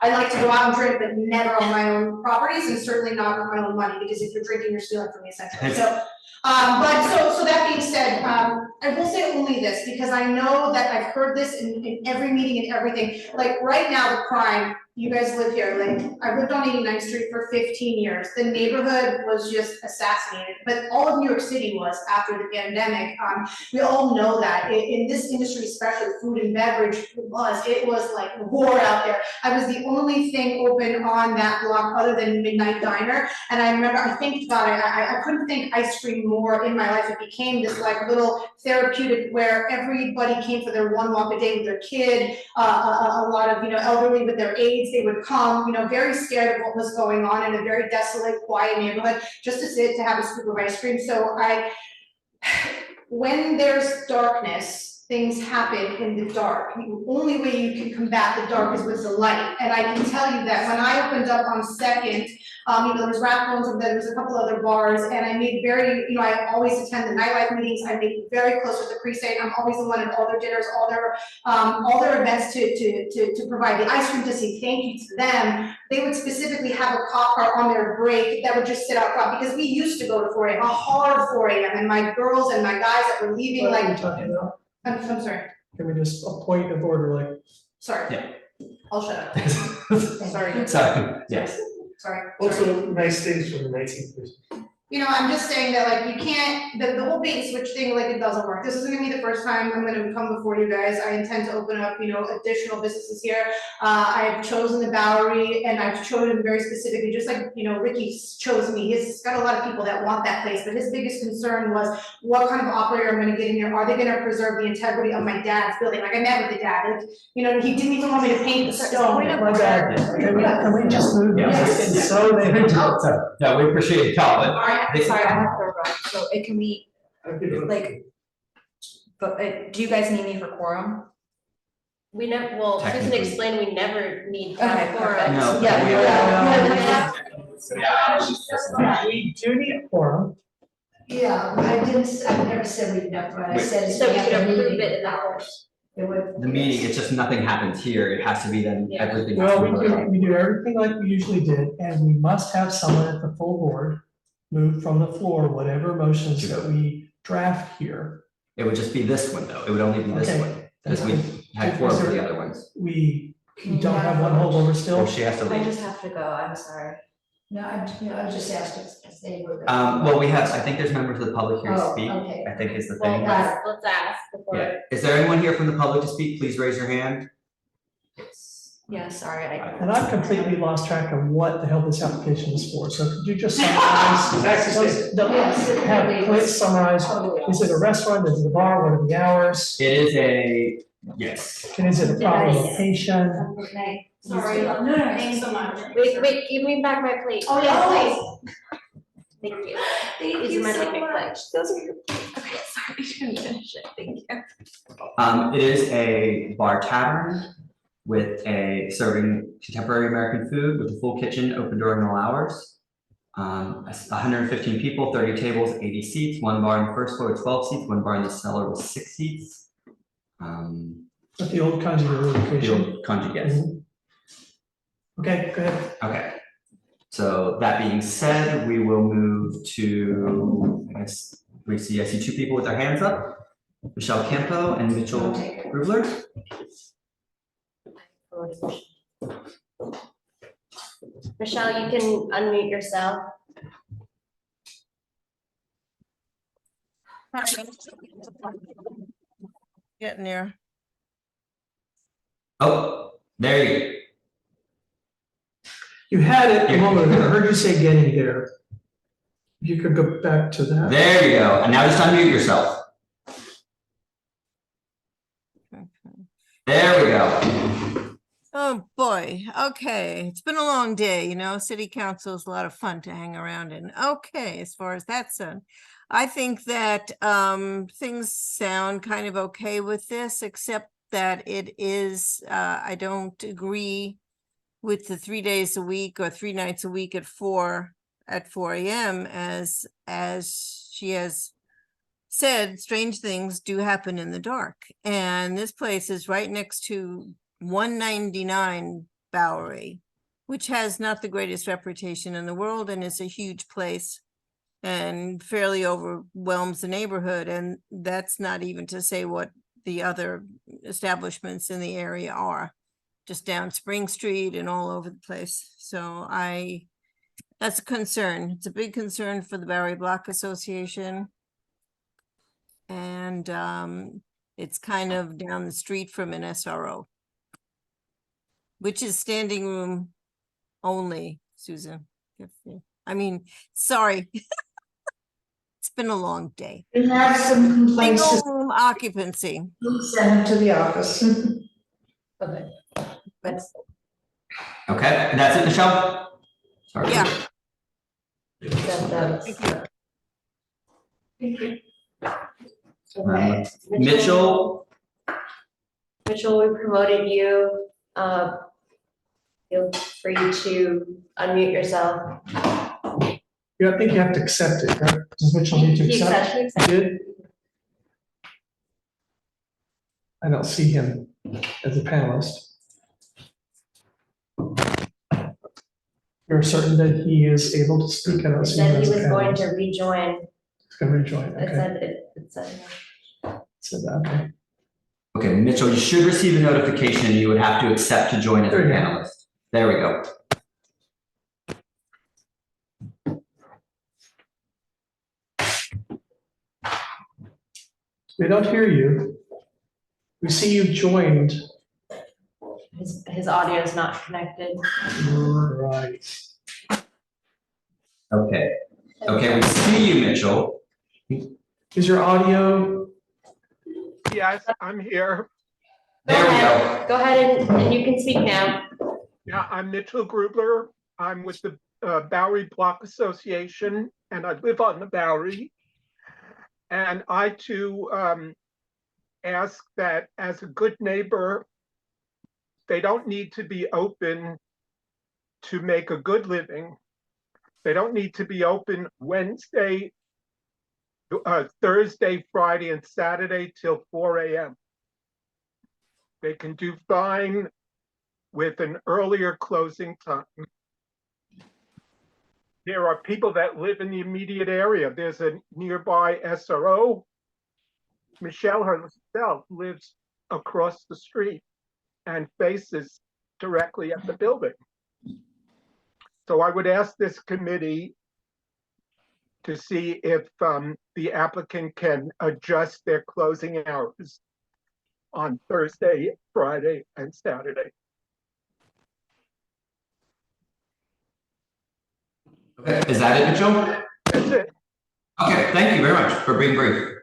I like to go out and drink, but never on my own properties, and certainly not with my own money, because if you're drinking, you're stealing from me essentially. So. So that being said, I will say only this, because I know that I've heard this in every meeting and everything. Like right now, the crime, you guys live here, like I lived on 89th Street for 15 years. The neighborhood was just assassinated, but all of New York City was after the pandemic. We all know that in this industry, especially food and beverage, it was like war out there. I was the only thing open on that block other than Midnight Diner. And I remember, I think about it, I couldn't think ice cream more in my life. It became this like little therapeutic where everybody came for their 1 walk a day with their kid, a lot of, you know, elderly with their aides, they would come, you know, very scared of what was going on in a very desolate, quiet neighborhood, just to sit, to have a scoop of ice cream. So when there's darkness, things happen in the dark. The only way you can combat the dark is with the light. And I can tell you that when I opened up on 2nd, you know, there was Rathbones and there was a couple other bars, and I made very, you know, I always attend the nightlife meetings. I make very close with the pre-state. I'm always the one at all their dinners, all their events to provide the ice cream, to say thank you to them. They would specifically have a cop car on their break that would just sit out front, because we used to go to 4 a.m., a hard 4 a.m. and my girls and my guys that were leaving, like, I'm sorry. Can we just a point of order, like? Sorry. Yeah. I'll shut up. Sorry. Sorry, yes. Sorry. Also, nice things from the 19th. You know, I'm just saying that, like, you can't, the whole bait and switch thing, like, it doesn't work. This isn't gonna be the first time I'm gonna come before you guys. I intend to open up, you know, additional businesses here. I've chosen the Bowery, and I've chosen very specifically, just like, you know, Ricky chose me. He's got a lot of people that want that place, but his biggest concern was what kind of operator I'm gonna get in here. Are they gonna preserve the integrity of my dad's building? Like, I met with the dad, like, you know, he didn't even want me to paint the stone. My bad. Can we just move? Yes. And so they. No, we appreciate it, Calvin. Sorry, I have to run, so it can be, like, but do you guys need me for quorum? We never, well, Susan Technically. explained we never need Okay, quorum. perfect. No. Yeah. We do need a quorum. Yeah, I never said we'd never, I said. So we can approve it in the house. The meeting, it's just nothing happens here. It has to be then everything. has Well, to be voted on. we do everything like we usually did, and we must have someone at the full board move from the floor whatever motions that we draft here. It would just be this one though. It would only be this Okay. one, because we had 4 for the other ones. We don't have one holdover still. Oh, she has to I leave. just have to go, I'm sorry. No, I just asked if they were. Well, we have, I think there's members of the public here to Oh, speak, okay. I think is the Well, thing. let's ask before. Yeah. Is there anyone here from the public to speak? Please raise your hand. Yeah, sorry, And I've completely lost track of what the hell this application is for, so could you just summarize? Have Clint summarize, is it a restaurant, is it a bar, what are the hours? It is a Yes. And is it a proper Yes. location? Okay. Sorry, no, thanks so much. Wait, give me back my plate. Oh, yeah, please. Thank you. Thank These you are my so picnic much. plates. Those are your, okay, sorry, you didn't finish it. Thank you. It is a bar tavern with a serving contemporary American food with a full kitchen open during all hours. 115 people, 30 tables, 80 seats, one bar on the first floor with 12 seats, one bar in the cellar with 6 seats. At the old conjugal The location? old conjugate, yes. Okay, go ahead. Okay. So that being said, we will move to, I see 2 people with their hands up. Michelle Campo and Mitchell Grubler. Michelle, you can unmute yourself. Getting there. Oh, there you go. You had it a moment ago. I heard you say getting there. You could go back to that. There you go. And now just unmute yourself. There we go. Oh, boy. Okay. It's been a long day, you know, city council is a lot of fun to hang around in. Okay, as far as that's done. I think that things sound kind of okay with this, except that it is, I don't agree with the 3 days a week or 3 nights a week at 4 a.m. as she has said, strange things do happen in the dark. And this place is right next to 199 Bowery, which has not the greatest reputation in the world and is a huge place and fairly overwhelms the neighborhood. And that's not even to say what the other establishments in the area are, just down Spring Street and all over the place. So that's a concern. It's a big concern for the Bowery Block Association. And it's kind of down the street from an SRO, which is standing room only, Susan. I mean, sorry. It's been a long day. We have some complaints. Single room occupancy. Send them to the office. Okay. That's Okay, and that's it, Michelle? Sorry. Yeah. Thank you. Thank you. Okay. Mitchell. Mitchell, we promoted you. Feel free to unmute yourself. Yeah, I think you have to accept it, right? Does Mitchell need to He accept? accepted. He did? I don't see him as a panelist. You're certain that he is able to speak? I don't It see him said as he a was going panelist. to rejoin. He's gonna rejoin, It okay. said, it said. So that, okay. Okay, Mitchell, you should receive a notification. You would have to accept to join as a There you go. panelist. There we go. We don't hear you. We see you joined. His audio is not connected. Right. Okay. Okay, we see you, Mitchell. Is your audio? Yes, I'm here. There we go. Go ahead and you can speak now. Yeah, I'm Mitchell Grubler. I'm with the Bowery Block Association, and I live on the Bowery. And I too ask that as a good neighbor, they don't need to be open to make a good living. They don't need to be open Wednesday, Thursday, Friday, and Saturday till 4 a.m. They can do fine with an earlier closing time. There are people that live in the immediate area. There's a nearby SRO. Michelle herself lives across the street and faces directly at the building. So I would ask this committee to see if the applicant can adjust their closing hours on Thursday, Friday, and Saturday. Okay, is that it, Mitchell? That's it. Okay, thank you very much for being brief.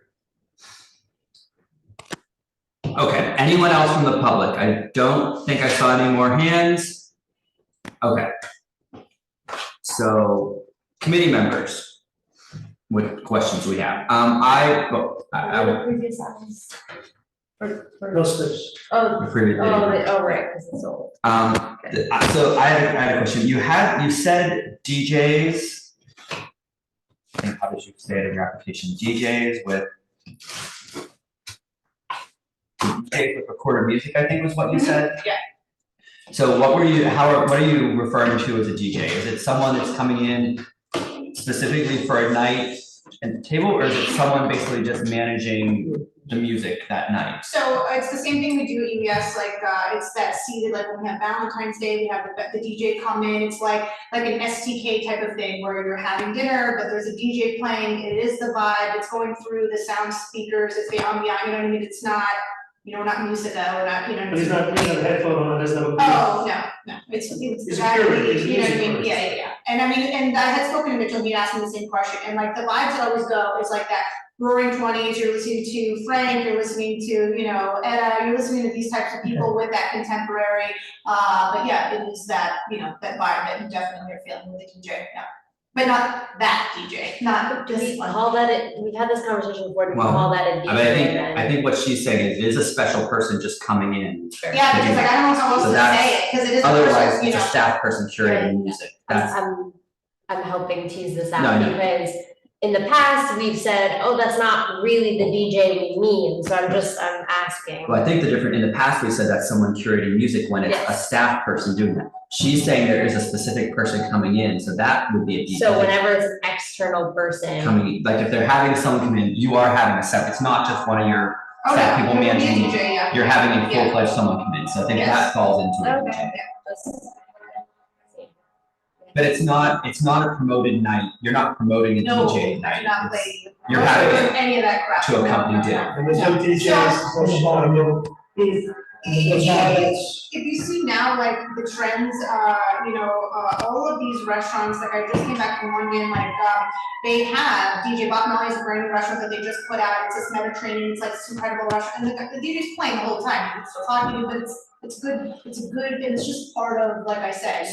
Okay, Anyone else from the public? I don't think I saw any more hands. Okay. So, committee members, what questions we have? I Previous items. No steps. Oh, The previous right, because it's old. So I had a question. You said DJs. I think how did you say it in your application? DJs with recorded music, I think was what you said. Yeah. So what are you referring to as a DJ? Is it someone that's coming in specifically for a night and table, or is it someone basically just managing the music that night? So it's the same thing we do at EBS, like, it's that seated, like when we have Valentine's Day, we have the DJ come in, it's like an STK type of thing where you're having dinner, but there's a DJ playing, it is the vibe, it's going through the sound speakers, it's the ambient, you know what I mean, it's not, we're not musica, we're not, But he's not a headphone on, there's no. Oh, no, it's He's exactly, a you know what I music mean, person. yeah. And I mean, and I had spoken to Mitchell, he asked me the same question, and like the vibes that always go is like that roaring 20s, you're listening to Frank, you're listening to, Etta, you're listening to these types of people with that contemporary, but yeah, it is that, that vibe that you definitely are feeling with the DJ, yeah. But not that DJ, not Do this we one. call that, we've had this conversation before, do we Well, call that a DJ? I think what she's saying is it is a special person just coming in. Yeah, because like, I don't know how else So to that's- say it, because it is a Otherwise, person, it's a staff person curating music. That's, I'm helping tease this out No. because in the past, we've said, oh, that's not really the DJ we mean, so I'm asking. well, I think in the past, we said that's someone curating music when it's a Yes. staff person doing that. She's saying there is a specific person coming in, so that would be a DJ. So whenever it's an external person. Coming, like if they're having someone come in, you are having a set, it's not just one of your Oh, staff yeah, people it would be a managing. DJ, yeah. You're having a Yeah. full-fledged someone come in, so I think Yes. that falls into it. Okay, But it's not a promoted night, you're not promoting a No, DJ I night. do not It's- play. You're having any of that crap. to accompany dinner. And there's no DJs. If you see now, like the trends, all of these restaurants, like I just came back from one in, like, they have DJ Bottomali is a brand new restaurant that they just put out, it's this Mediterranean, it's like this incredible restaurant, and the DJ's playing the whole time, it's still talking to you, but it's good, and it's just part of, like I said,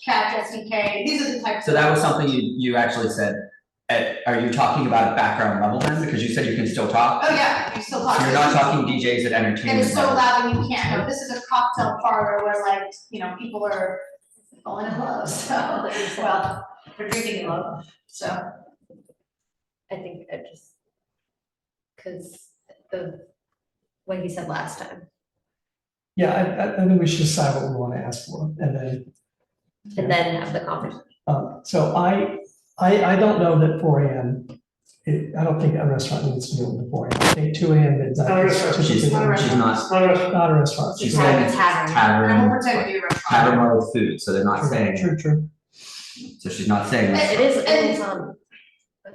Catch, SDK, these are the types. So that was something you actually said, are you talking about background level then? Because you said you can still talk? Oh, yeah, you still talk. So you're not talking DJs at entertainment. And it's so level. loud that you can't, no, this is a cocktail parlor where like, people are falling in love, so, well, they're drinking in love, so. I think because what he said last time. Yeah, I think we should decide what we want to ask for, and then. Have the conversation. So I don't know that 4 AM, I don't think a restaurant needs to be open to 4 AM. I think 2 AM is. Not a restaurant. She's not. Not a restaurant. She's saying It's tavern. tavern. And we'll pretend to be a restaurant. Tavern level food, so they're not saying, True. so she's not saying. It is, and it's on.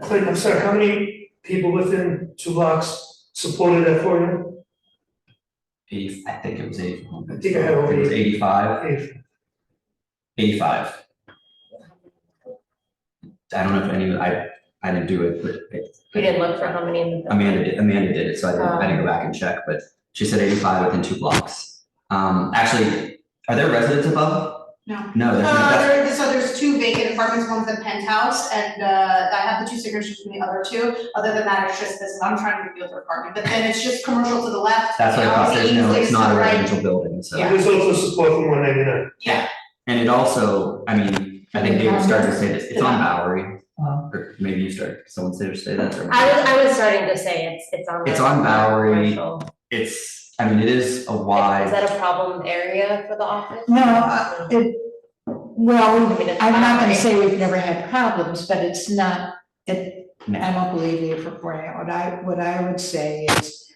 Clayton, I'm sorry, how many people within 2 blocks supported that for you? I think it was 80. I think I have over It was 80. 85. 85. I don't know if any, I didn't do it, but. You didn't look for how many in the. Amanda did it, so I didn't go back and check, but she said 85 within 2 blocks. Actually, are there residents above? No. No, there's no. So there's 2 vacant apartments, one's the penthouse, and I have the 2 signatures from the other 2. Other than that, it's just this, I'm trying to reveal their apartment, but then it's just commercial to the left. That's what I thought, LC it's not a to the right. residential building, so. Yeah. There's also support from 199. Yeah. And it also, I mean, I think David started to say this, it's on Bowery, or maybe you started, someone say that, or. I was starting to say it's on. It's the on Bowery, commercial. it is a wide. Is that a problem area for the office? No, well, I mean, it's I'm not gonna Bowery. say we've never had problems, but it's not, I don't believe you for 4 AM. What I would say is,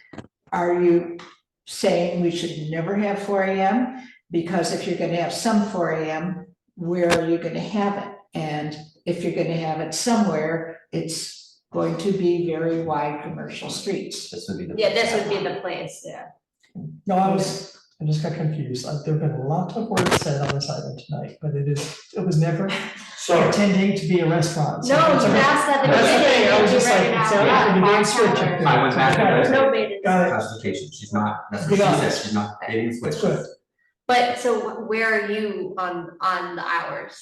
are you saying we should never have 4 AM? Because if you're gonna have some 4 AM, where are you gonna have it? And if you're gonna have it somewhere, it's going to be very wide commercial streets. This would be the. Yeah, this would be the place, yeah. No, I just got confused. There've been a lot of words said on this item tonight, but it was never pretending to be a restaurant. So No, that's you okay. asked at the That's okay. beginning, I was if you just read like, it out it's a loud, pretty big box switch up collar. there. I went back and Got it. No bait and Got it. classification, she's not, that's what she Got said, it. she's not dating It's switches. good. But so where are you on the hours?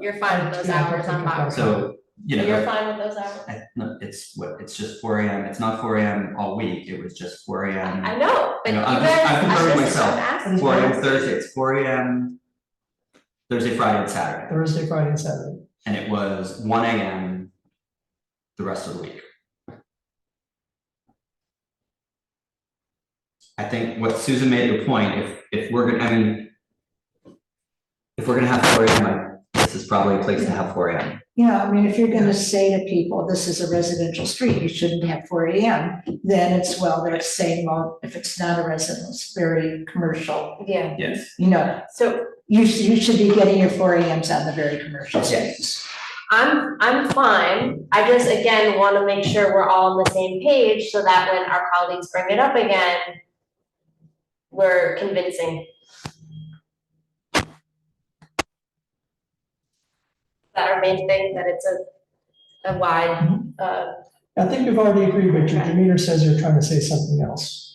You're fine with those Yeah, I hours think on about box? it. So, you know. You're fine with those hours? No, it's just 4 AM, it's not 4 AM all week, it was just 4 AM. I know, but You you know, I'm guys, confirming I'm myself, asking. 4 AM Thursday, it's 4 AM Thursday, Friday, and Saturday, Thursday, Friday, and Saturday. and it was 1 AM the rest of the week. I think what Susan made the point, if we're gonna, I mean, if we're gonna have 4 AM, this is probably a place to have 4 AM. Yeah, I mean, if you're gonna say to people, this is a residential street, you shouldn't have 4 AM, then it's, well, they're saying, well, if it's not a residence, very commercial, Yeah. Yes. you know. So You should be getting your 4 AMs on the very commercial streets. I'm fine. I just, again, want to make sure we're all on the same page so that when our colleagues bring it up again, we're convincing. That our main thing, that it's a wide, I think we've already agreed, but your demeanor says you're trying to say something else.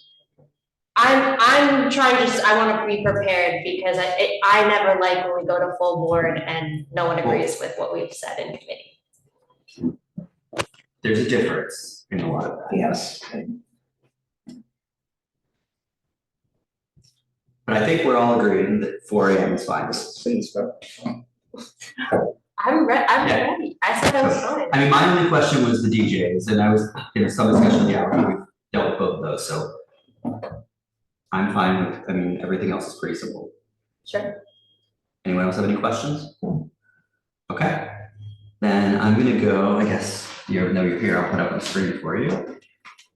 I'm trying I want to be prepared because I never like when we go to full board and no one agrees with what we've said in committee. There's a difference in a lot of that. Yes. But I think we're all agreeing that 4 AM is fine. Please vote. I'm Yeah. ready. I said I was fine. I mean, my only question was the DJs, and I was, some discussion of the hour, we dealt with both of those, so. I'm fine with, I mean, everything else is pretty simple. Sure. Anyone else have any questions? Okay, then I'm gonna go, I guess, you know you're here, I'll put up on the screen for you.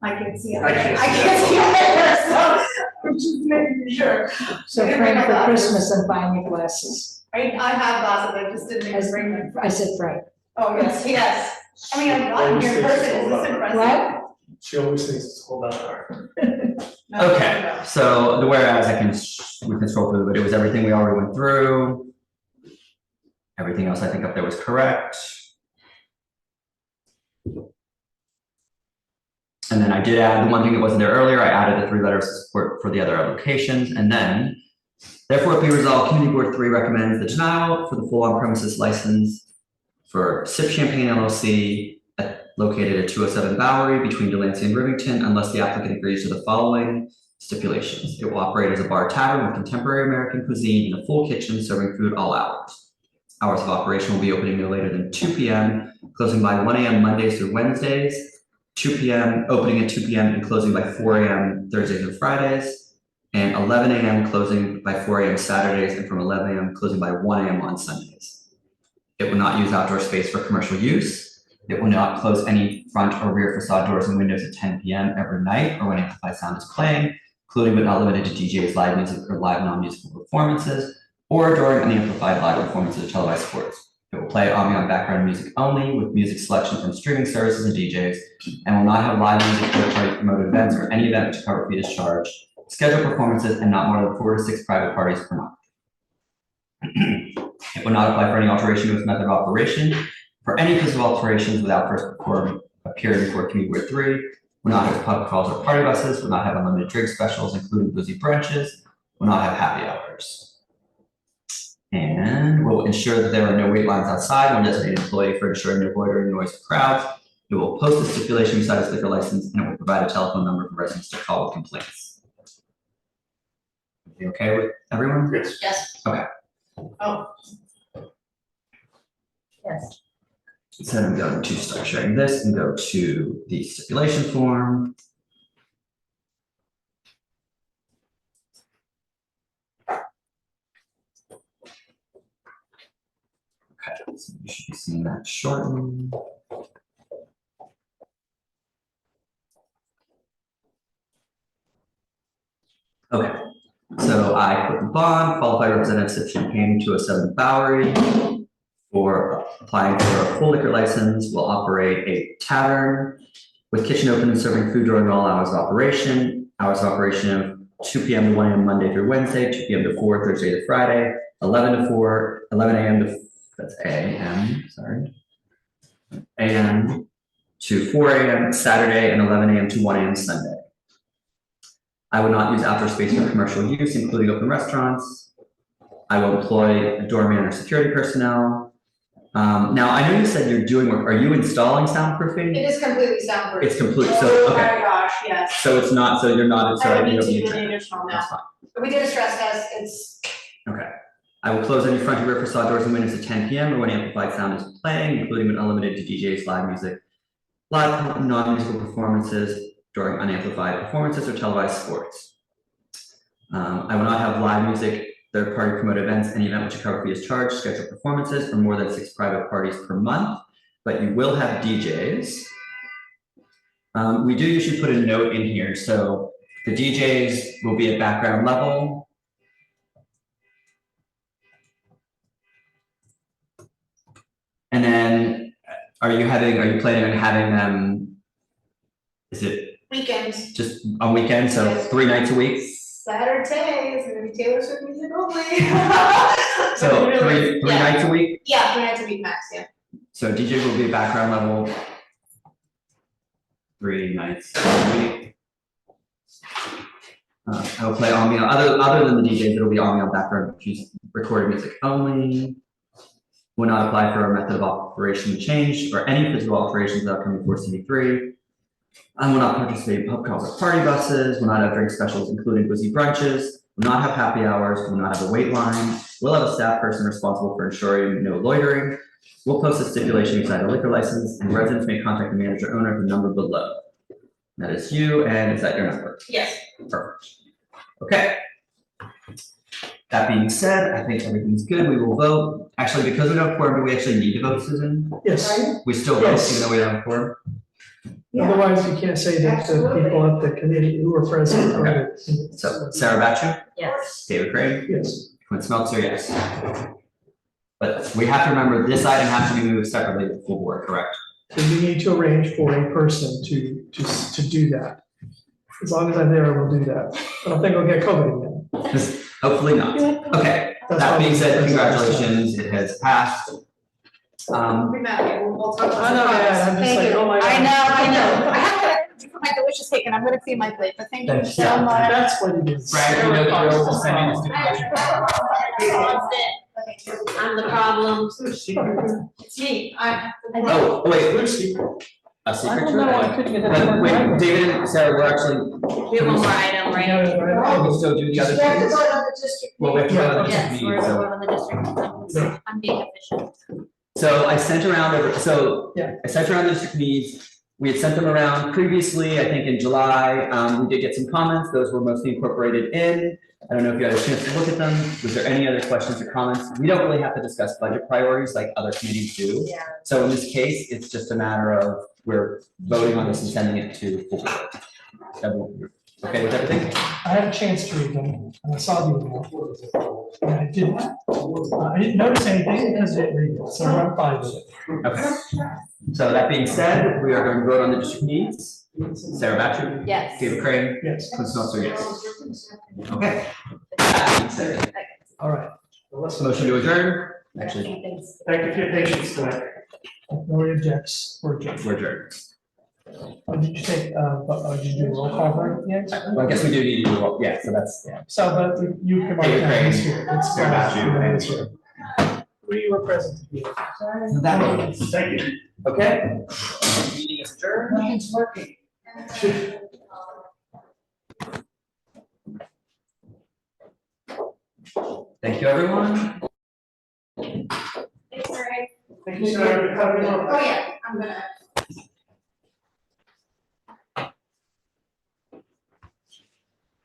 I can see it. I can't see I can't see it, so I'm just making sure. So I didn't Frank, bring for my Christmas, I'm buying you glasses. I have glasses, I just didn't bring them. I said Frank. Oh, yes, yes. I mean, I'm not here in person, is this impressive? What? She always thinks it's hold on to her. No, Okay, no. so the whereas we can scroll through, but it was everything we already went through. Everything else I think up there was correct. And then I did add the one thing that wasn't there earlier, I added the 3 letters of support for the other locations, and then therefore be resolved, Community Board 3 recommends the denial for the full on-premises license for Sip Champagne LLC located at 207 Bowery between Delancey and Rivington, unless the applicant agrees to the following stipulations. It will operate as a bar tavern with contemporary American cuisine and a full kitchen serving food all hours. Hours of operation will be opening no later than 2 PM, closing by 1 AM Mondays through Wednesdays, 2 PM, opening at 2 PM and closing by 4 AM Thursdays and Fridays, and 11 AM closing by 4 AM Saturdays, and from 11 AM closing by 1 AM on Sundays. It will not use outdoor space for commercial use. It will not close any front or rear facade doors and windows at 10 PM every night or when amplified sound is playing, including but not limited to DJs, live music, or live non-musical performances, or during an amplified live performances of televised sports. It will play ambient background music only with music selection from streaming services and DJs, and will not have live music, third-party promoted events, or any event which cover fee is charged, scheduled performances, and not more than 4 to 6 private parties per month. It will not apply for any alteration to its method of operation. For any physical alterations without first appearing before Community Board 3, will not have pub calls or party buses, will not have unlimited drink specials, including boozy brunches, will not have happy hours. And will ensure that there are no wait lines outside when designated employee for ensuring no loitering, noise, or crowds. It will post a stipulation beside its liquor license, and it will provide a telephone number for residents to call with complaints. You okay with everyone? Yes. Yes. Okay. Oh. Yes. So I'm going to start sharing this and go to the stipulation form. Okay, so you should be seeing that shortly. Okay, so I put the bond, qualified representative Sip Champagne 207 Bowery. For applying for a full liquor license, will operate a tavern with kitchen open and serving food during all hours of operation. Hours of operation of 2 PM to 1 AM Monday through Wednesday, 2 PM to 4 Thursday to Friday, 11 AM to that's AM, sorry. AM to 4 AM Saturday and 11 AM to 1 AM Sunday. I will not use outdoor space for commercial use, including open restaurants. I will employ a doorman or security personnel. Now, I know you said you're doing work. Are you installing soundproofing? It is completely soundproof. It's complete, so, Oh okay. my gosh, yes. So it's not, so you're not, I sorry, don't you need don't to need do to. any additional now. That's fine. But we did a stress test, it's, Okay. I will close any front and rear facade doors and windows at 10 PM or when amplified sound is playing, including but unlimited to DJs, live music, live non-musical performances during unamplified performances or televised sports. I will not have live music, third-party promoted events, any event which a cover fee is charged, scheduled performances for more than 6 private parties per month, but you will have DJs. We do usually put a note in here, so the DJs will be at background level. And then, are you planning on having them, is it weekends. just on weekends, so 3 nights a week? Saturday is gonna be Taylor Swift music only. So three nights a week? Yeah, 3 nights a week max, yeah. So DJ will be background level 3 nights a week. I will play ambient, other than the DJs, it'll be ambient background, recorded music only. Will not apply for a method of operation change or any physical alterations without coming before CD3. I will not participate in pub crawls or party buses, will not have drink specials, including boozy brunches, will not have happy hours, will not have a wait line, will have a staff person responsible for ensuring no loitering, will post a stipulation inside a liquor license, and residents may contact the manager owner at the number below. That is you, and is that your number? Yes. Perfect. Okay. That being said, I think everything's good. We will vote. Actually, because we don't have quorum, do we actually need to vote, Susan? Yes. We still vote, Yes. even though we don't have quorum? Otherwise, you can't say that the people at the committee who were present. Okay. So Sarah Batchu? Yes. David Crane? Yes. Quinn Smeltzer, yes. But we have to remember, this item has to be moved separately to the full board, correct? So you need to arrange for a person to do that. As long as I'm there, I will do that. I don't think I'll get COVID again. Hopefully not. Okay, that being said, congratulations, it has passed. We'll talk about I know that, I'm just like, oh my God. I know. I have to my delicious cake and I'm gonna clean my plate, but thank you so much. That's what it is. Frank, you know the drill, we'll send you the I'm the problem. It's me, Oh, wait. A secret I don't to know, I it? couldn't get But that. wait, David and Sarah, we're actually. We have one more item, right? We'll still do the other We have to things. vote on the district. Well, we have to vote on the Yes, district we're meeting, so. going on the district. I'm being efficient. So I sent around, Yeah. I sent around the district needs. We had sent them around previously, I think in July. We did get some comments. Those were mostly incorporated in. I don't know if you had a chance to look at them. Was there any other questions or comments? We don't really have to discuss budget priorities like other committees do. Yeah. So in this case, it's just a matter of we're voting on this and sending it to full board. Everyone, okay with everything? I had a chance to read them, and I saw the email. And I didn't notice anything because I didn't read it, so I'm fine with it. Okay. So that being said, we are going to vote on the district needs. Sarah Batchu? Yes. David Crane? Yes. Quinn Smeltzer, yes. Okay. That being said, All right. motion to adjourn. Actually, Thank you for your patience tonight. Nobody objects, we're adjourned. we're adjourned. Did you take, did you do a roll call for it yet? Well, I guess we do need to do, yeah, so that's, yeah. So, but you can mark David down, Crane, it's here. It's Sarah Batchu, it's here. We were present to be. So that means, Thank you. okay. Meeting is adjourned. Nothing's working. Thank you, everyone. Thanks, Ray. Thank you, sir, for coming over. Oh, yeah, I'm gonna.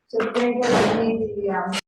So we're gonna go to the